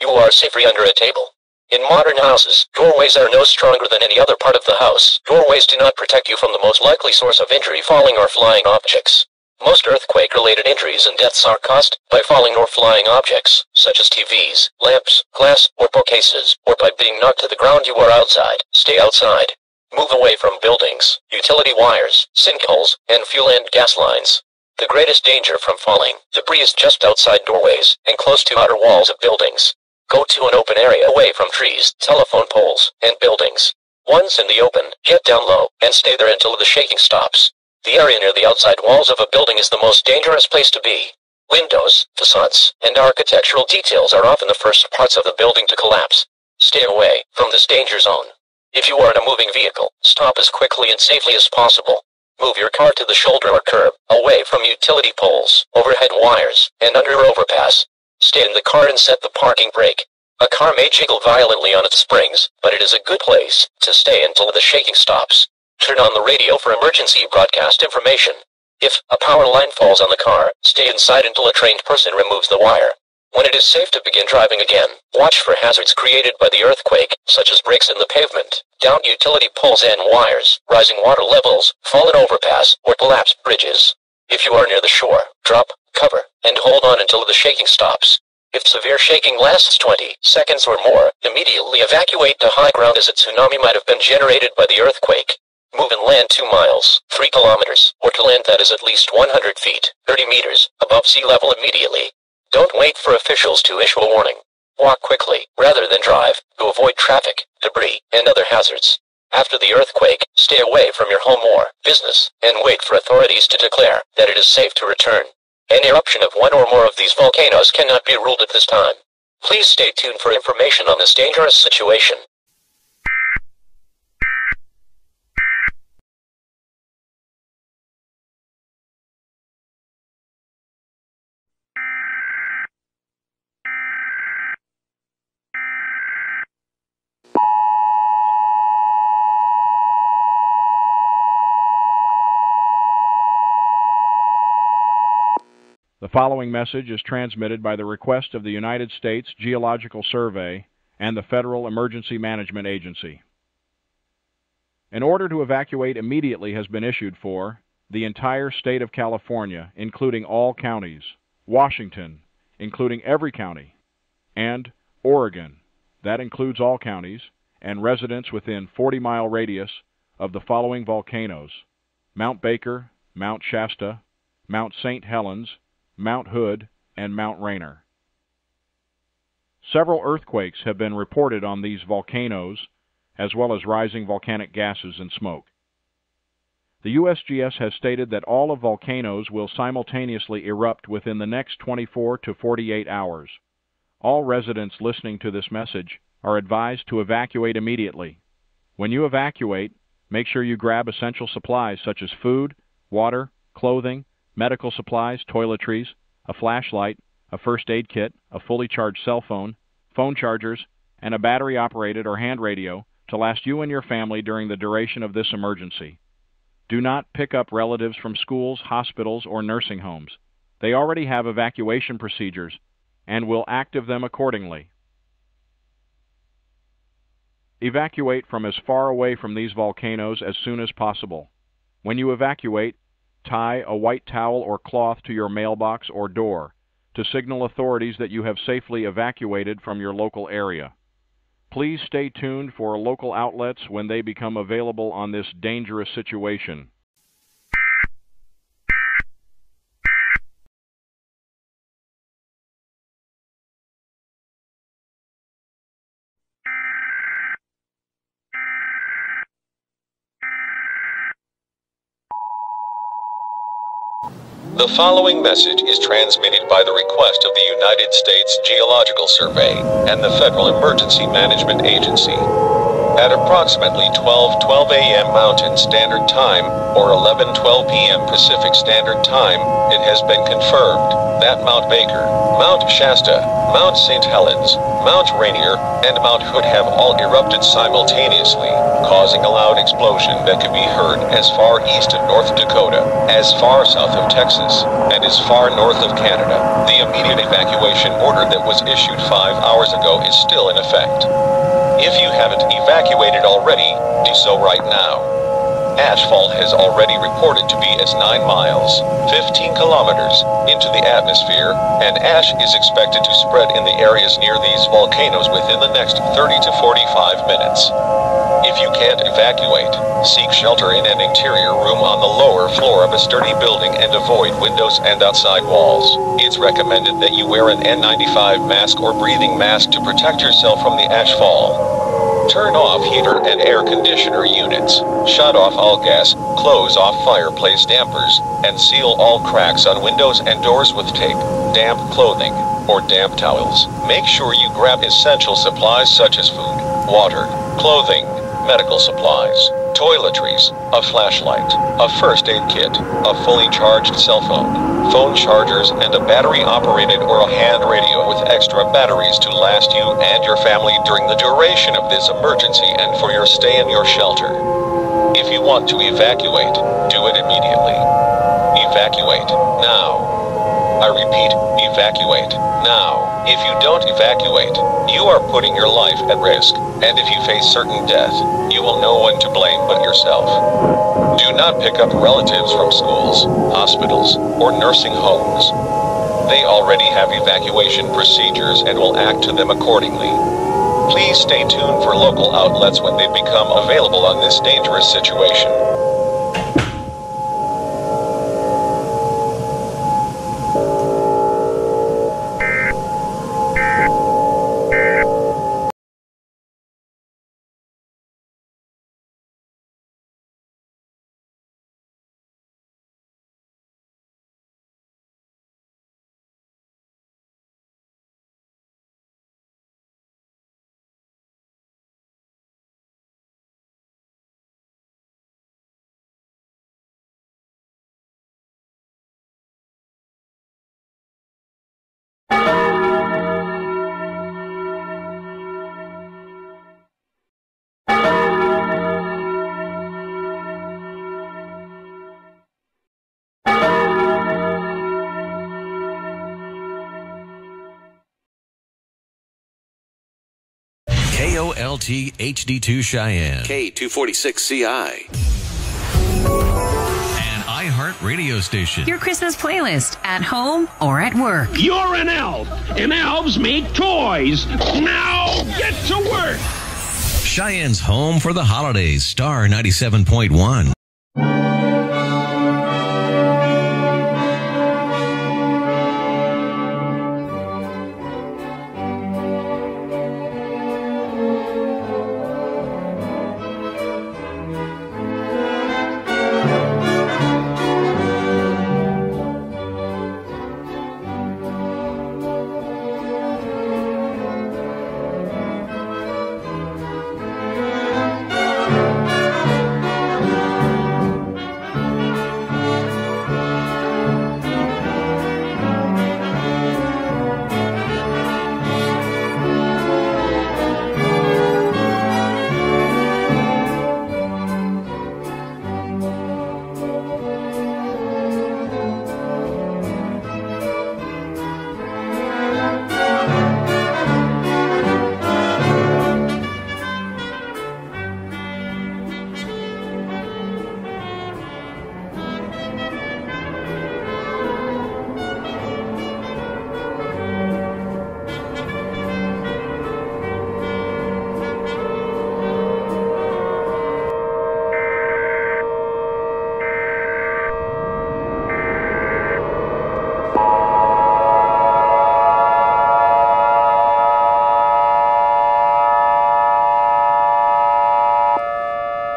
Speaker 16: You are safer under a table. In modern houses, doorways are no stronger than any other part of the house. Doorways do not protect you from the most likely source of injury: falling or flying objects. Most earthquake-related injuries and deaths are caused by falling or flying objects, such as TVs, lamps, glass, or bookcases, or by being knocked to the ground. You are outside. Stay outside. Move away from buildings, utility wires, sinkholes, and fuel and gas lines. The greatest danger from falling debris is just outside doorways and close to outer walls of buildings. Go to an open area away from trees, telephone poles, and buildings. Once in the open, get down low and stay there until the shaking stops. The area near the outside walls of a building is the most dangerous place to be. Windows, facades, and architectural details are often the first parts of the building to collapse. Stay away from this danger zone. If you are in a moving vehicle, stop as quickly and safely as possible. Move your car to the shoulder or curb, away from utility poles, overhead wires, and under overpass. Stay in the car and set the parking brake. A car may jiggle violently on its springs, but it is a good place to stay until the shaking stops. Turn on the radio for emergency broadcast information. If a power line falls on the car, stay inside until a trained person removes the wire. When it is safe to begin driving again, watch for hazards created by the earthquake, such as breaks in the pavement, downed utility poles and wires, rising water levels, fallen overpass, or collapsed bridges. If you are near the shore, drop, cover, and hold on until the shaking stops. If severe shaking lasts 20 seconds or more, immediately evacuate to high ground as a tsunami might have been generated by the earthquake. Move and land 2 miles, 3 kilometers, or to land that is at least 100 feet, 30 meters, above sea level immediately. Don't wait for officials to issue a warning. Walk quickly, rather than drive, to avoid traffic, debris, and other hazards. After the earthquake, stay away from your home or business, and wait for authorities to declare that it is safe to return. An eruption of one or more of these volcanoes cannot be ruled at this time. Please stay tuned for information on this dangerous situation.
Speaker 4: The following message is transmitted by the request of the United States Geological Survey and the Federal Emergency Management Agency. An order to evacuate immediately has been issued for the entire state of California, including all counties, Washington, including every county, and Oregon, that includes all counties, and residents within 40-mile radius of the following volcanoes: Mount Baker, Mount Shasta, Mount St. Helens, Mount Hood, and Mount Rainier. Several earthquakes have been reported on these volcanoes, as well as rising volcanic gases and smoke. The USGS has stated that all of volcanoes will simultaneously erupt within the next 24 to 48 hours. All residents listening to this message are advised to evacuate immediately. When you evacuate, make sure you grab essential supplies such as food, water, clothing, medical supplies, toiletries, a flashlight, a first aid kit, a fully charged cell phone, phone chargers, and a battery-operated or hand radio to last you and your family during the duration of this emergency. Do not pick up relatives from schools, hospitals, or nursing homes. They already have evacuation procedures and will active them accordingly. Evacuate from as far away from these volcanoes as soon as possible. When you evacuate, tie a white towel or cloth to your mailbox or door to signal authorities that you have safely evacuated from your local area. Please stay tuned for local outlets when they become available on this dangerous situation.
Speaker 12: The following message is transmitted by the request of the United States Geological Survey and the Federal Emergency Management Agency. At approximately 12:12 a.m. Mountain Standard Time or 11:12 p.m. Pacific Standard Time, it has been confirmed that Mount Baker, Mount Shasta, Mount St. Helens, Mount Rainier, and Mount Hood have all erupted simultaneously, causing a loud explosion that could be heard as far east of North Dakota, as far south of Texas, and as far north of Canada. The immediate evacuation order that was issued 5 hours ago is still in effect. If you haven't evacuated already, do so right now. Ashfall has already reported to be as 9 miles, 15 kilometers, into the atmosphere, and ash is expected to spread in the areas near these volcanoes within the next 30 to 45 minutes. If you can't evacuate, seek shelter in an interior room on the lower floor of a sturdy building and avoid windows and outside walls. It's recommended that you wear an N95 mask or breathing mask to protect yourself from the ashfall. Turn off heater and air conditioner units, shut off all gas, close off fireplace dampers, and seal all cracks on windows and doors with tape, damp clothing, or damp towels. Make sure you grab essential supplies such as food, water, clothing, medical supplies, toiletries, a flashlight, a first aid kit, a fully charged cell phone chargers, and a battery-operated or a hand radio with extra batteries to last you and your family during the duration of this emergency and for your stay in your shelter. If you want to evacuate, do it immediately. Evacuate now. I repeat, evacuate now. If you don't evacuate, you are putting your life at risk, and if you face certain death, you will know one to blame but yourself. Do not pick up relatives from schools, hospitals, or nursing homes. They already have evacuation procedures and will act to them accordingly. Please stay tuned for local outlets when they become available on this dangerous situation.
Speaker 9: KOLT HD2 Cheyenne.
Speaker 21: K246CI.
Speaker 9: An iHeart smart radio station.
Speaker 21: Your Christmas playlist at home or at work.
Speaker 23: You're an elf, and elves make toys. Now get to work.
Speaker 9: Cheyenne's home for the holidays, Star 97.1.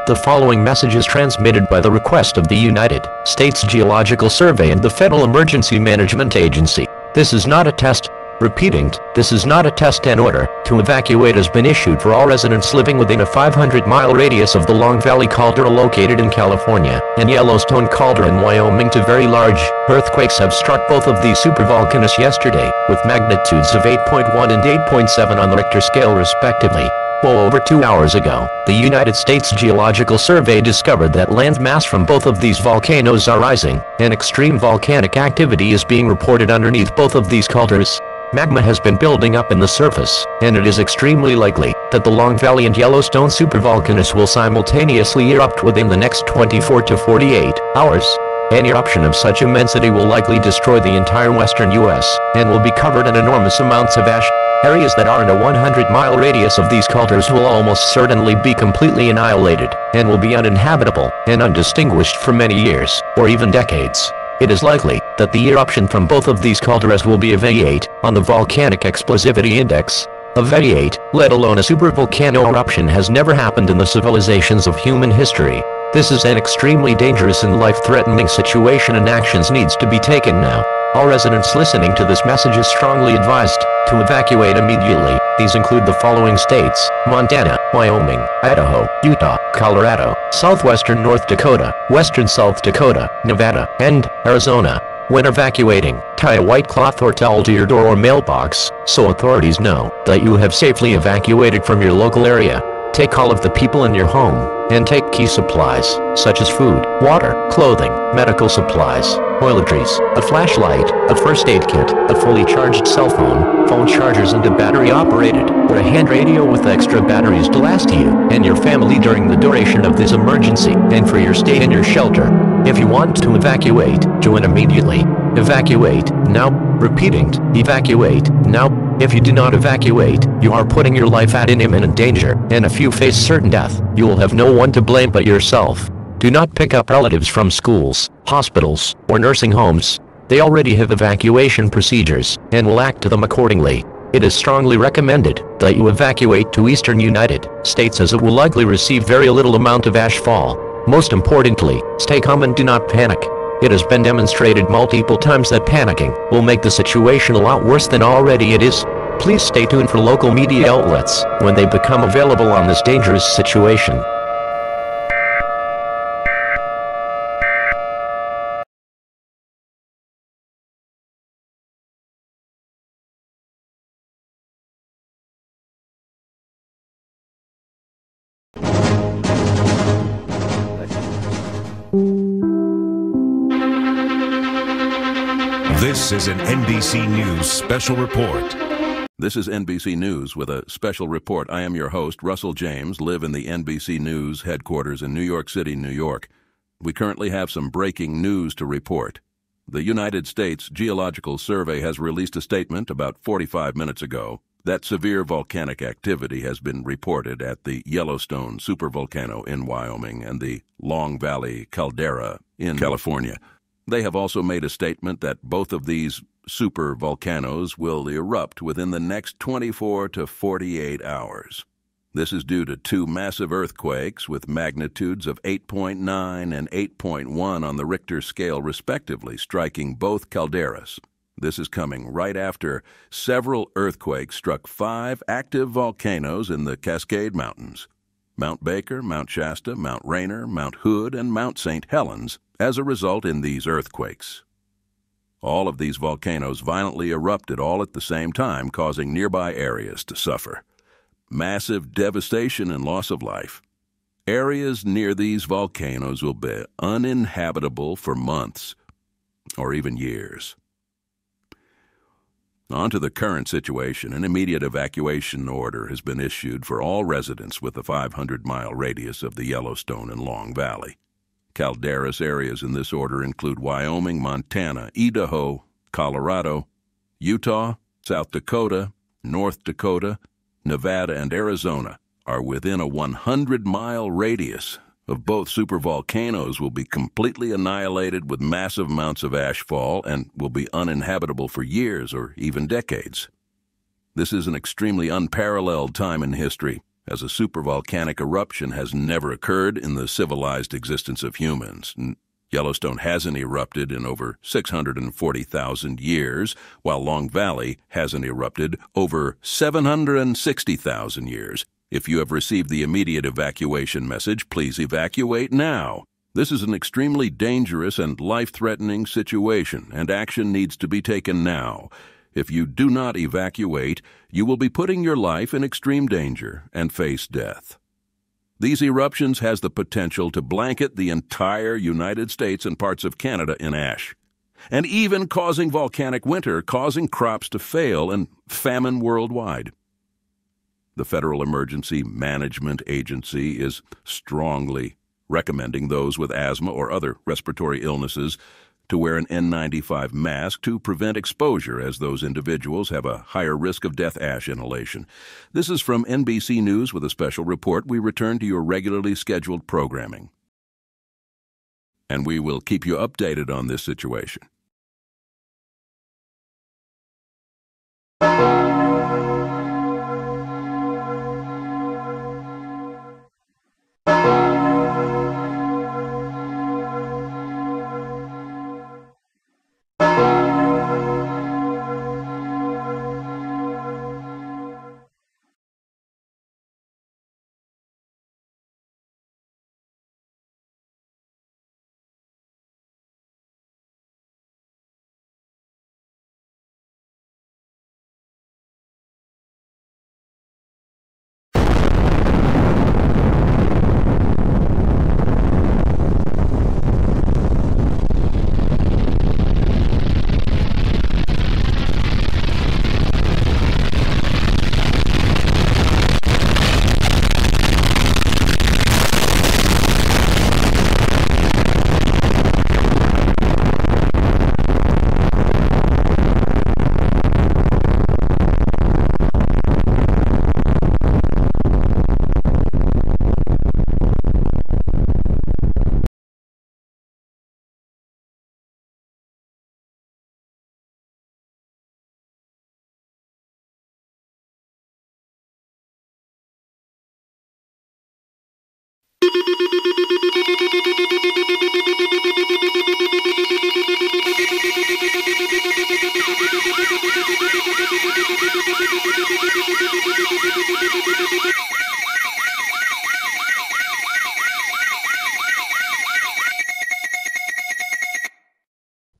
Speaker 16: The following message is transmitted by the request of the United States Geological Survey and the Federal Emergency Management Agency. This is not a test. Repeating, this is not a test. An order to evacuate has been issued for all residents living within a 500-mile radius of the Long Valley Caldera located in California and Yellowstone Caldera in Wyoming. Two very large earthquakes have struck both of these supervolcanoes yesterday, with magnitudes of 8.1 and 8.7 on the Richter scale respectively. Well over 2 hours ago, the United States Geological Survey discovered that land mass from both of these volcanoes are rising, and extreme volcanic activity is being reported underneath both of these calderas. Magma has been building up in the surface, and it is extremely likely that the Long Valley and Yellowstone supervolcanoes will simultaneously erupt within the next 24 to 48 hours. An eruption of such immensity will likely destroy the entire western U.S., and will be covered in enormous amounts of ash. Areas that are in a 100-mile radius of these calderas will almost certainly be completely annihilated, and will be uninhabitable and undistinguished for many years, or even decades. It is likely that the eruption from both of these calderas will be a V8 on the Volcanic Explosivity Index. A V8, let alone a supervolcano eruption, has never happened in the civilizations of human history. This is an extremely dangerous and life-threatening situation, and actions needs to be taken now. All residents listening to this message is strongly advised to evacuate immediately. These include the following states: Montana, Wyoming, Idaho, Utah, Colorado, southwestern North Dakota, western South Dakota, Nevada, and Arizona. When evacuating, tie a white cloth or towel to your door or mailbox, so authorities know that you have safely evacuated from your local area. Take all of the people in your home, and take key supplies, such as food, water, clothing, medical supplies, toiletries, a flashlight, a first aid kit, a fully charged cell phone, phone chargers, and a battery-operated, or a hand radio with extra batteries to last you and your family during the duration of this emergency, and for your stay in your shelter. If you want to evacuate, join immediately. Evacuate now. Repeating, evacuate now. If you do not evacuate, you are putting your life at imminent danger, and if you face certain death, you will have no one to blame but yourself. Do not pick up relatives from schools, hospitals, or nursing homes. They already have evacuation procedures, and will act to them accordingly. It is strongly recommended that you evacuate to eastern United States, as it will likely receive very little amount of ashfall. Most importantly, stay calm and do not panic. It has been demonstrated multiple times that panicking will make the situation a lot worse than already it is. Please stay tuned for local media outlets when they become available on this dangerous situation.
Speaker 24: This is an NBC News special report.
Speaker 25: This is NBC News with a special report. I am your host, Russell James, live in the NBC News headquarters in New York City, New York. We currently have some breaking news to report. The United States Geological Survey has released a statement about 45 minutes ago that severe volcanic activity has been reported at the Yellowstone supervolcano in Wyoming and the Long Valley caldera in California. They have also made a statement that both of these supervolcanoes will erupt within the next 24 to 48 hours. This is due to two massive earthquakes with magnitudes of 8.9 and 8.1 on the Richter scale respectively, striking both calderas. This is coming right after several earthquakes struck 5 active volcanoes in the Cascade Mountains: Mount Baker, Mount Shasta, Mount Rainier, Mount Hood, and Mount St. Helens, as a result in these earthquakes. All of these volcanoes violently erupted all at the same time, causing nearby areas to suffer. Massive devastation and loss of life. Areas near these volcanoes will be uninhabitable for months or even years. On to the current situation. An immediate evacuation order has been issued for all residents with a 500-mile radius of the Yellowstone and Long Valley. Calderas areas in this order include Wyoming, Montana, Idaho, Colorado, Utah, South Dakota, North Dakota, Nevada, and Arizona are within a 100-mile radius of both supervolcanoes. Will be completely annihilated with massive amounts of ashfall and will be uninhabitable for years or even decades. This is an extremely unparalleled time in history, as a supervolcanic eruption has never occurred in the civilized existence of humans. Yellowstone hasn't erupted in over 640,000 years, while Long Valley hasn't erupted over 760,000 years. If you have received the immediate evacuation message, please evacuate now. This is an extremely dangerous and life-threatening situation, and action needs to be taken now. If you do not evacuate, you will be putting your life in extreme danger and face death. These eruptions has the potential to blanket the entire United States and parts of Canada in ash, and even causing volcanic winter, causing crops to fail and famine worldwide. The Federal Emergency Management Agency is strongly recommending those with asthma or other respiratory illnesses to wear an N95 mask to prevent exposure, as those individuals have a higher risk of death ash inhalation. This is from NBC News with a special report. We return to your regularly scheduled programming, and we will keep you updated on this situation.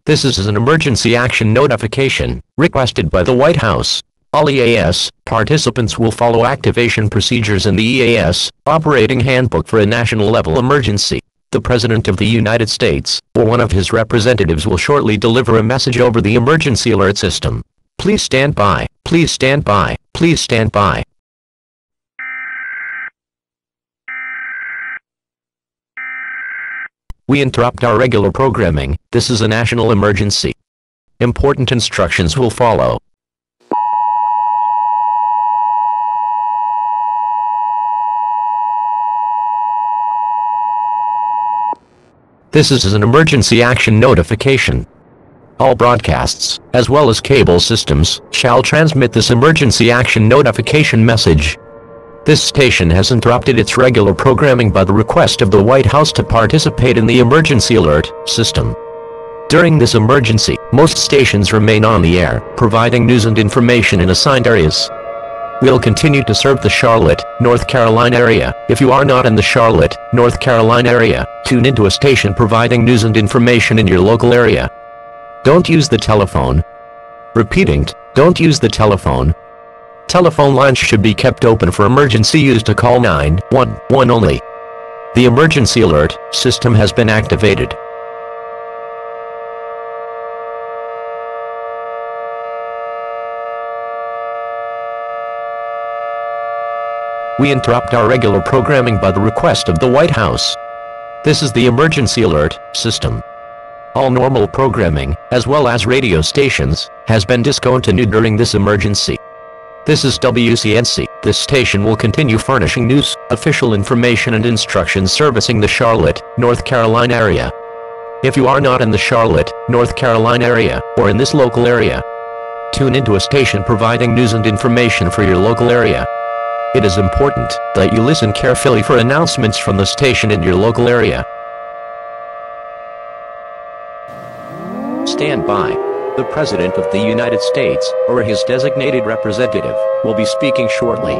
Speaker 16: This is an emergency action notification requested by the White House. All EAS participants will follow activation procedures in the EAS operating handbook for a national level emergency. The President of the United States or one of his representatives will shortly deliver a message over the emergency alert system. Please stand by. Please stand by. Please stand by. We interrupt our regular programming. This is a national emergency. Important instructions will follow. This is an emergency action notification. All broadcasts, as well as cable systems, shall transmit this emergency action notification message. This station has interrupted its regular programming by the request of the White House to participate in the emergency alert system. During this emergency, most stations remain on the air, providing news and information in assigned areas. We'll continue to serve the Charlotte, North Carolina area. If you are not in the Charlotte, North Carolina area, tune into a station providing news and information in your local area. Don't use the telephone. Repeating, don't use the telephone. Telephone lines should be kept open for emergency use to call 911 only. The emergency alert system has been activated. We interrupt our regular programming by the request of the White House. This is the emergency alert system. All normal programming, as well as radio stations, has been discontinued during this emergency. This is WCNC. This station will continue furnishing news, official information and instructions servicing the Charlotte, North Carolina area. If you are not in the Charlotte, North Carolina area, or in this local area, tune into a station providing news and information for your local area. It is important that you listen carefully for announcements from the station in your local area. Stand by. The President of the United States, or his designated representative, will be speaking shortly.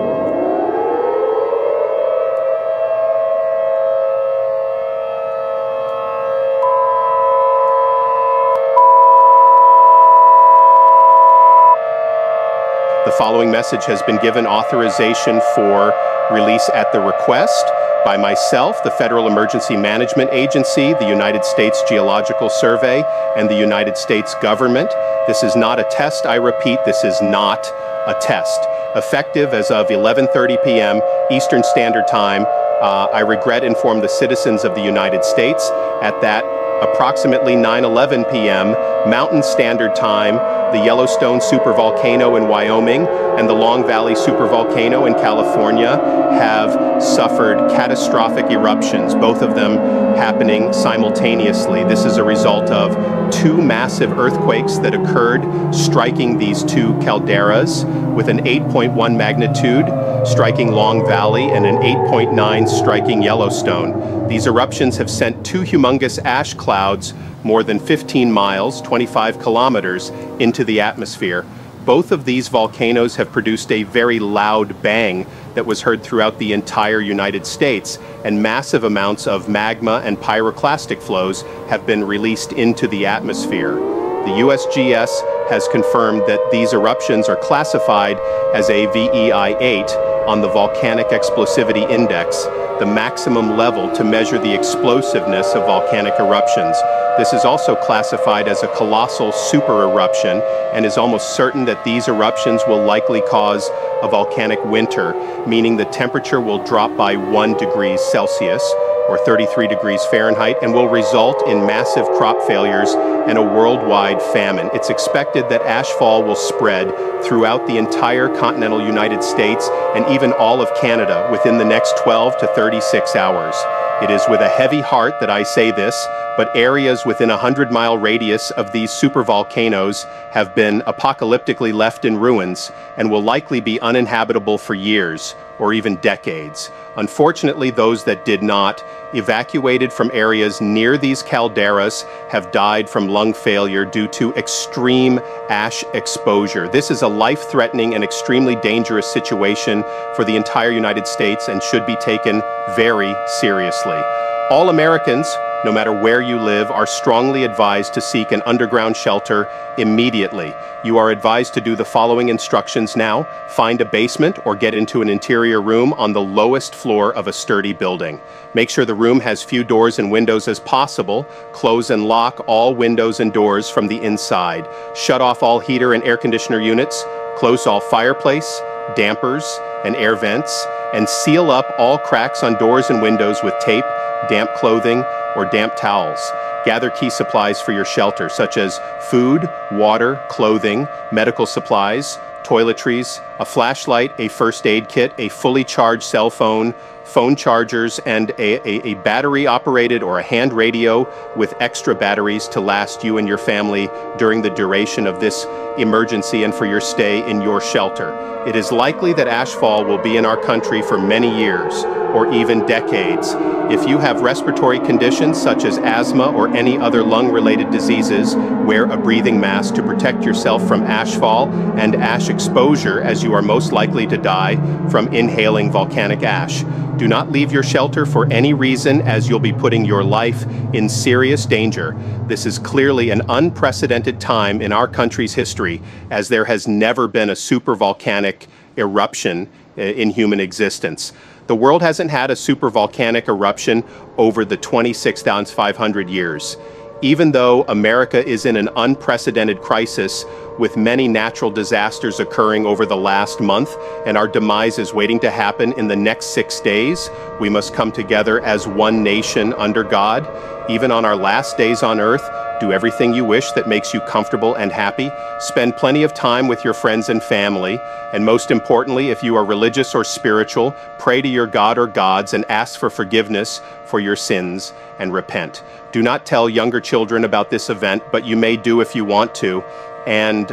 Speaker 7: The following message has been given authorization for release at the request by myself, the Federal Emergency Management Agency, the United States Geological Survey, and the United States government. This is not a test, I repeat, this is not a test. Effective as of 11:30 p.m. Eastern Standard Time, I regret inform the citizens of the United States at that approximately 9:11 p.m. Mountain Standard Time, the Yellowstone supervolcano in Wyoming and the Long Valley supervolcano in California have suffered catastrophic eruptions, both of them happening simultaneously. This is a result of two massive earthquakes that occurred, striking these two calderas with an 8.1 magnitude, striking Long Valley, and an 8.9 striking Yellowstone. These eruptions have sent two humongous ash clouds more than 15 miles, 25 kilometers, into the atmosphere. Both of these volcanoes have produced a very loud bang that was heard throughout the entire United States, and massive amounts of magma and pyroclastic flows have been released into the atmosphere. The USGS has confirmed that these eruptions are classified as a VEI 8 on the Volcanic Explosivity Index, the maximum level to measure the explosiveness of volcanic eruptions. This is also classified as a colossal super eruption and is almost certain that these eruptions will likely cause a volcanic winter, meaning the temperature will drop by 1 degree Celsius or 33 degrees Fahrenheit and will result in massive crop failures and a worldwide famine. It's expected that ashfall will spread throughout the entire continental United States and even all of Canada within the next 12 to 36 hours. It is with a heavy heart that I say this, but areas within a 100-mile radius of these supervolcanoes have been apocalyptically left in ruins and will likely be uninhabitable for years or even decades. Unfortunately, those that did not, evacuated from areas near these calderas, have died from lung failure due to extreme ash exposure. This is a life-threatening and extremely dangerous situation for the entire United States and should be taken very seriously. All Americans, no matter where you live, are strongly advised to seek an underground shelter immediately. You are advised to do the following instructions now. Find a basement or get into an interior room on the lowest floor of a sturdy building. Make sure the room has few doors and windows as possible. Close and lock all windows and doors from the inside. Shut off all heater and air conditioner units. Close all fireplace, dampers, and air vents. and seal up all cracks on doors and windows with tape, damp clothing, or damp towels. Gather key supplies for your shelter, such as food, water, clothing, medical supplies, toiletries, a flashlight, a first aid kit, a fully charged cell phone, phone chargers, and a battery-operated or a hand radio with extra batteries to last you and your family during the duration of this emergency and for your stay in your shelter. It is likely that ashfall will be in our country for many years or even decades. If you have respiratory conditions such as asthma or any other lung-related diseases, wear a breathing mask to protect yourself from ashfall and ash exposure, as you are most likely to die from inhaling volcanic ash. Do not leave your shelter for any reason, as you'll be putting your life in serious danger. This is clearly an unprecedented time in our country's history, as there has never been a supervolcanic eruption in human existence. The world hasn't had a supervolcanic eruption over the 26,500 years. Even though America is in an unprecedented crisis with many natural disasters occurring over the last month, and our demise is waiting to happen in the next 6 days, we must come together as one nation under God. Even on our last days on earth, do everything you wish that makes you comfortable and happy. Spend plenty of time with your friends and family. And most importantly, if you are religious or spiritual, pray to your God or gods and ask for forgiveness for your sins and repent. Do not tell younger children about this event, but you may do if you want to. And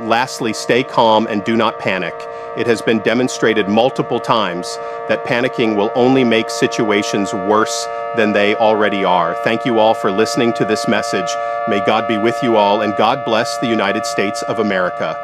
Speaker 7: lastly, stay calm and do not panic. It has been demonstrated multiple times that panicking will only make situations worse than they already are. Thank you all for listening to this message. May God be with you all, and God bless the United States of America.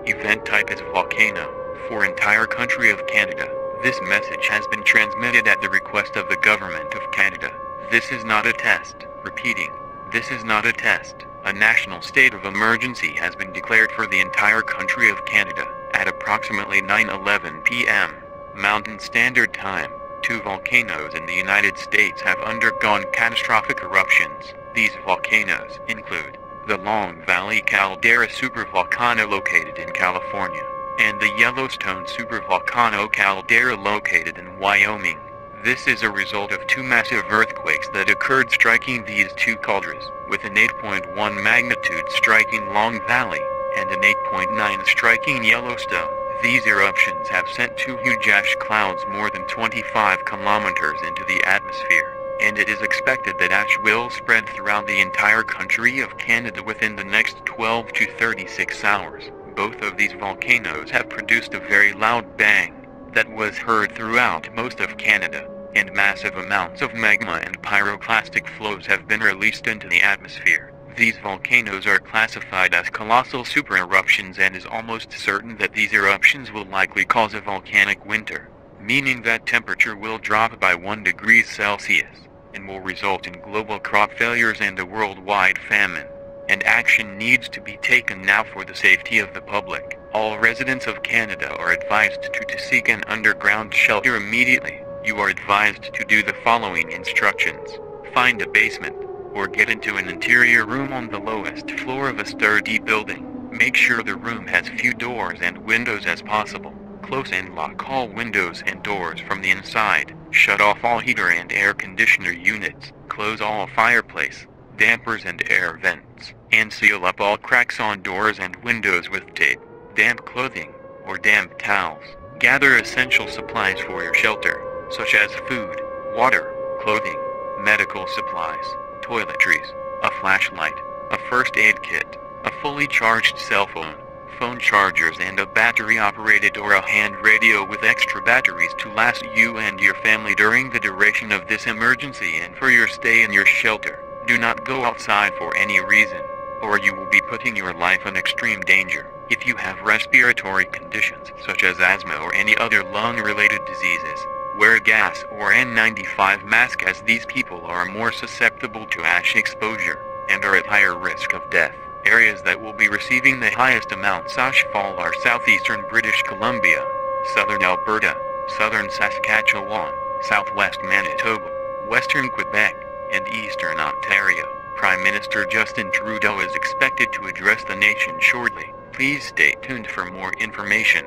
Speaker 8: Event type is volcano. For entire country of Canada. This message has been transmitted at the request of the government of Canada. This is not a test. Repeating. This is not a test. A national state of emergency has been declared for the entire country of Canada at approximately 9:11 p.m. Mountain Standard Time. 2 volcanoes in the United States have undergone catastrophic eruptions. These volcanoes include the Long Valley Caldera supervolcano located in California, and the Yellowstone supervolcano caldera located in Wyoming. This is a result of 2 massive earthquakes that occurred striking these 2 calders, with an 8.1 magnitude striking Long Valley, and an 8.9 striking Yellowstone. These eruptions have sent 2 huge ash clouds more than 25 kilometers into the atmosphere, and it is expected that ash will spread throughout the entire country of Canada within the next 12 to 36 hours. Both of these volcanoes have produced a very loud bang that was heard throughout most of Canada, and massive amounts of magma and pyroclastic flows have been released into the atmosphere. These volcanoes are classified as colossal supereruptions, and is almost certain that these eruptions will likely cause a volcanic winter, meaning that temperature will drop by 1 degree Celsius, and will result in global crop failures and a worldwide famine. And action needs to be taken now for the safety of the public. All residents of Canada are advised to seek an underground shelter immediately. You are advised to do the following instructions. Find a basement, or get into an interior room on the lowest floor of a sturdy building. Make sure the room has few doors and windows as possible. Close and lock all windows and doors from the inside. Shut off all heater and air conditioner units. Close all fireplace, dampers and air vents, and seal up all cracks on doors and windows with tape, damp clothing, or damp towels. Gather essential supplies for your shelter, such as food, water, clothing, medical supplies, toiletries, a flashlight, a first aid kit, a fully charged cell phone, phone chargers, and a battery-operated or a hand radio with extra batteries to last you and your family during the duration of this emergency and for your stay in your shelter. Do not go outside for any reason, or you will be putting your life in extreme danger. If you have respiratory conditions such as asthma or any other lung-related diseases, wear a gas or N95 mask, as these people are more susceptible to ash exposure and are at higher risk of death. Areas that will be receiving the highest amount such fall are southeastern British Columbia, southern Alberta, southern Saskatchewan, southwest Manitoba, western Quebec, and eastern Ontario. Prime Minister Justin Trudeau is expected to address the nation shortly. Please stay tuned for more information.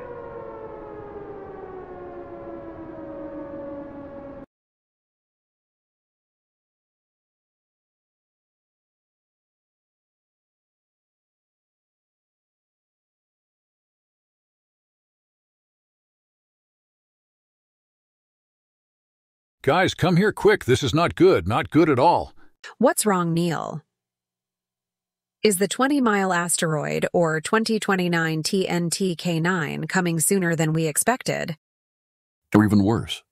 Speaker 19: Guys, come here quick. This is not good. Not good at all.
Speaker 1: What's wrong, Neil? Is the 20-mile asteroid, or 2029 TNT-K9, coming sooner than we expected?
Speaker 19: Or even worse,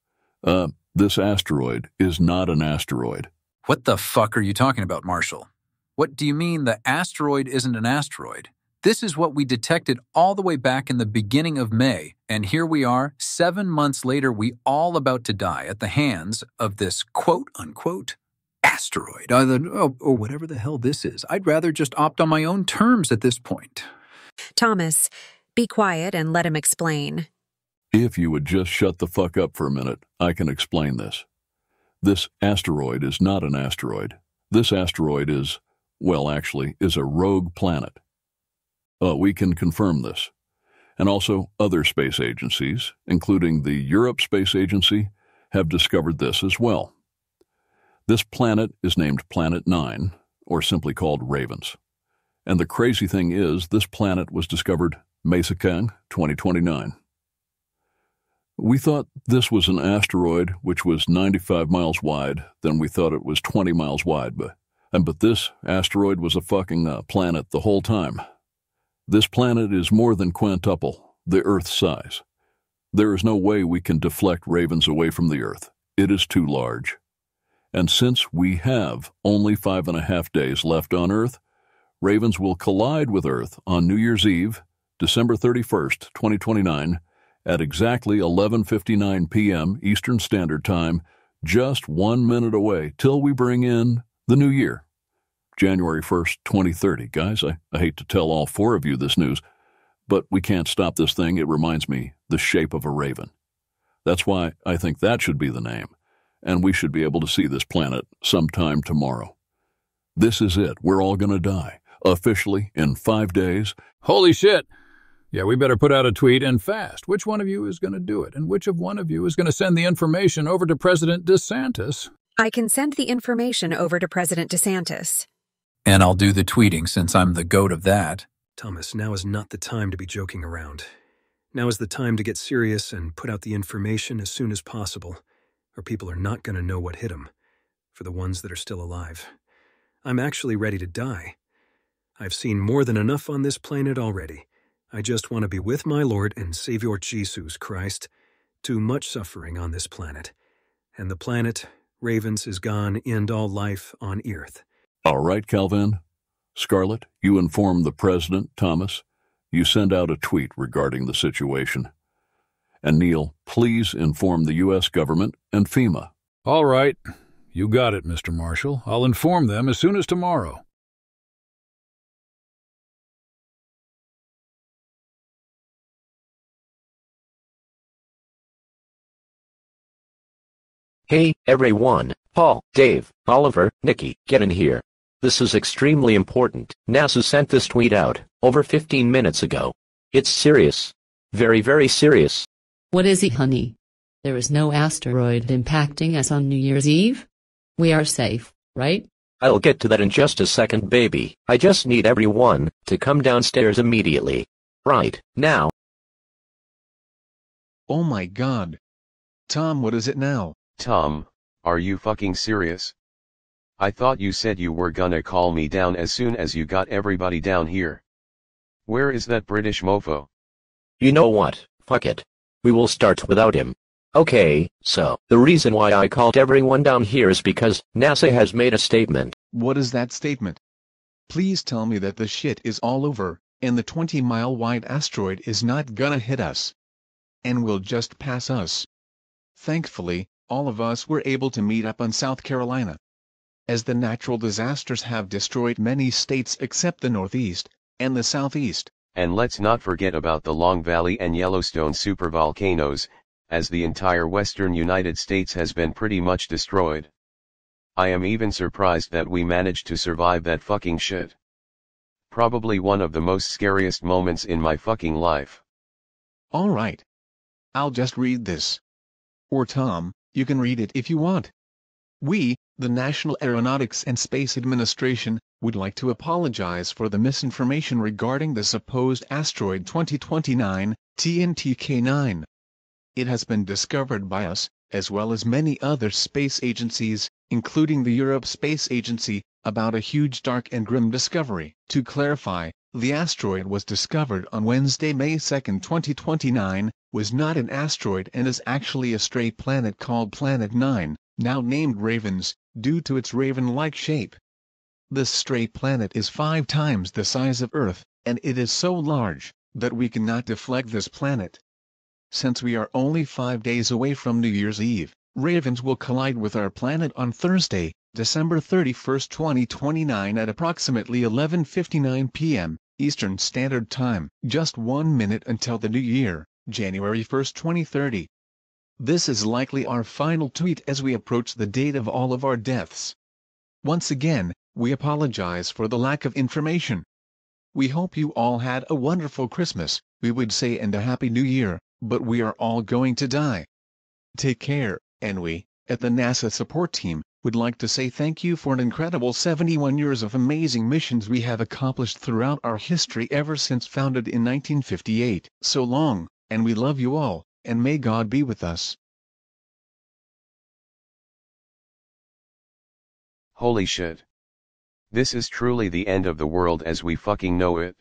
Speaker 19: this asteroid is not an asteroid.
Speaker 10: What the fuck are you talking about, Marshall? What do you mean the asteroid isn't an asteroid? This is what we detected all the way back in the beginning of May, and here we are, 7 months later, we all about to die at the hands of this quote-unquote asteroid, or whatever the hell this is. I'd rather just opt on my own terms at this point.
Speaker 1: Thomas, be quiet and let him explain.
Speaker 19: If you would just shut the fuck up for a minute, I can explain this. This asteroid is not an asteroid. This asteroid is, well, actually, is a rogue planet. We can confirm this. And also, other space agencies, including the Europe Space Agency, have discovered this as well. This planet is named Planet 9, or simply called Ravens. And the crazy thing is, this planet was discovered May 2nd, 2029. We thought this was an asteroid which was 95 miles wide, then we thought it was 20 miles wide, but this asteroid was a fucking planet the whole time. This planet is more than quintuple the Earth's size. There is no way we can deflect Ravens away from the Earth. It is too large. And since we have only 5.5 days left on Earth, Ravens will collide with Earth on New Year's Eve, December 31st, 2029, at exactly 11:59 p.m. Eastern Standard Time, just 1 minute away till we bring in the new year. January 1st, 2030. Guys, I hate to tell all 4 of you this news, but we can't stop this thing. It reminds me the shape of a raven. That's why I think that should be the name, and we should be able to see this planet sometime tomorrow. This is it. We're all going to die, officially, in 5 days.
Speaker 10: Holy shit! Yeah, we better put out a tweet and fast. Which one of you is going to do it, and which of one of you is going to send the information over to President DeSantis?
Speaker 1: I can send the information over to President DeSantis.
Speaker 10: And I'll do the tweeting since I'm the goat of that.
Speaker 11: Thomas, now is not the time to be joking around. Now is the time to get serious and put out the information as soon as possible, or people are not going to know what hit them, for the ones that are still alive. I'm actually ready to die. I've seen more than enough on this planet already. I just want to be with my Lord and Savior Jesus Christ. Too much suffering on this planet. And the planet, Ravens, is gone, end all life on Earth.
Speaker 19: All right, Calvin. Scarlett, you inform the President, Thomas. You send out a tweet regarding the situation. And Neil, please inform the U.S. government and FEMA.
Speaker 10: All right. You got it, Mr. Marshall. I'll inform them as soon as tomorrow.
Speaker 16: Hey, everyone. Paul, Dave, Oliver, Nikki, get in here. This is extremely important. NASA sent this tweet out over 15 minutes ago. It's serious. Very, very serious.
Speaker 13: What is it, honey? There is no asteroid impacting us on New Year's Eve? We are safe, right?
Speaker 16: I'll get to that in just a second, baby. I just need everyone to come downstairs immediately. Right now.
Speaker 3: Oh my God. Tom, what is it now?
Speaker 12: Tom, are you fucking serious? I thought you said you were gonna call me down as soon as you got everybody down here. Where is that British mofo?
Speaker 16: You know what? Fuck it. We will start without him. Okay, so, the reason why I called everyone down here is because NASA has made a statement.
Speaker 3: What is that statement? Please tell me that the shit is all over, and the 20-mile wide asteroid is not gonna hit us. And will just pass us. Thankfully, all of us were able to meet up in South Carolina. as the natural disasters have destroyed many states except the Northeast and the Southeast.
Speaker 14: And let's not forget about the Long Valley and Yellowstone supervolcanoes, as the entire western United States has been pretty much destroyed. I am even surprised that we managed to survive that fucking shit. Probably one of the most scariest moments in my fucking life.
Speaker 3: Alright. I'll just read this. Or Tom, you can read it if you want. We, the National Aeronautics and Space Administration, would like to apologize for the misinformation regarding the supposed asteroid 2029, TNTK9. It has been discovered by us, as well as many other space agencies, including the Europe Space Agency, about a huge dark and grim discovery. To clarify, the asteroid was discovered on Wednesday, May 2, 2029, was not an asteroid and is actually a stray planet called Planet 9, now named Ravens, due to its raven-like shape. This stray planet is 5 times the size of Earth, and it is so large that we cannot deflect this planet. Since we are only 5 days away from New Year's Eve, Ravens will collide with our planet on Thursday, December 31, 2029 at approximately 11:59 p.m. Eastern Standard Time, just 1 minute until the new year, January 1, 2030. This is likely our final tweet as we approach the date of all of our deaths. Once again, we apologize for the lack of information. We hope you all had a wonderful Christmas, we would say, and a Happy New Year, but we are all going to die. Take care, and we, at the NASA support team, would like to say thank you for an incredible 71 years of amazing missions we have accomplished throughout our history ever since founded in 1958. So long, and we love you all, and may God be with us.
Speaker 14: Holy shit. This is truly the end of the world as we fucking know it.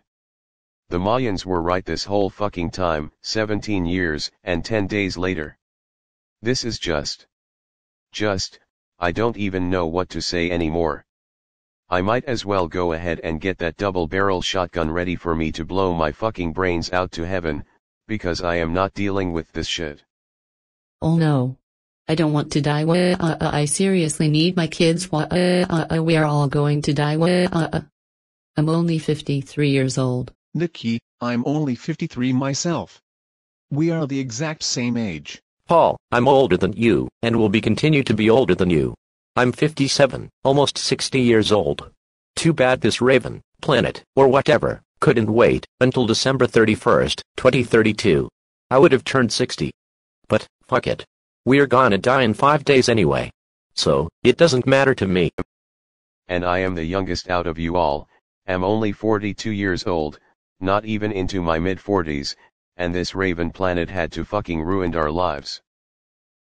Speaker 14: The Mayans were right this whole fucking time, 17 years and 10 days later. This is just, I don't even know what to say anymore. I might as well go ahead and get that double-barrel shotgun ready for me to blow my fucking brains out to heaven, because I am not dealing with this shit.
Speaker 13: Oh no. I don't want to die. I seriously need my kids. We are all going to die. I'm only 53 years old.
Speaker 3: Nikki, I'm only 53 myself. We are the exact same age.
Speaker 16: Paul, I'm older than you, and will continue to be older than you. I'm 57, almost 60 years old. Too bad this Raven, planet, or whatever, couldn't wait until December 31st, 2032. I would have turned 60. But, fuck it. We're gonna die in 5 days anyway. So, it doesn't matter to me.
Speaker 14: And I am the youngest out of you all, am only 42 years old, not even into my mid-40s, and this Raven planet had to fucking ruined our lives.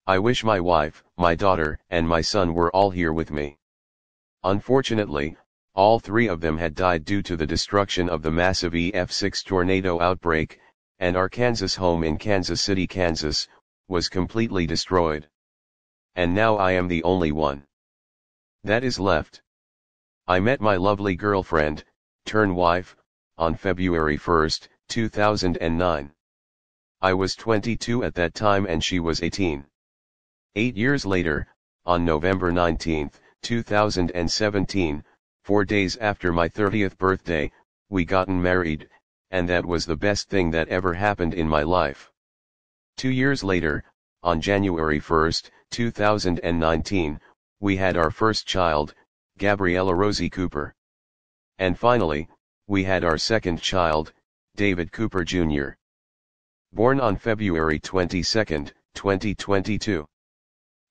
Speaker 14: I wish my wife, my daughter, and my son were all here with me. Unfortunately, all 3 of them had died due to the destruction of the massive EF6 tornado outbreak, and our Kansas home in Kansas City, Kansas, was completely destroyed. And now I am the only one that is left. I met my lovely girlfriend, turned wife, on February 1st, 2009. I was 22 at that time and she was 18. 8 years later, on November 19, 2017, 4 days after my 30th birthday, we gotten married, and that was the best thing that ever happened in my life. 2 years later, on January 1, 2019, we had our first child, Gabriella Rosie Cooper. And finally, we had our second child, David Cooper Jr. Born on February 22, 2022.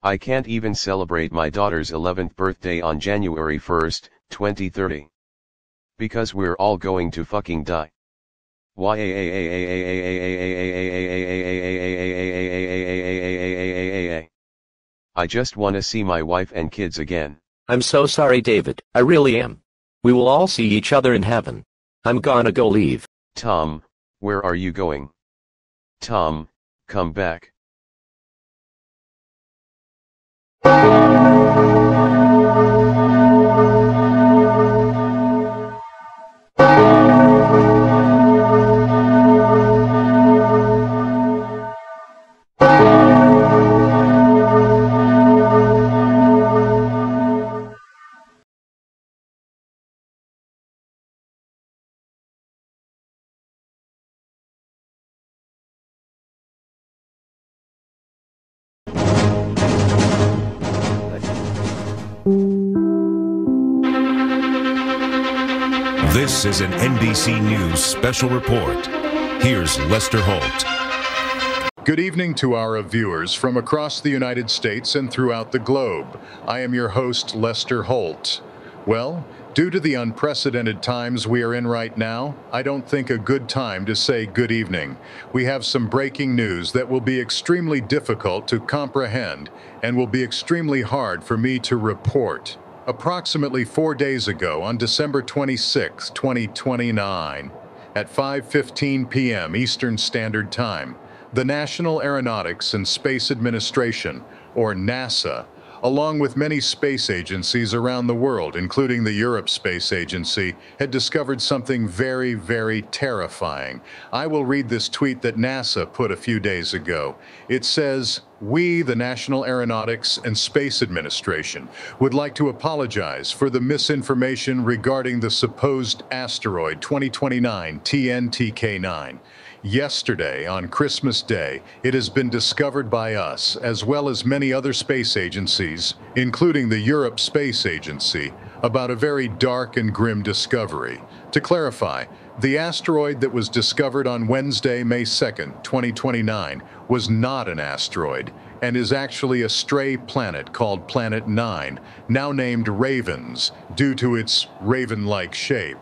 Speaker 14: I can't even celebrate my daughter's 11th birthday on January 1, 2030. Because we're all going to fucking die. I just wanna see my wife and kids again.
Speaker 16: I'm so sorry, David, I really am. We will all see each other in heaven. I'm gonna go leave.
Speaker 14: Tom, where are you going? Tom, come back.
Speaker 24: This is an NBC News special report. Here's Lester Holt.
Speaker 2: Good evening to our viewers from across the United States and throughout the globe. I am your host, Lester Holt. Well, due to the unprecedented times we are in right now, I don't think a good time to say good evening. We have some breaking news that will be extremely difficult to comprehend and will be extremely hard for me to report. Approximately 4 days ago, on December 26, 2029, at 5:15 p.m. Eastern Standard Time, the National Aeronautics and Space Administration, or NASA, along with many space agencies around the world, including the Europe Space Agency, had discovered something very, very terrifying. I will read this tweet that NASA put a few days ago. It says, "We, the National Aeronautics and Space Administration, would like to apologize for the misinformation regarding the supposed asteroid 2029 TNTK9. Yesterday, on Christmas Day, it has been discovered by us, as well as many other space agencies, including the Europe Space Agency, about a very dark and grim discovery. To clarify, the asteroid that was discovered on Wednesday, May 2nd, 2029, was not an asteroid, and is actually a stray planet called Planet 9, now named Ravens, due to its raven-like shape.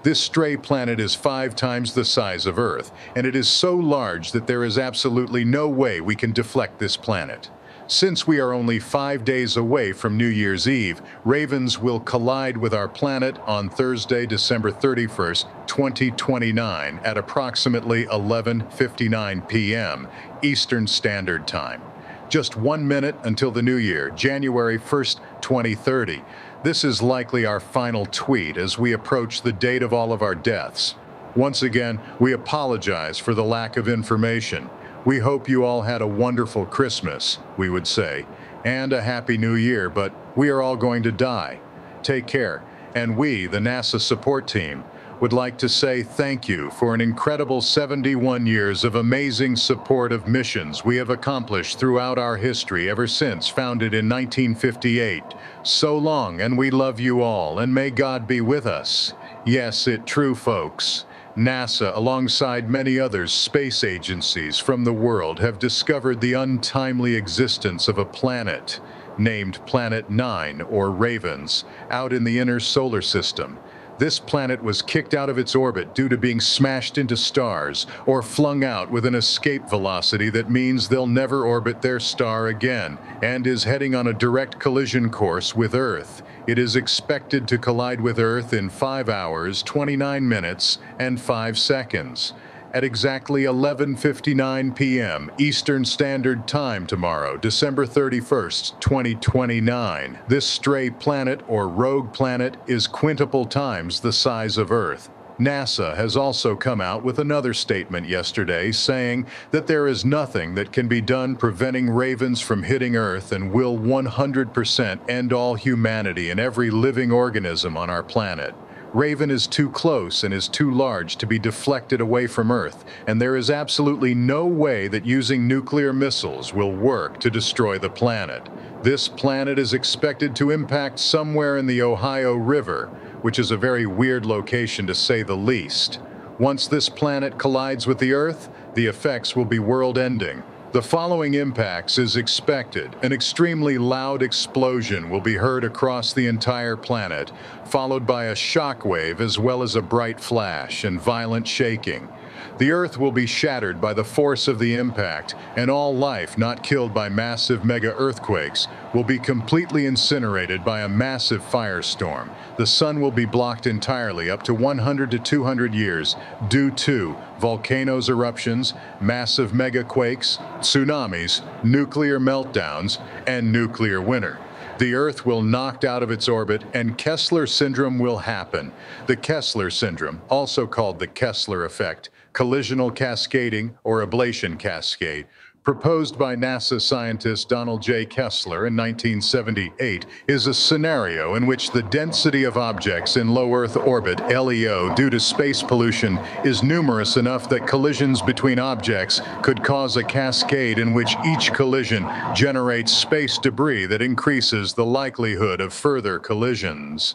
Speaker 2: This stray planet is 5 times the size of Earth, and it is so large that there is absolutely no way we can deflect this planet. Since we are only 5 days away from New Year's Eve, Ravens will collide with our planet on Thursday, December 31st, 2029, at approximately 11:59 p.m. Eastern Standard Time. Just 1 minute until the new year, January 1st, 2030. This is likely our final tweet as we approach the date of all of our deaths. Once again, we apologize for the lack of information. We hope you all had a wonderful Christmas, we would say, and a Happy New Year, but we are all going to die. Take care, and we, the NASA support team, would like to say thank you for an incredible 71 years of amazing support of missions we have accomplished throughout our history ever since founded in 1958. So long, and we love you all, and may God be with us. Yes, it true, folks. NASA, alongside many other space agencies from the world, have discovered the untimely existence of a planet named Planet 9, or Ravens, out in the inner solar system. This planet was kicked out of its orbit due to being smashed into stars or flung out with an escape velocity that means they'll never orbit their star again, and is heading on a direct collision course with Earth. It is expected to collide with Earth in 5 hours, 29 minutes, and 5 seconds. At exactly 11:59 p.m. Eastern Standard Time tomorrow, December 31st, 2029. This stray planet or rogue planet is quintuple times the size of Earth. NASA has also come out with another statement yesterday saying that there is nothing that can be done preventing Ravens from hitting Earth and will 100% end all humanity and every living organism on our planet. Raven is too close and is too large to be deflected away from Earth, and there is absolutely no way that using nuclear missiles will work to destroy the planet. This planet is expected to impact somewhere in the Ohio River, which is a very weird location to say the least. Once this planet collides with the Earth, the effects will be world-ending. The following impacts is expected. An extremely loud explosion will be heard across the entire planet, followed by a shockwave as well as a bright flash and violent shaking. The Earth will be shattered by the force of the impact, and all life not killed by massive mega-earthquakes will be completely incinerated by a massive firestorm. The sun will be blocked entirely up to 100 to 200 years due to volcanoes eruptions, massive megaquakes, tsunamis, nuclear meltdowns, and nuclear winter. The Earth will knocked out of its orbit, and Kessler syndrome will happen. The Kessler syndrome, also called the Kessler effect, collisional cascading or ablation cascade, proposed by NASA scientist Donald J. Kessler in 1978, is a scenario in which the density of objects in low Earth orbit, LEO, due to space pollution is numerous enough that collisions between objects could cause a cascade in which each collision generates space debris that increases the likelihood of further collisions.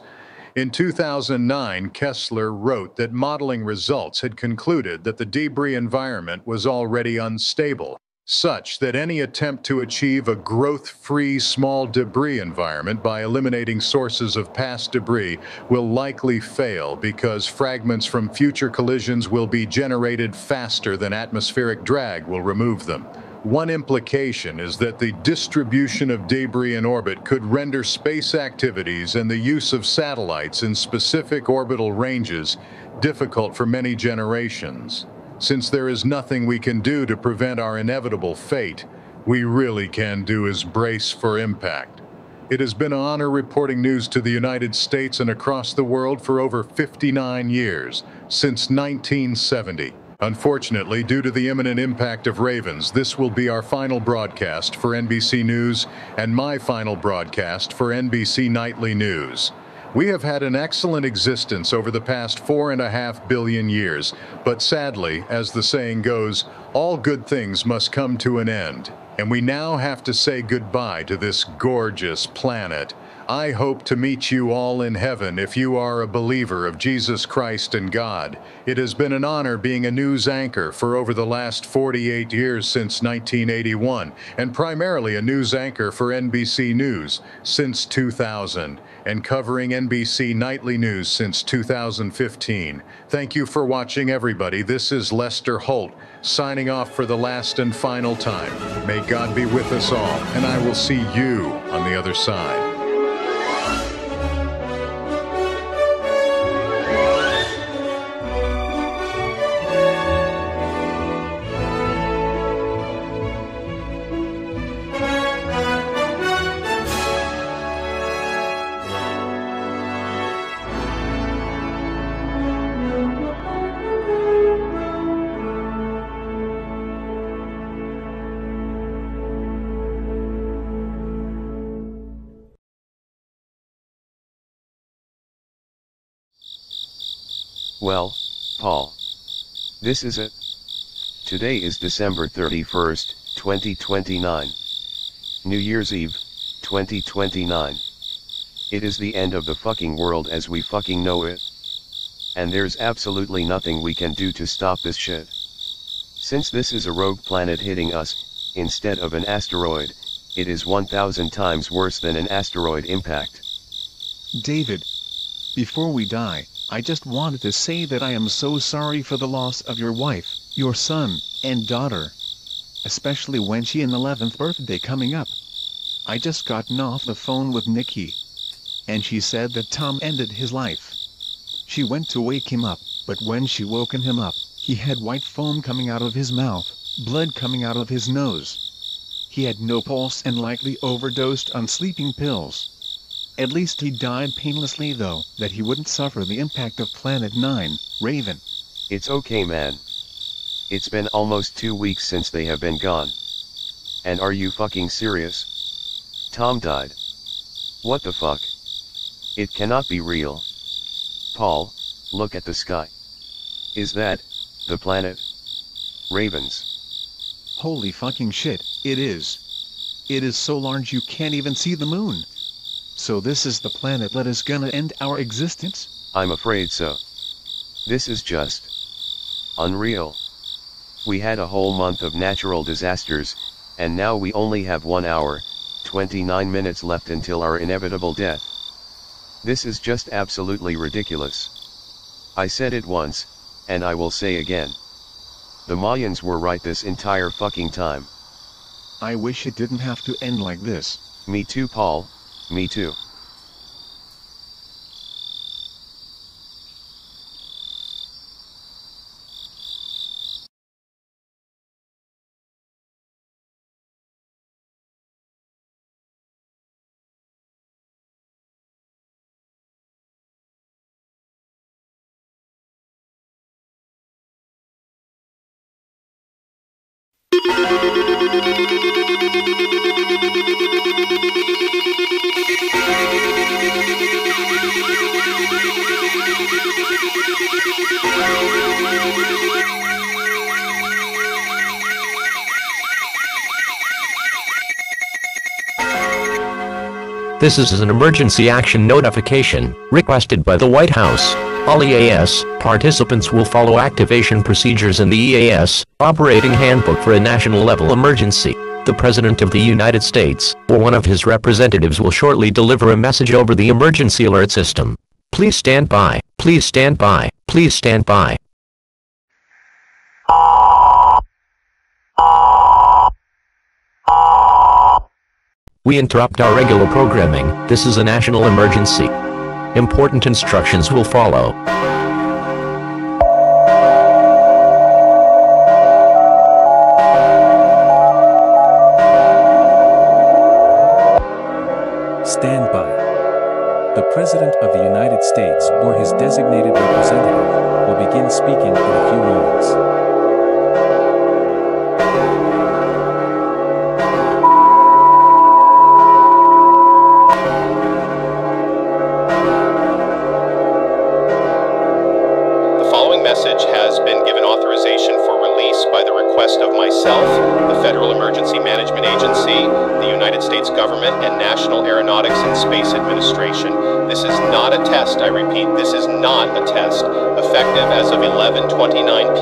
Speaker 2: In 2009, Kessler wrote that modeling results had concluded that the debris environment was already unstable, such that any attempt to achieve a growth-free small debris environment by eliminating sources of past debris will likely fail because fragments from future collisions will be generated faster than atmospheric drag will remove them. One implication is that the distribution of debris in orbit could render space activities and the use of satellites in specific orbital ranges difficult for many generations. Since there is nothing we can do to prevent our inevitable fate, we really can do is brace for impact. It has been an honor reporting news to the United States and across the world for over 59 years, since 1970. Unfortunately, due to the imminent impact of Ravens, this will be our final broadcast for NBC News and my final broadcast for NBC Nightly News. We have had an excellent existence over the past 4.5 billion years, but sadly, as the saying goes, all good things must come to an end, and we now have to say goodbye to this gorgeous planet. I hope to meet you all in heaven if you are a believer of Jesus Christ and God. It has been an honor being a news anchor for over the last 48 years since 1981, and primarily a news anchor for NBC News since 2000, and covering NBC Nightly News since 2015. Thank you for watching, everybody. This is Lester Holt, signing off for the last and final time. May God be with us all, and I will see you on the other side.
Speaker 14: Well, Paul. This is it. Today is December 31st, 2029. New Year's Eve, 2029. It is the end of the fucking world as we fucking know it. And there's absolutely nothing we can do to stop this shit. Since this is a rogue planet hitting us, instead of an asteroid, it is 1,000 times worse than an asteroid impact.
Speaker 3: David, before we die, I just wanted to say that I am so sorry for the loss of your wife, your son, and daughter. Especially when she an 11th birthday coming up. I just gotten off the phone with Nikki. And she said that Tom ended his life. She went to wake him up, but when she woken him up, he had white foam coming out of his mouth, blood coming out of his nose. He had no pulse and likely overdosed on sleeping pills. At least he died painlessly though, that he wouldn't suffer the impact of Planet 9, Raven.
Speaker 14: It's okay, man. It's been almost 2 weeks since they have been gone. And are you fucking serious? Tom died. What the fuck? It cannot be real. Paul, look at the sky. Is that the planet? Ravens.
Speaker 3: Holy fucking shit, it is. It is so large you can't even see the moon. So this is the planet that is gonna end our existence?
Speaker 14: I'm afraid so. This is just unreal. We had a whole month of natural disasters, and now we only have 1 hour, 29 minutes left until our inevitable death. This is just absolutely ridiculous. I said it once, and I will say again. The Mayans were right this entire fucking time.
Speaker 3: I wish it didn't have to end like this.
Speaker 14: Me too, Paul. Me too.
Speaker 16: This is an emergency action notification requested by the White House. All EAS participants will follow activation procedures in the EAS operating handbook for a national level emergency. The President of the United States or one of his representatives will shortly deliver a message over the emergency alert system. Please stand by. Please stand by. Please stand by. We interrupt our regular programming. This is a national emergency. Important instructions will follow.
Speaker 11: Stand by. The President of the United States or his designated representative will begin speaking in a few moments.
Speaker 7: Message has been given authorization for release by the request of myself, the Federal Emergency Management Agency, the United States Government, and National Aeronautics and Space Administration. This is not a test, I repeat, this is not a test, effective as of 11:29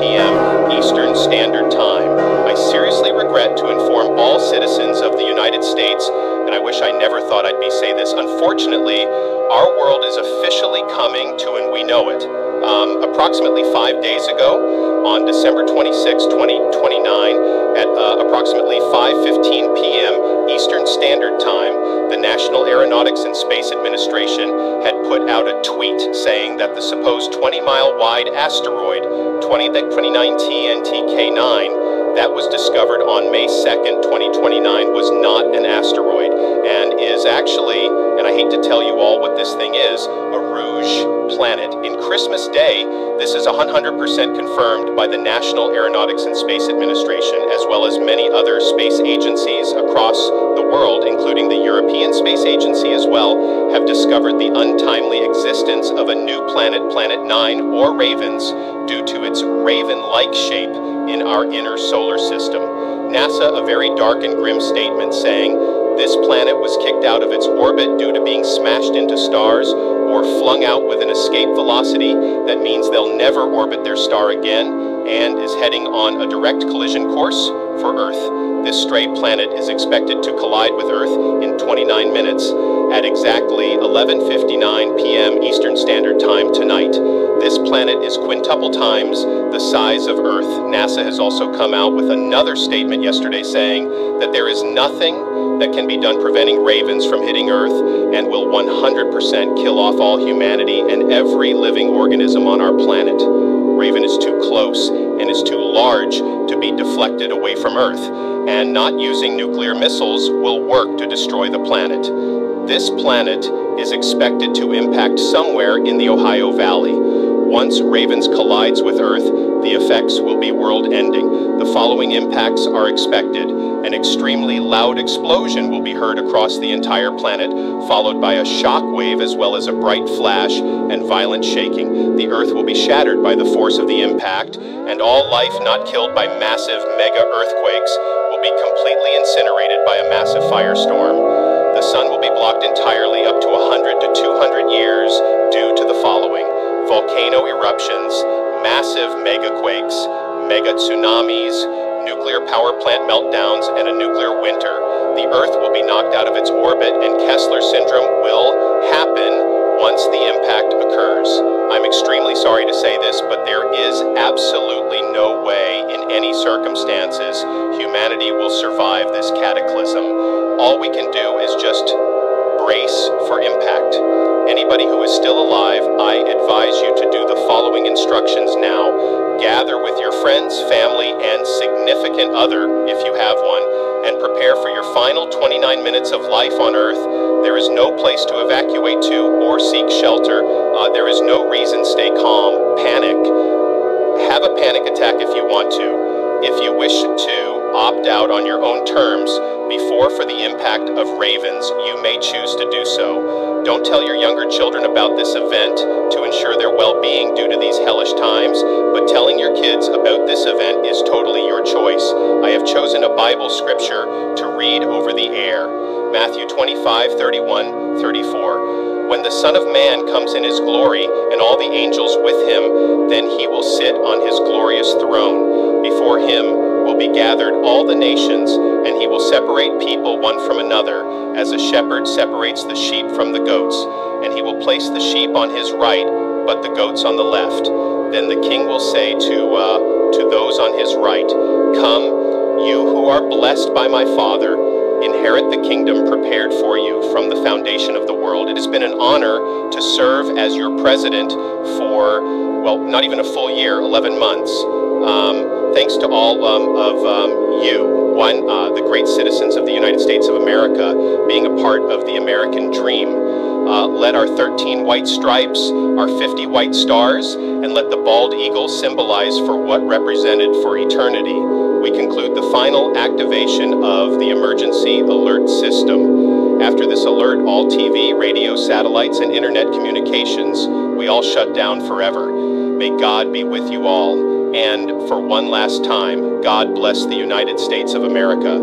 Speaker 7: p.m. Eastern Standard Time. I seriously regret to inform all citizens of the United States, and I wish I never thought I'd say this, unfortunately, our world is officially coming to an we know it. Approximately 5 days ago, on December 26, 2029, at approximately 5:15 p.m. Eastern Standard Time, the National Aeronautics and Space Administration had put out a tweet saying that the supposed 20-mile wide asteroid 2029 TNT-K9 that was discovered on May 2nd, 2029 was not an asteroid and is actually, and I hate to tell you all what this thing is, a rouge planet. In Christmas Day, this is 100% confirmed by the National Aeronautics and Space Administration, as well as many other space agencies across the world, including the European Space Agency as well, have discovered the untimely existence of a new planet, Planet 9, or Ravens, due to its raven-like shape in our inner solar system. NASA, a very dark and grim statement saying, this planet was kicked out of its orbit due to being smashed into stars or flung out with an escape velocity that means they'll never orbit their star again and is heading on a direct collision course for Earth. This stray planet is expected to collide with Earth in 29 minutes at exactly 11:59 p.m. Eastern Standard Time tonight. This planet is quintuple times the size of Earth. NASA has also come out with another statement yesterday saying that there is nothing that can be done preventing ravens from hitting Earth and will 100% kill off all humanity and every living organism on our planet. Raven is too close and is too large to be deflected away from Earth, and not using nuclear missiles will work to destroy the planet. This planet is expected to impact somewhere in the Ohio Valley. Once Ravens collides with Earth, the effects will be world-ending. The following impacts are expected. An extremely loud explosion will be heard across the entire planet, followed by a shock wave as well as a bright flash and violent shaking. The Earth will be shattered by the force of the impact, and all life not killed by massive mega earthquakes will be completely incinerated by a massive firestorm. The sun will be blocked entirely up to 100 to 200 years due to the following: volcano eruptions, massive megaquakes, mega tsunamis, nuclear power plant meltdowns, and a nuclear winter. The Earth will be knocked out of its orbit, and Kessler syndrome will happen once the impact occurs. I'm extremely sorry to say this, but there is absolutely no way in any circumstances humanity will survive this cataclysm. All we can do is just brace for impact. Anybody who is still alive, I advise you to do the following instructions now. Gather with your friends, family, and significant other, if you have one, and prepare for your final 29 minutes of life on Earth. There is no place to evacuate to or seek shelter. There is no reason. Stay calm. Panic. Have a panic attack if you want to. If you wish to opt opt out on your own terms before, for the impact of ravens, you may choose to do so. Don't tell your younger children about this event to ensure their well-being due to these hellish times, but telling your kids about this event is totally your choice. I have chosen a Bible scripture to read over the air. Matthew 25:31-34. When the Son of Man comes in his glory and all the angels with him, then he will sit on his glorious throne. Before him will be gathered all the nations, and he will separate people one from another, as a shepherd separates the sheep from the goats. And he will place the sheep on his right, but the goats on the left. Then the king will say to those on his right, "Come, you who are blessed by my Father, inherit the kingdom prepared for you from the foundation of the world." It has been an honor to serve as your president for, well, not even a full year, 11 months. Thanks to all of you, the great citizens of the United States of America, being a part of the American dream. Let our 13 white stripes, our 50 white stars, and let the bald eagle symbolize for what represented for eternity. We conclude the final activation of the emergency alert system. After this alert, all TV, radio, satellites, and internet communications, we all shut down forever. May God be with you all. And for one last time, God bless the United States of America.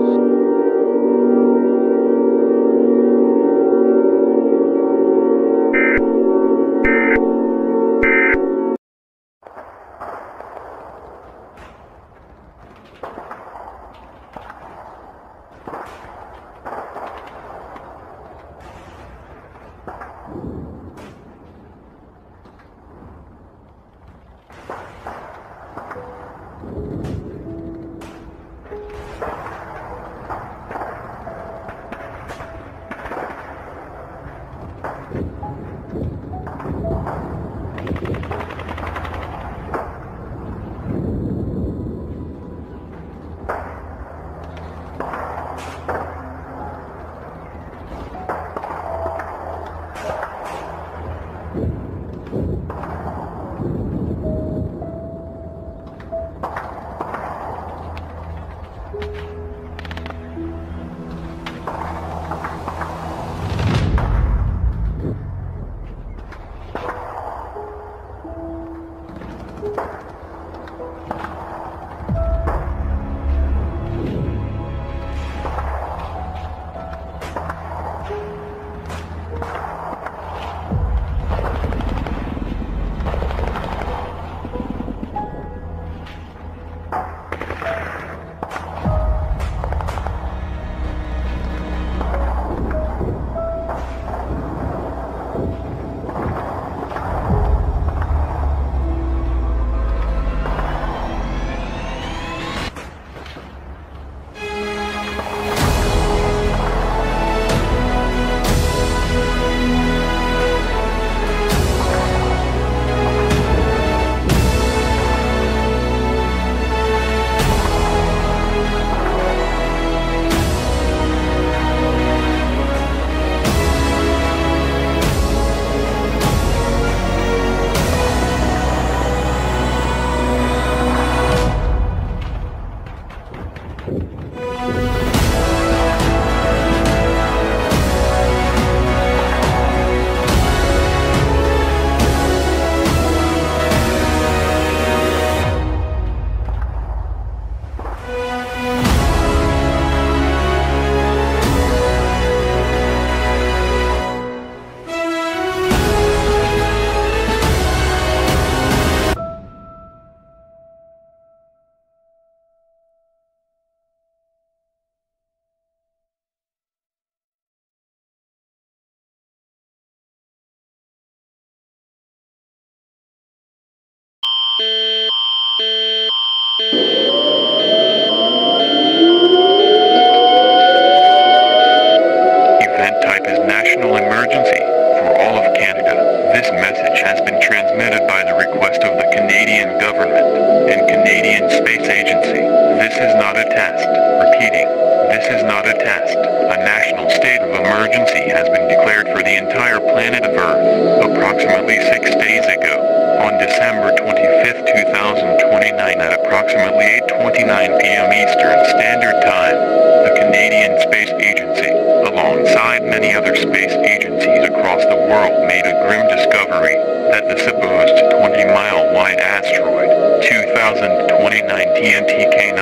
Speaker 8: Event type is national emergency for all of Canada. This message has been transmitted by the request of the Canadian government and Canadian Space Agency. This is not a test. Repeating, this is not a test. A national state of emergency has been declared for the entire planet of Earth approximately 6 days ago. On December 25, 2029 at approximately approximately 8:29 p.m. Eastern Standard Time, the Canadian Space Agency, alongside many other space agencies across the world, made a grim discovery that the supposed 20-mile wide asteroid, 2029 TNTK9,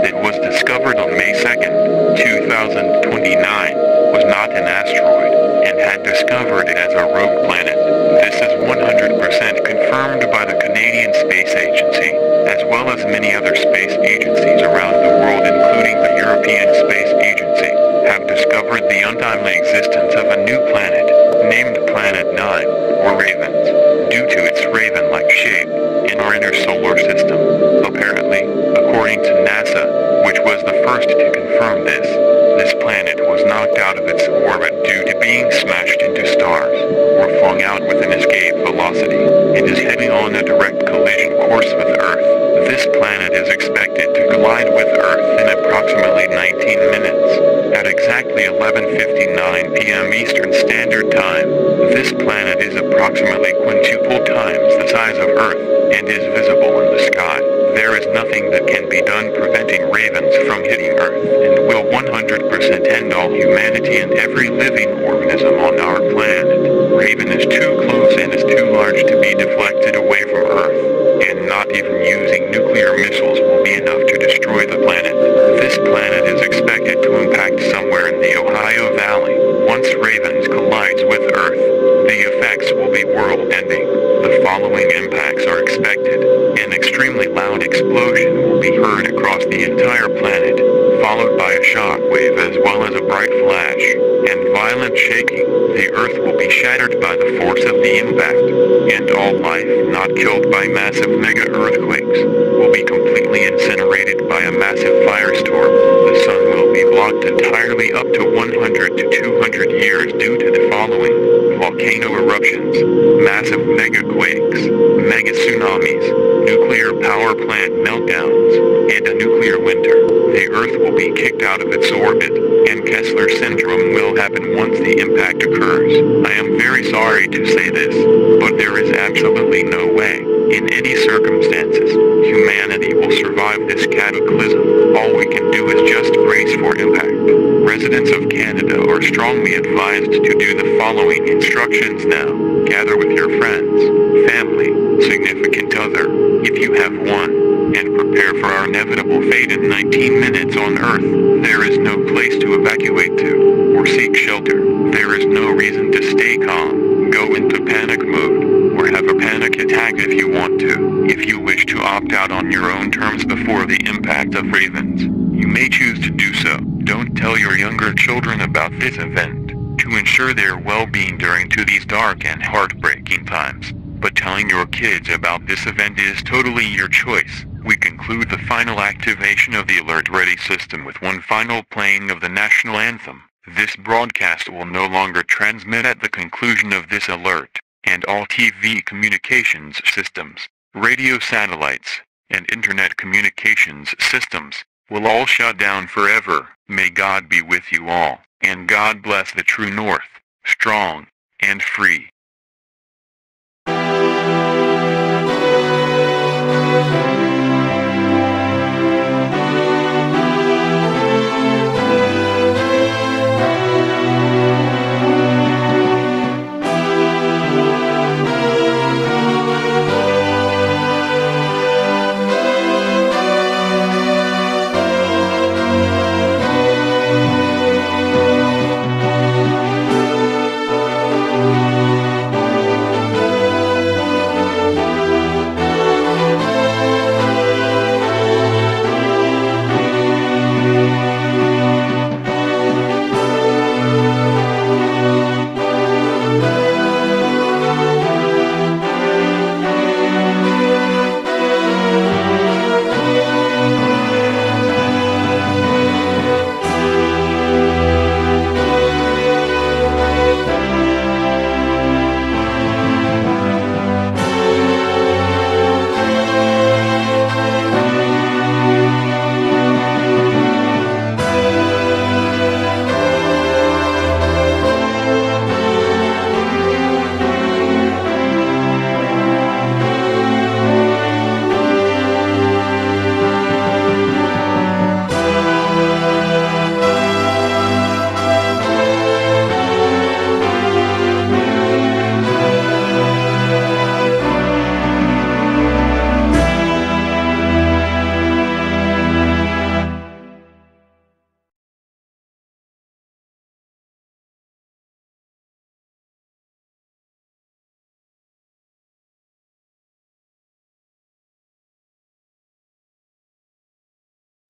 Speaker 8: that was discovered on May 2nd, 2029, was not an asteroid, and had discovered it as a rogue planet. This is 100% confirmed by the Canadian Space Agency, as well as many other space agencies around the world, including the European Space Agency, have discovered the untimely existence of a new planet, named Planet 9, or Ravens, due to its raven-like shape in our inner solar system. Apparently, according to NASA, which was the first to confirm this planet was knocked out of its orbit due to being smashed into stars, or flung out with an escape velocity. It is heading on a direct collision course with Earth. This planet is expected to collide with Earth in approximately 19 minutes. At exactly 11:59 p.m. Eastern Standard Time, this planet is approximately quintuple times the size of Earth, and is visible in the sky. There is nothing that can be done preventing ravens from hitting Earth, and will 100% end all humanity and every living organism on our planet. Raven is too close and is too large to be deflected away from Earth, and not even using nuclear missiles will be enough to destroy the planet. This planet is expected to impact somewhere in the Ohio Valley. Once Ravens collides with Earth, the effects will be world-ending. The following impacts are expected. An extremely loud explosion will be heard across the entire planet, followed by a shock wave as well as a bright flash, and violent shaking. The Earth will be shattered by the force of the impact, and all life not killed by massive mega-earthquakes will be completely incinerated by a massive firestorm. The sun will be blocked entirely up to 100 to 200 years due to the following: volcano eruptions, massive mega-quakes, mega-tsunamis, nuclear power plant meltdowns, and a nuclear winter. The Earth will be kicked out of its orbit, and Kessler syndrome will happen once the impact occurs. I am very sorry to say this, but there is absolutely no way, in any circumstances, humanity will survive this cataclysm. All we can do is just brace for impact. Residents of Canada are strongly advised to do the following instructions now. Gather with your friends, family, significant other, if you have one, and prepare for our inevitable fate in 19 minutes on Earth. There is no place to evacuate to, or seek shelter. There is no reason to stay calm, go into panic mode, or have a panic attack if you want to. If you wish to opt out on your own terms before the impact of Ravens, you may choose to do so. Don't tell your younger children about this event, to ensure their well-being during these dark and heartbreaking times. But telling your kids about this event is totally your choice. We conclude the final activation of the Alert Ready system with one final playing of the national anthem. This broadcast will no longer transmit at the conclusion of this alert, and all TV communications systems, radio satellites, and internet communications systems will all shut down forever. May God be with you all, and God bless the true North, strong and free.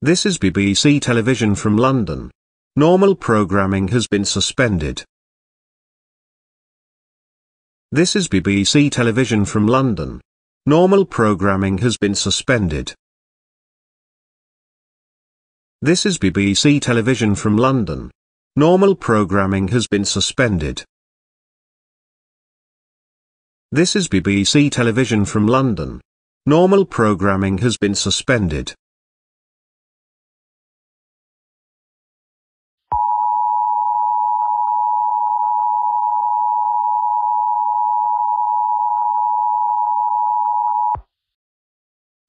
Speaker 5: This is BBC Television from London. Normal programming has been suspended. This is BBC Television from London. Normal programming has been suspended. This is BBC Television from London. Normal programming has been suspended. This is BBC Television from London. Normal programming has been suspended.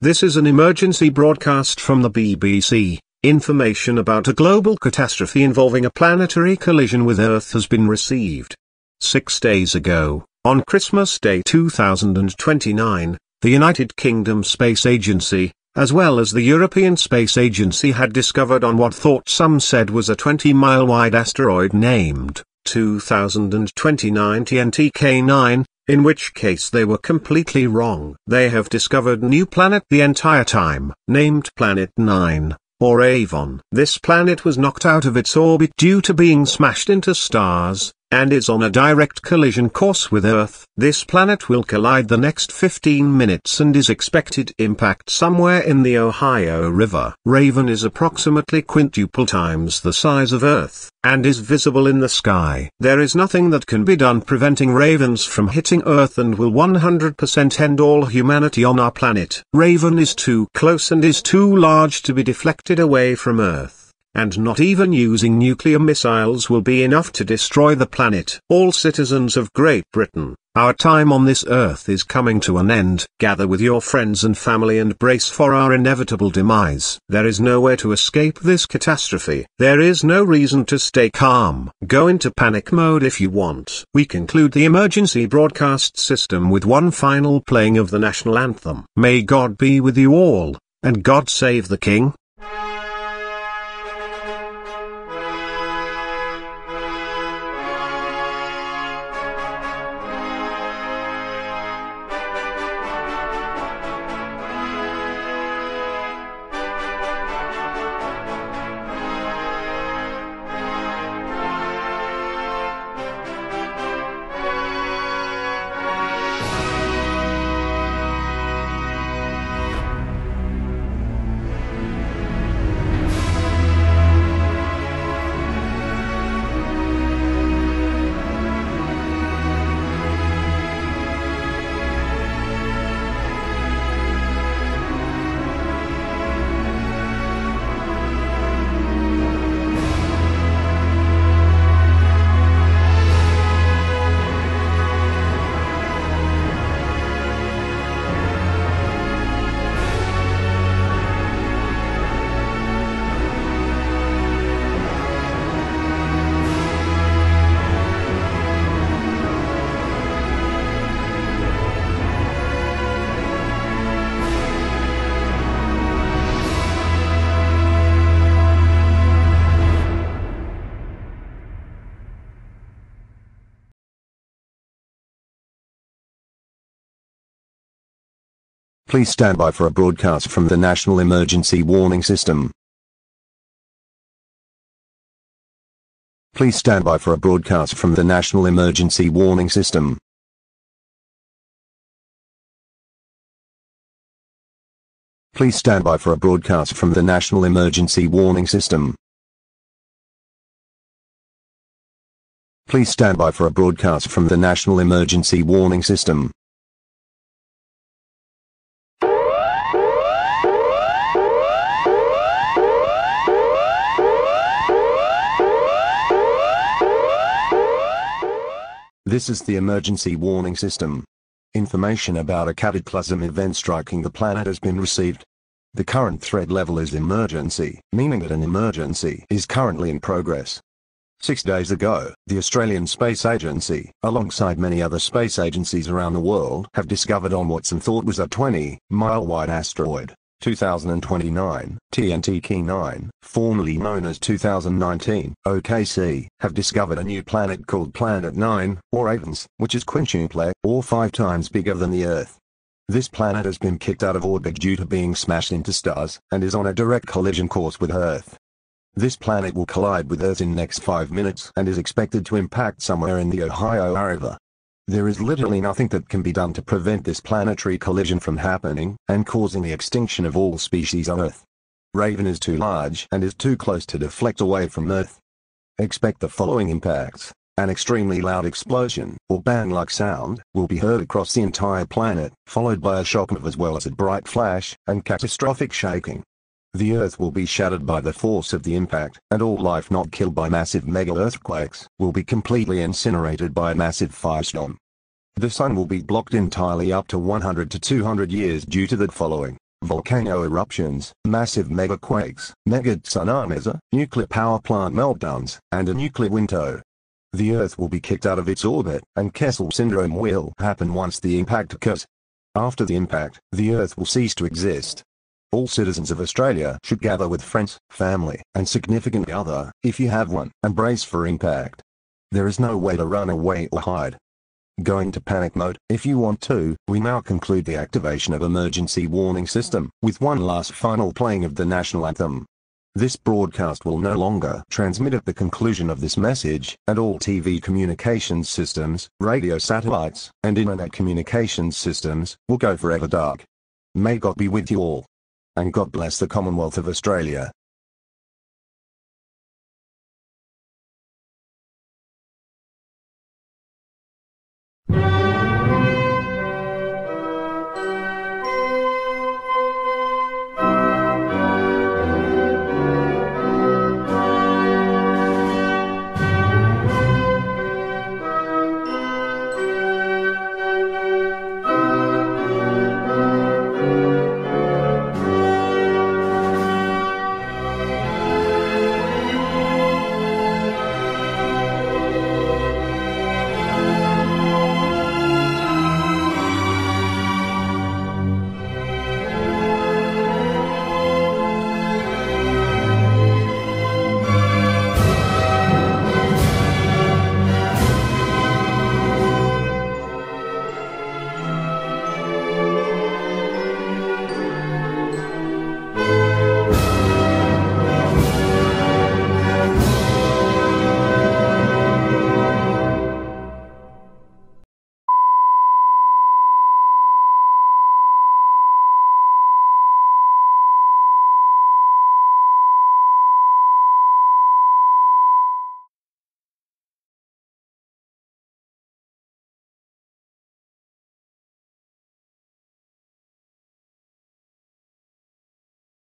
Speaker 5: This is an emergency broadcast from the BBC. Information about a global catastrophe involving a planetary collision with Earth has been received. 6 days ago, on Christmas Day 2029, the United Kingdom Space Agency, as well as the European Space Agency, had discovered on what thought some said was a 20-mile-wide asteroid named 2029 TNT-K9, in which case they were completely wrong. They have discovered a new planet the entire time, named Planet 9, or Avon. This planet was knocked out of its orbit due to being smashed into stars, and is on a direct collision course with Earth. This planet will collide the next 15 minutes and is expected to impact somewhere in the Ohio River. Raven is approximately quintuple times the size of Earth, and is visible in the sky. There is nothing that can be done preventing ravens from hitting Earth and will 100% end all humanity on our planet. Raven is too close and is too large to be deflected away from Earth. And not even using nuclear missiles will be enough to destroy the planet. All citizens of Great Britain, our time on this earth is coming to an end. Gather with your friends and family and brace for our inevitable demise. There is nowhere to escape this catastrophe. There is no reason to stay calm. Go into panic mode if you want. We conclude the emergency broadcast system with one final playing of the national anthem. May God be with you all, and God save the King.
Speaker 17: Please stand by for a broadcast from the National Emergency Warning System. Please stand by for a broadcast from the National Emergency Warning System. Please stand by for a broadcast from the National Emergency Warning System. Please stand by for a broadcast from the National Emergency Warning System. This is the emergency warning system. Information about a cataclysm event striking the planet has been received. The current threat level is emergency, meaning that an emergency is currently in progress. 6 days ago, the Australian Space Agency, alongside many other space agencies around the world, have discovered on what some thought was a 20-mile-wide asteroid, 2029, TNT-K9, formerly known as 2019, OKC, have discovered a new planet called Planet 9, or Avons, which is quintuple, or 5 times bigger than the Earth. This planet has been kicked out of orbit due to being smashed into stars, and is on a direct collision course with Earth. This planet will collide with Earth in the next 5 minutes and is expected to impact somewhere in the Ohio River. There is literally nothing that can be done to prevent this planetary collision from happening, and causing the extinction of all species on Earth. Raven is too large and is too close to deflect away from Earth. Expect the following impacts. An extremely loud explosion, or bang-like sound, will be heard across the entire planet, followed by a shock wave as well as a bright flash, and catastrophic shaking. The Earth will be shattered by the force of the impact, and all life not killed by massive mega-earthquakes, will be completely incinerated by a massive firestorm. The Sun will be blocked entirely up to 100 to 200 years due to the following: volcano eruptions, massive megaquakes, mega-tsunamis, nuclear power plant meltdowns, and a nuclear winter. The Earth will be kicked out of its orbit, and Kessel syndrome will happen once the impact occurs. After the impact, the Earth will cease to exist. All citizens of Australia should gather with friends, family, and significant other, if you have one, and brace for impact. There is no way to run away or hide. Go into panic mode, if you want to. We now conclude the activation of emergency warning system, with one last final playing of the national anthem. This broadcast will no longer transmit at the conclusion of this message, and all TV communications systems, radio satellites, and internet communications systems will go forever dark. May God be with you all. And God bless the Commonwealth of Australia.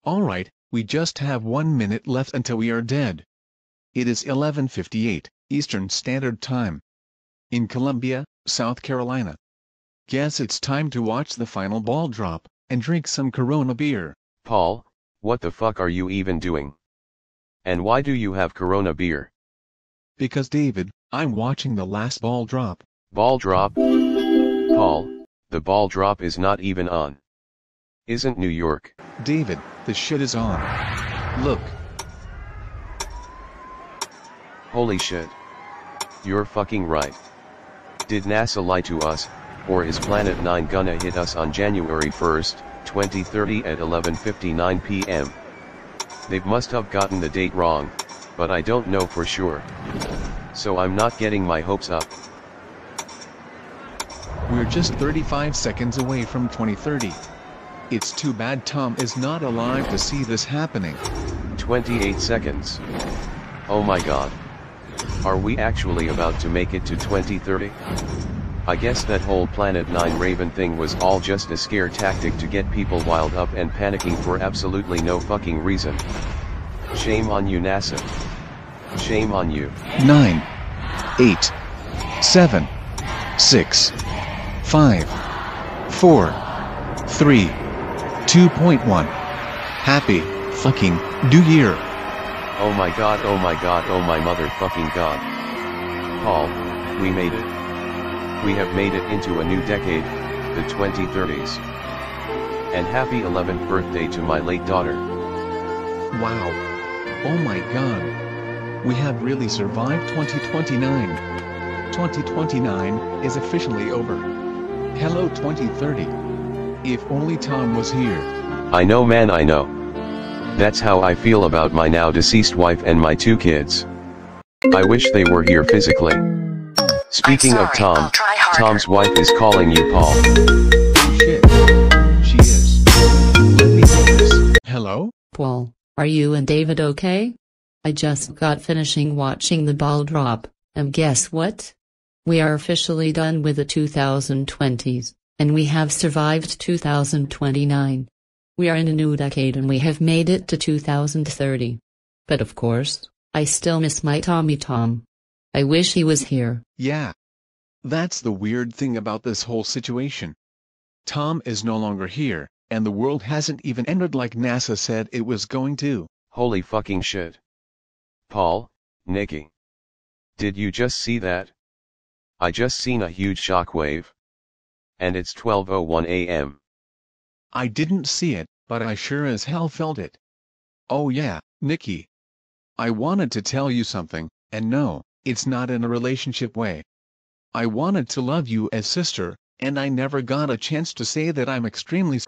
Speaker 3: Alright, we just have 1 minute left until we are dead. It is 11:58 Eastern Standard Time in Columbia, South Carolina. Guess it's time to watch the final ball drop, and drink some Corona beer.
Speaker 14: Paul, what the fuck are you even doing? And why do you have Corona beer?
Speaker 3: Because David, I'm watching the last ball drop.
Speaker 14: Ball drop? Paul, the ball drop is not even on. Isn't New York?
Speaker 3: David, the shit is on. Look.
Speaker 14: Holy shit. You're fucking right. Did NASA lie to us, or is Planet 9 gonna hit us on January 1st, 2030 at 11:59 p.m.? They must have gotten the date wrong, but I don't know for sure. So I'm not getting my hopes up.
Speaker 3: We're just 35 seconds away from 2030. It's too bad Tom is not alive to see this happening.
Speaker 14: 28 seconds. Oh my god. Are we actually about to make it to 2030? I guess that whole Planet 9 Raven thing was all just a scare tactic to get people wild up and panicking for absolutely no fucking reason. Shame on you, NASA. Shame on you.
Speaker 3: 9, 8, 7, 6, 5, 4, 3, 2.1. Happy fucking New Year.
Speaker 14: Oh my god, oh my god, oh my motherfucking god. Paul, we made it. We have made it into a new decade, the 2030s. And happy 11th birthday to my late daughter.
Speaker 3: Wow. Oh my god. We have really survived 2029. 2029 is officially over. Hello 2030. If only Tom was here.
Speaker 14: I know, man, I know. That's how I feel about my now deceased wife and my 2 kids. I wish they were here physically. Speaking of Tom, Tom's wife is calling you, Paul.
Speaker 3: Shit. She is. Let me do this. Hello?
Speaker 13: Paul, are you and David okay? I just got finishing watching the ball drop, and guess what? We are officially done with the 2020s, and we have survived 2029. We are in a new decade and we have made it to 2030. But of course, I still miss my Tommy Tom. I wish he was here.
Speaker 3: Yeah. That's the weird thing about this whole situation. Tom is no longer here, and the world hasn't even ended like NASA said it was going to.
Speaker 14: Holy fucking shit. Paul, Nikki. Did you just see that? I just seen a huge shockwave. And it's 12:01 a.m.
Speaker 3: I didn't see it, but I sure as hell felt it. Oh yeah, Nikki. I wanted to tell you something, and no, it's not in a relationship way. I wanted to love you as sister, and I never got a chance to say that I'm extremely